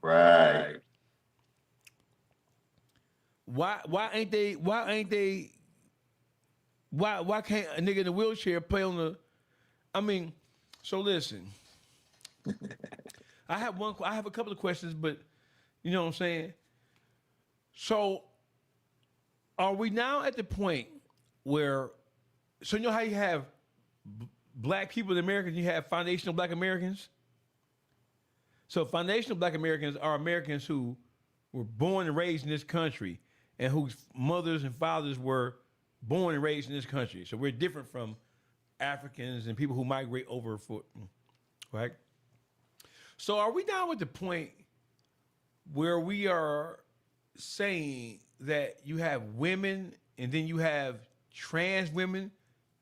Right. Why can't a nigga in a wheelchair play on the? I mean, so listen. I have a couple of questions, but you know what I'm saying? So are we now at the point where, so you know how you have black people in America, you have foundational black Americans? So foundational black Americans are Americans who were born and raised in this country and whose mothers and fathers were born and raised in this country. So we're different from Africans and people who migrate over foot, right? So are we now at the point where we are saying that you have women and then you have trans women,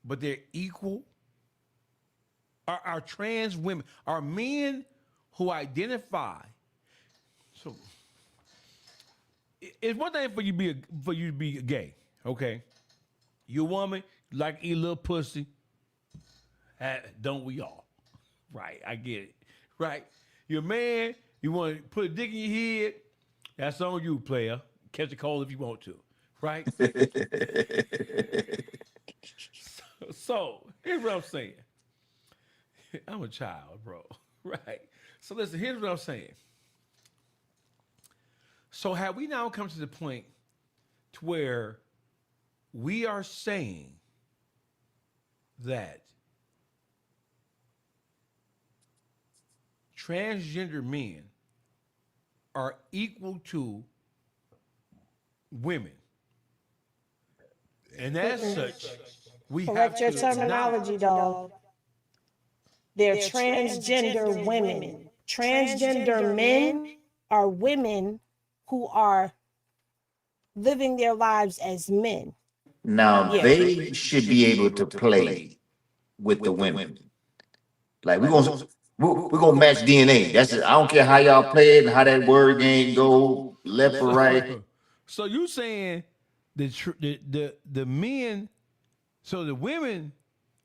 but they're equal? Are trans women, are men who identify? So it's one thing for you to be gay, okay? You're a woman, you like to eat a little pussy. Don't we all? Right, I get it. Right? You're a man, you want to put a dick in your head, that's on you, player. Catch a cold if you want to. Right? So here's what I'm saying. I'm a child, bro. Right? So listen, here's what I'm saying. So have we now come to the point to where we are saying that transgender men are equal to women? And as such, we correct have your terminology, dog. They're transgender women. Transgender men are women who are living their lives as men. Now they should be able to play with the women. Like we're gonna match DNA. That's it. I don't care how y'all play it and how that word game go left or right. So you saying the men, so the women,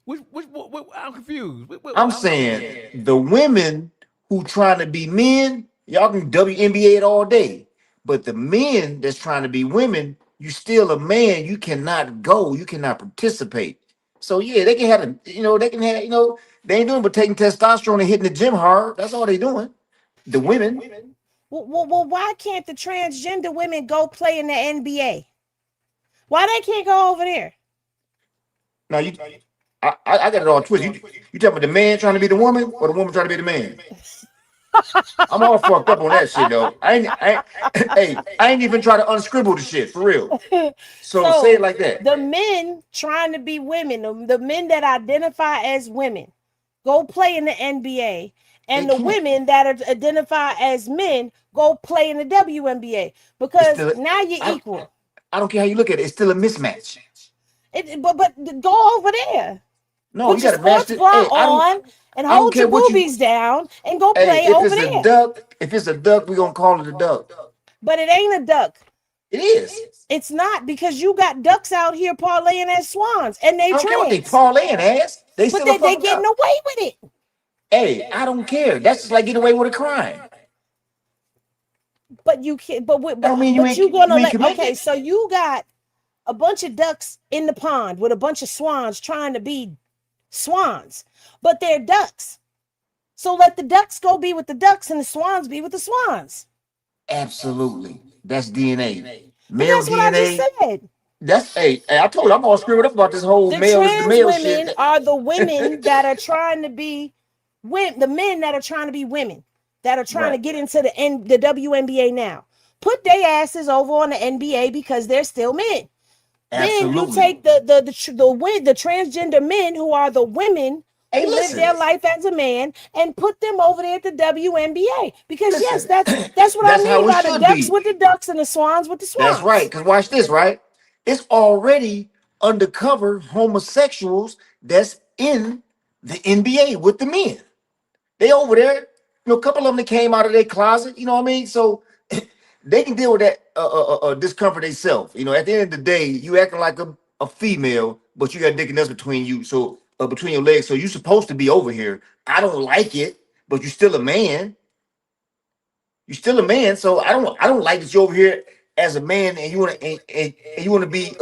what I'm confused. I'm saying the women who trying to be men, y'all can WNBA it all day. But the men that's trying to be women, you still a man. You cannot go. You cannot participate. So yeah, they can have they ain't doing but taking testosterone and hitting the gym hard. That's all they doing. The women. Well, why can't the transgender women go play in the NBA? Why they can't go over there? Now I got it all twisted. You talking about the man trying to be the woman or the woman trying to be the man? I'm all fucked up on that shit though. I ain't even try to unscribble the shit for real. So say it like that. The men trying to be women, the men that identify as women, go play in the NBA, and the women that identify as men go play in the WNBA because now you're equal. I don't care how you look at it. It's still a mismatch. But go over there. No, put you your got to match it. sports bra on and hold your boobies down and go play over there. If it's a duck, we're gonna call it a duck. But it ain't a duck. It is. It's not, because you got ducks out here parlaying as swans, and they I don't care what they parlaying as. They getting away with it. Hey, I don't care. That's just like getting away with a crime. But you can't. But I mean, you gonna let. commit Okay, it. so you got a bunch of ducks in the pond with a bunch of swans trying to be swans, but they're ducks. So let the ducks go be with the ducks and the swans be with the swans. Absolutely. That's DNA. But Male that's what I just DNA. said. That's hey, I told you I'm all screwed up about this whole The male is the trans male women shit. are the women that are trying to be the men that are trying to be women that are trying to get into the WNBA now. Put their asses over on the NBA because they're still men. Absolutely. Then you take the transgender men who are the women who live their life as a man and put them over there at the WNBA. Because yes, that's what I mean by the ducks with the ducks and the swans with the swans. That's right. Because watch this, right? It's already undercover homosexuals that's in the NBA with the men. They over there. You know, a couple of them that came out of their closet. You know what I mean? So they can deal with that discomfort themselves. You know, at the end of the day, you acting like a female, but you got dick and nuts between you, so between your legs. So you're supposed to be over here. I don't like it, but you're still a man. You're still a man, so I don't like that you're over here as a man and you want to be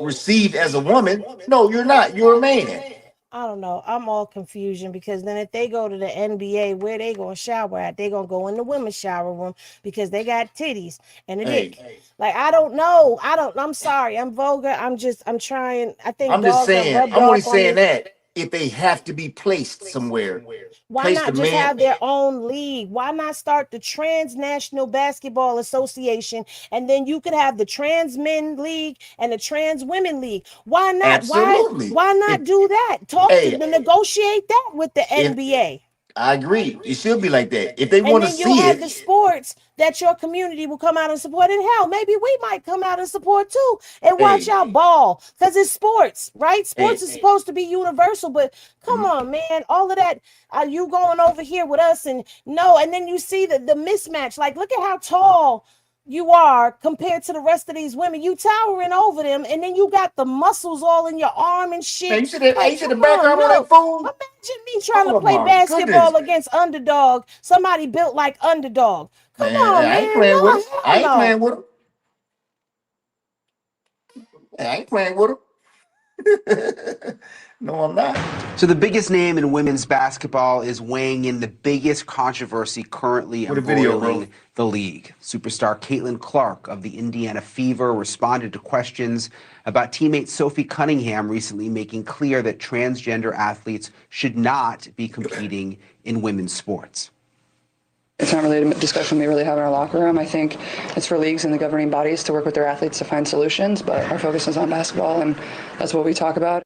received as a woman. No, you're not. You're a man. I don't know. I'm all confusion because then if they go to the NBA, where they gonna shower at? They gonna go in the women's shower room because they got titties and a dick. Like I don't know. I'm sorry. I'm vulgar. I'm trying. I think I'm just saying. I'm only saying that if they have to be placed somewhere. Why not just have their own league? Why not start the Transnational Basketball Association and then you could have the Trans Men League and the Trans Women League? Why not? Absolutely. Why not do that? Talk to negotiate that with the NBA. I agree. It should be like that. If they want to see it. And then you'll have the sports that your community will come out and support. And hell, maybe we might come out and support too and watch y'all ball because it's sports, right? Sports is supposed to be universal, but come on, man. All of that, you going over here with us and then you see the mismatch. Like, look at how tall you are compared to the rest of these women. You towering over them, and then you got the muscles all in your arm and shit. Man, you see the background on that fool? Imagine me trying to play basketball against underdog. Somebody built like underdog. Come on, man. I ain't playing with him. I ain't playing with him. No, I'm not. So the biggest name in women's basketball is weighing in the biggest controversy currently embroiling the league. Superstar Caitlin Clark of the Indiana Fever responded to questions about teammate Sophie Cunningham recently making clear that transgender athletes should not be competing in women's sports. It's not really a discussion we really have in our locker room. I think it's for leagues and the governing bodies to work with their athletes to find solutions, but our focus is on basketball, and that's what we talk about.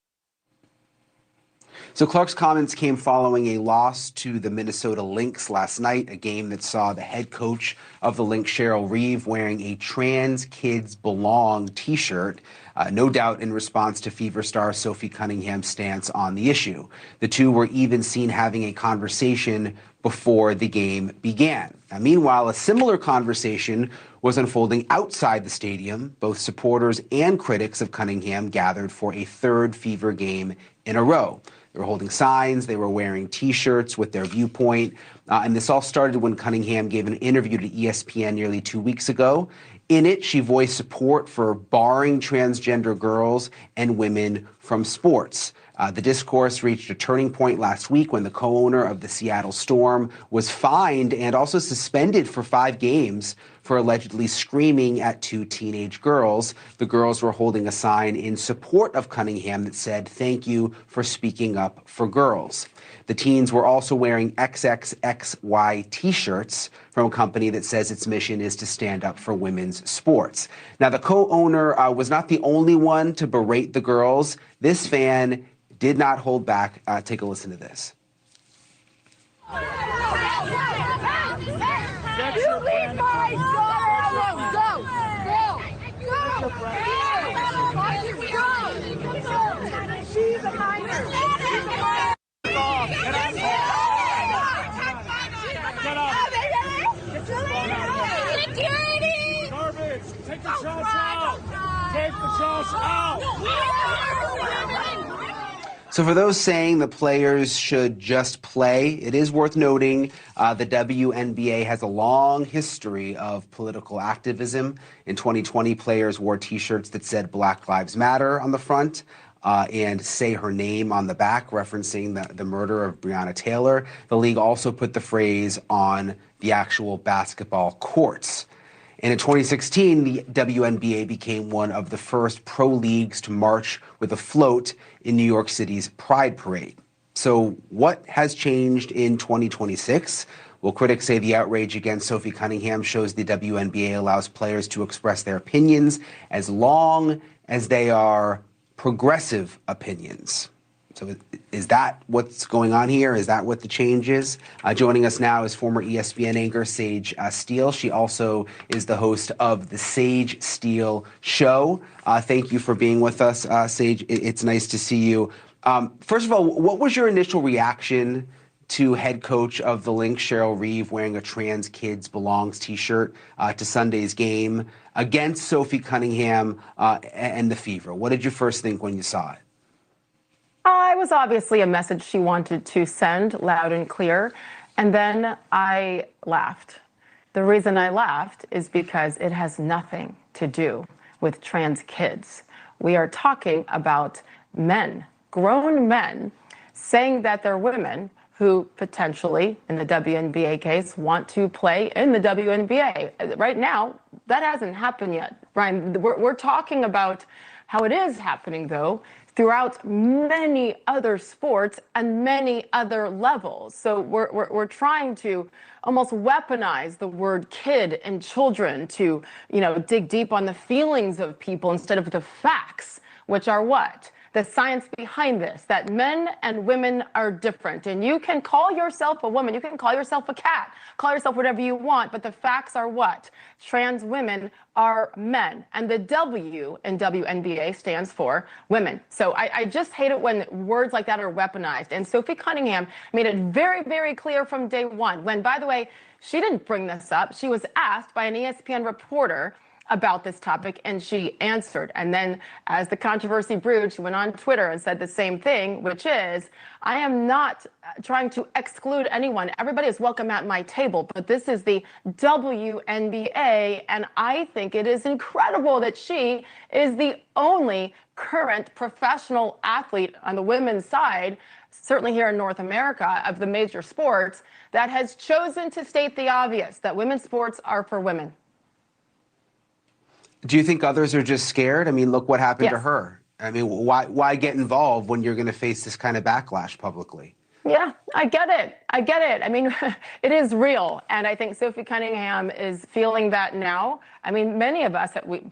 So Clark's comments came following a loss to the Minnesota Lynx last night, a game that saw the head coach of the Lynx, Cheryl Reeve, wearing a Trans Kids Belong t-shirt, no doubt in response to Fever star Sophie Cunningham's stance on the issue. The two were even seen having a conversation before the game began. Now, meanwhile, a similar conversation was unfolding outside the stadium. Both supporters and critics of Cunningham gathered for a third Fever game in a row. They were holding signs, they were wearing t-shirts with their viewpoint, and this all started when Cunningham gave an interview to ESPN nearly 2 weeks ago. In it, she voiced support for barring transgender girls and women from sports. The discourse reached a turning point last week when the co-owner of the Seattle Storm was fined and also suspended for 5 games for allegedly screaming at 2 teenage girls. The girls were holding a sign in support of Cunningham that said, "Thank you for speaking up for girls." The teens were also wearing XXXY t-shirts from a company that says its mission is to stand up for women's sports. Now, the co-owner was not the only one to berate the girls. This fan did not hold back. Take a listen to this. You leave my daughter alone. Go. She's a minor. Get up. Security. Garbage. Take the trash out. Take the trash out. So for those saying the players should just play, it is worth noting the WNBA has a long history of political activism. In 2020, players wore T-shirts that said Black Lives Matter on the front and say her name on the back, referencing the murder of Breonna Taylor. The league also put the phrase on the actual basketball courts. And in 2016, the WNBA became one of the first pro leagues to march with a float in New York City's Pride Parade. So what has changed in 2026? Well, critics say the outrage against Sophie Cunningham shows the WNBA allows players to express their opinions as long as they are progressive opinions. So is that what's going on here? Is that what the change is? Joining us now is former ESPN anchor Sage Steele. She also is the host of the Sage Steele Show. Thank you for being with us, Sage. It's nice to see you. First of all, what was your initial reaction to head coach of the Lynx, Cheryl Reeve, wearing a Trans Kids Belongs t-shirt to Sunday's game against Sophie Cunningham and the Fever? What did you first think when you saw it? It was obviously a message she wanted to send loud and clear. And then I laughed. The reason I laughed is because it has nothing to do with trans kids. We are talking about men, grown men, saying that they're women who potentially, in the WNBA case, want to play in the WNBA. Right now, that hasn't happened yet, Brian. We're talking about how it is happening, though, throughout many other sports and many other levels. So we're trying to almost weaponize the word kid and children to, dig deep on the feelings of people instead of the facts, which are what? The science behind this, that men and women are different. And you can call yourself a woman, you can call yourself a cat, call yourself whatever you want, but the facts are what? Trans women are men. And the W in WNBA stands for women. So I just hate it when words like that are weaponized. And Sophie Cunningham made it very, very clear from day one, when, by the way, she didn't bring this up. She was asked by an ESPN reporter about this topic, and she answered. And then as the controversy brewed, she went on Twitter and said the same thing, which is, I am not trying to exclude anyone. Everybody is welcome at my table, but this is the WNBA, and I think it is incredible that she is the only current professional athlete on the women's side, certainly here in North America, of the major sports, that has chosen to state the obvious, that women's sports are for women. Do you think others are just scared? I mean, look what happened to Yes. her. I mean, why get involved when you're going to face this kind of backlash publicly? Yeah, I get it. I mean, it is real. And I think Sophie Cunningham is feeling that now. I mean, many of us,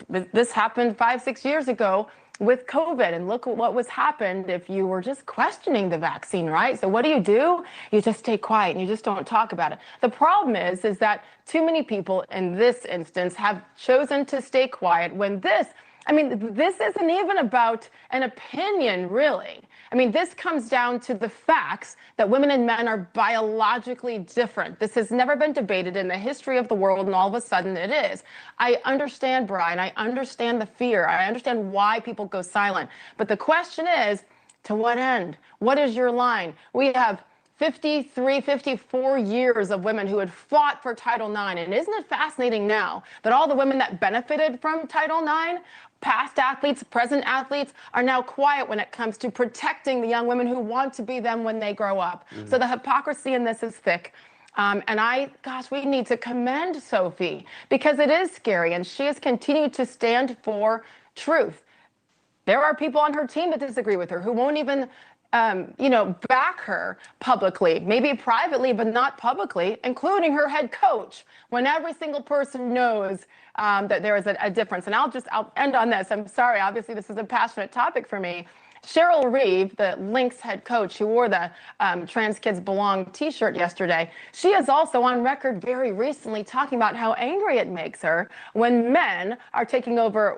this happened 5-6 years ago with COVID, and look at what was happened if you were just questioning the vaccine, right? So what do? You just stay quiet and you just don't talk about it. The problem is that too many people in this instance have chosen to stay quiet when this isn't even about an opinion, really. I mean, this comes down to the facts that women and men are biologically different. This has never been debated in the history of the world, and all of a sudden it is. I understand, Brian. I understand the fear. I understand why people go silent. But the question is, to what end? What is your line? We have 54 years of women who had fought for Title IX. And isn't it fascinating now that all the women that benefited from Title IX, past athletes, present athletes, are now quiet when it comes to protecting the young women who want to be them when they grow up. Mm-hmm. So the hypocrisy in this is thick. We need to commend Sophie, because it is scary, and she has continued to stand for truth. There are people on her team that disagree with her, who won't even back her publicly, maybe privately, but not publicly, including her head coach, when every single person knows that there is a difference. And I'll end on this. I'm sorry, obviously this is a passionate topic for me. Cheryl Reeve, the Lynx head coach who wore the Trans Kids Belong t-shirt yesterday, she is also on record very recently talking about how angry it makes her when men are taking over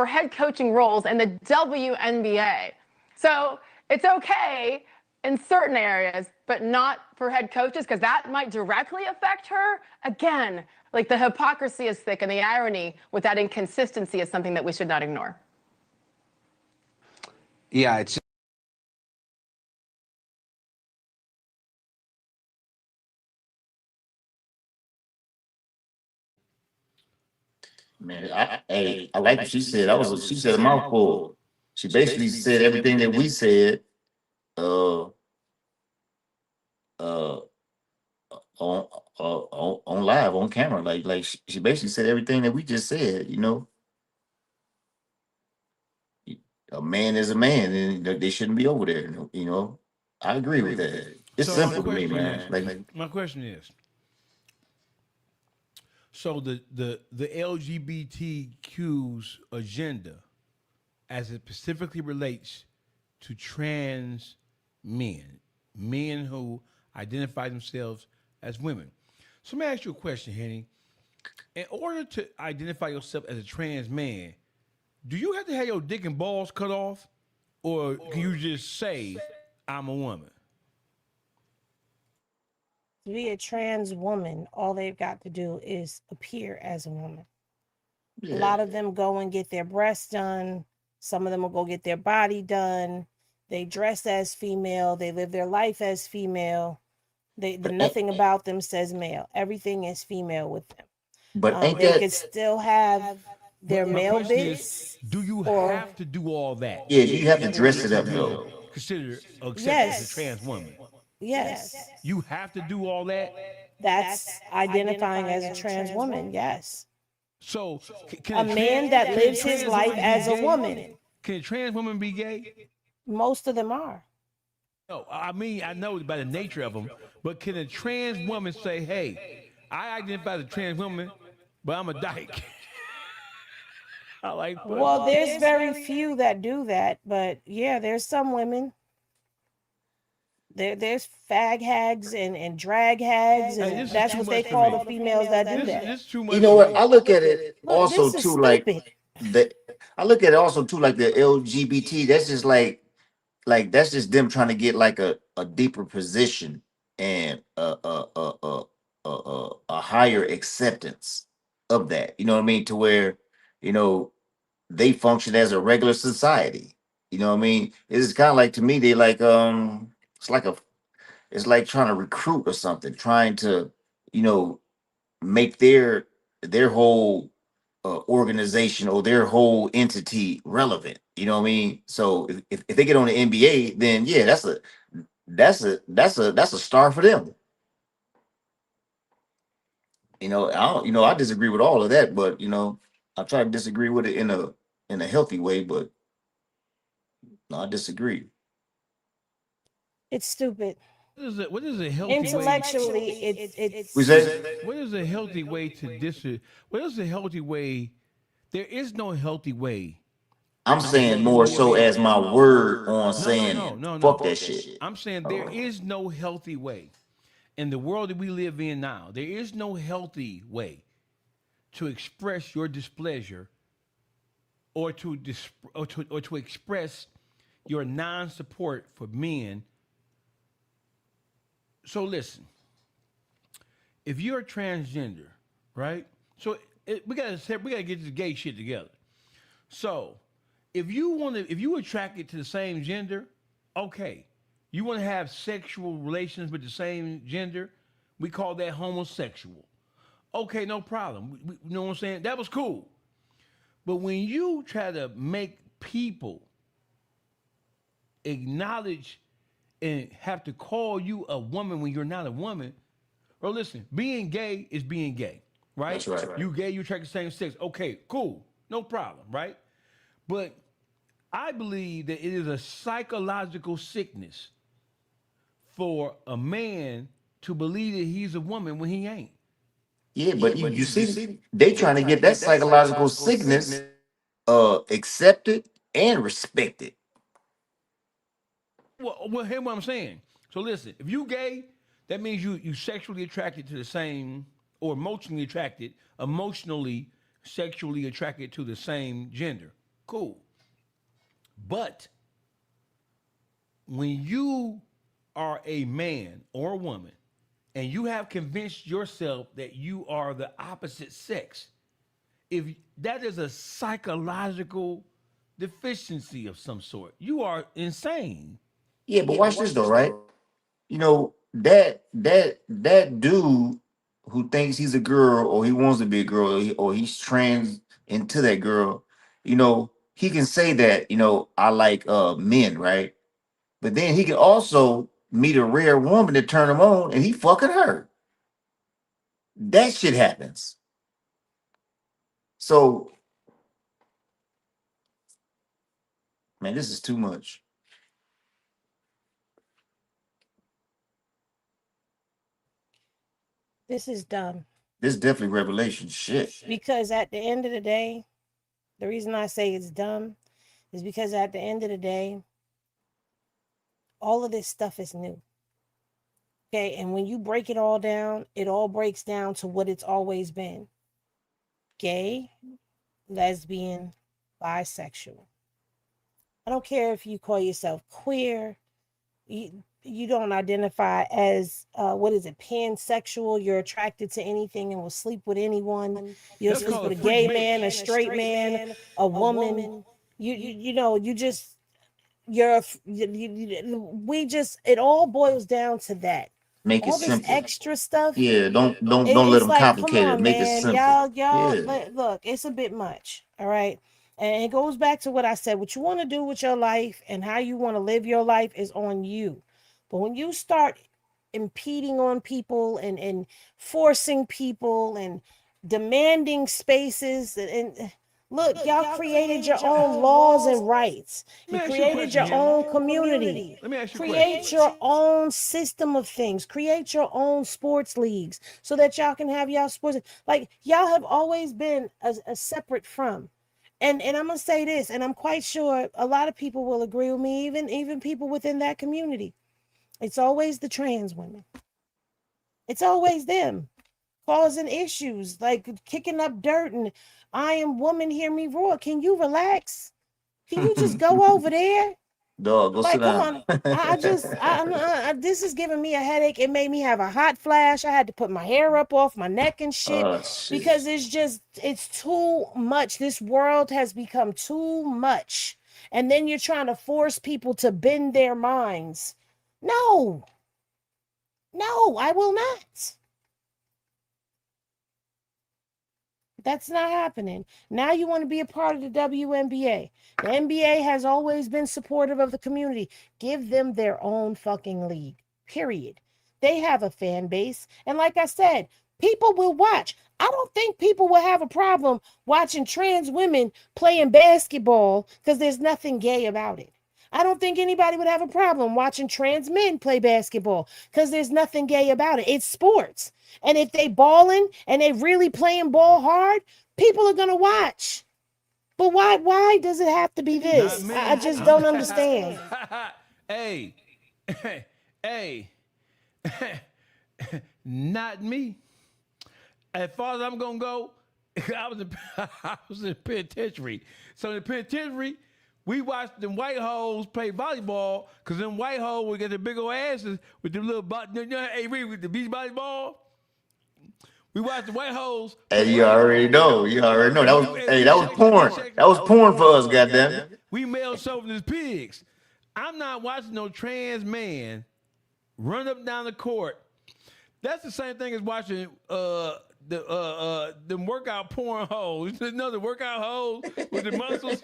head coaching roles in the WNBA. So it's okay in certain areas, but not for head coaches, because that might directly affect her. Again, like, the hypocrisy is thick, and the irony with that inconsistency is something that we should not ignore. Yeah, it's Man, I like what she said. She said a mouthful. She basically said everything that we said uh uh on on live on camera. Like she basically said everything that we just said, you know. A man is a man, and they shouldn't be over there, you know. I agree with that. It's So my simple to me, question man. is, Like my question is, so the LGBTQ's agenda, as it specifically relates to trans men who identify themselves as women. So let me ask you a question, Henny. In order to identify yourself as a trans man, do you have to have your dick and balls cut off, or can you just say I'm a woman? To be a trans woman, all they've got to do is appear as a woman. A lot of them go and get their breasts done. Some of them will go get their body done. They dress as female. They live their life as female. Nothing about them says male. Everything is female with them. but ain't They that could still have their But my male question bits. is, do you or have to do all that? yeah, you have to dress it to up be though. considered accepted as a Yes. trans woman? Yes. You have to do all that. That's identifying as a trans woman. Yes. So A man that lives his trans life woman be as a gay? woman. Can a trans woman be gay? Most of them are. No, I mean I know by the nature of them, but can a trans woman say, "Hey, I identify as a trans woman, but I'm a dyke"? I like. Well, there's very few that do that, but yeah, there's some women. There's fag hags and drag hags, Hey, and this is that's too what they much for call me. the females that do This that. is too much. You know what? I look at it Look, also this is too like stupid. I look at it also too like the LGBT. That's just like that's just them trying to get like a deeper position and a higher acceptance of that. You know what I mean? To where you know they function as a regular society. You know what I mean? It's kind of like to me they like it's like a it's like trying to recruit or something, trying to you know make their whole organization or their whole entity relevant. You know what I mean? So if they get on the NBA, then yeah, that's a star for them. I disagree with all of that, but I try to disagree with it in a healthy way, but no, I disagree. It's stupid. What is a healthy Intellectually, way? it's We say What is a healthy way to What is a healthy way? There is no healthy way. I'm saying more so as my word on saying fuck that shit. I'm saying there is no healthy way. In the world that we live in now, there is no healthy way to express your displeasure or to express your non-support for men. So listen, if you're transgender, right? So we gotta get this gay shit together. So if you attracted to the same gender, okay. You want to have sexual relations with the same gender, we call that homosexual. Okay, no problem. You know what I'm saying? That was cool. But when you try to make people acknowledge and have to call you a woman when you're not a woman, bro, listen, being gay is being gay, right? That's right. You gay, you attract the same sex. Okay, cool. No problem, right? But I believe that it is a psychological sickness for a man to believe that he's a woman when he ain't. Yeah, but you see, they trying to get that psychological sickness accepted and respected. Well, hear what I'm saying. So listen, if you gay, that means you sexually attracted to the same, or emotionally, sexually attracted to the same gender. Cool. But when you are a man or a woman and you have convinced yourself that you are the opposite sex, if that is a psychological deficiency of some sort. You are insane. Yeah, but watch this though, right? You know, that dude who thinks he's a girl or he wants to be a girl or he's trans into that girl, you know, he can say that, you know, I like men, right? But then he can also meet a rare woman to turn him on and he fucking her. That shit happens. So, man, this is too much. This is dumb. This is definitely revelation shit. Because at the end of the day, the reason I say it's dumb is because at the end of the day, all of this stuff is new. Okay, and when you break it all down, it all breaks down to what it's always been. Gay, lesbian, bisexual. I don't care if you call yourself queer, you don't identify as what is it, pansexual, you're attracted to anything and will sleep with anyone. You'll sleep with a gay man, a straight man, a woman. You know, you just it all boils down to that. Make it all this simple. Extra stuff. Yeah, don't let them complicate it. Make it simple. Y'all, Yeah. look, it's a bit much. All right. And it goes back to what I said. What you want to do with your life and how you want to live your life is on you. But when you start impeding on people and forcing people and demanding spaces and look, y'all created your own laws and rights. You created your own community. Let me ask you a Create question. your own system of things. Create your own sports leagues so that y'all can have y'all sports. Like y'all have always been a separate from. And I'm gonna say this, and I'm quite sure a lot of people will agree with me, even people within that community. It's always the trans women. It's always them causing issues, like kicking up dirt and I am woman, hear me roar. Can you relax? Can you just go over there? Dog, go sit Come down. on. This is giving me a headache. It made me have a hot flash. I had to put my hair up off my neck and shit because it's too much. This world has become too much. And then you're trying to force people to bend their minds. No, I will not. That's not happening. Now you want to be a part of the WNBA. The NBA has always been supportive of the community. Give them their own fucking league, period. They have a fan base. And like I said, people will watch. I don't think people will have a problem watching trans women playing basketball because there's nothing gay about it. I don't think anybody would have a problem watching trans men play basketball because there's nothing gay about it. It's sports. And if they balling and they really playing ball hard, people are going to watch. But why does it have to be this? I just don't understand. Hey, not me. As far as I'm going to go, I was in penitentiary. So in the penitentiary, we watched them white hoes play volleyball because them white hoes would get the big old asses with them little, with the beach volleyball. We watched the white hoes. Hey, you already know. That was porn. That was porn for us, goddamn. We male chauvinist pigs. I'm not watching no trans man run up and down the court. That's the same thing as watching them workout porn hoes. You know the workout hoes with the muscles.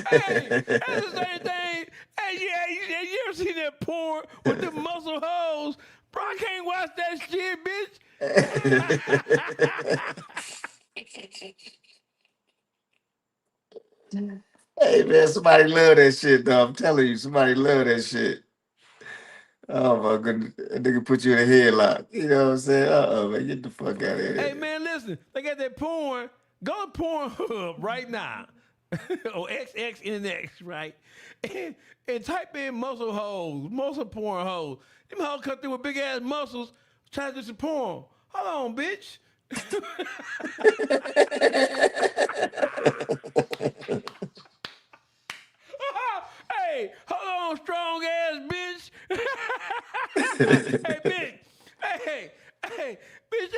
Hey, that's the same thing. Hey, yeah, you ever seen that porn with the muscle hoes? Bro, I can't watch that shit, bitch. Hey, man, somebody love that shit, though. I'm telling you, somebody love that shit. Oh, my goodness. That nigga put you in a headlock. You know what I'm saying? Man, get the fuck out of here. Hey, man, listen. They got that porn. Go to Pornhub right now. Or XXNX, right? And type in muscle hoes, muscle porn hoes. Them hoes come through with big ass muscles trying to do some porn. Hold on, bitch. Hey, hold on, strong ass bitch. Hey, bitch. Hey, bitch.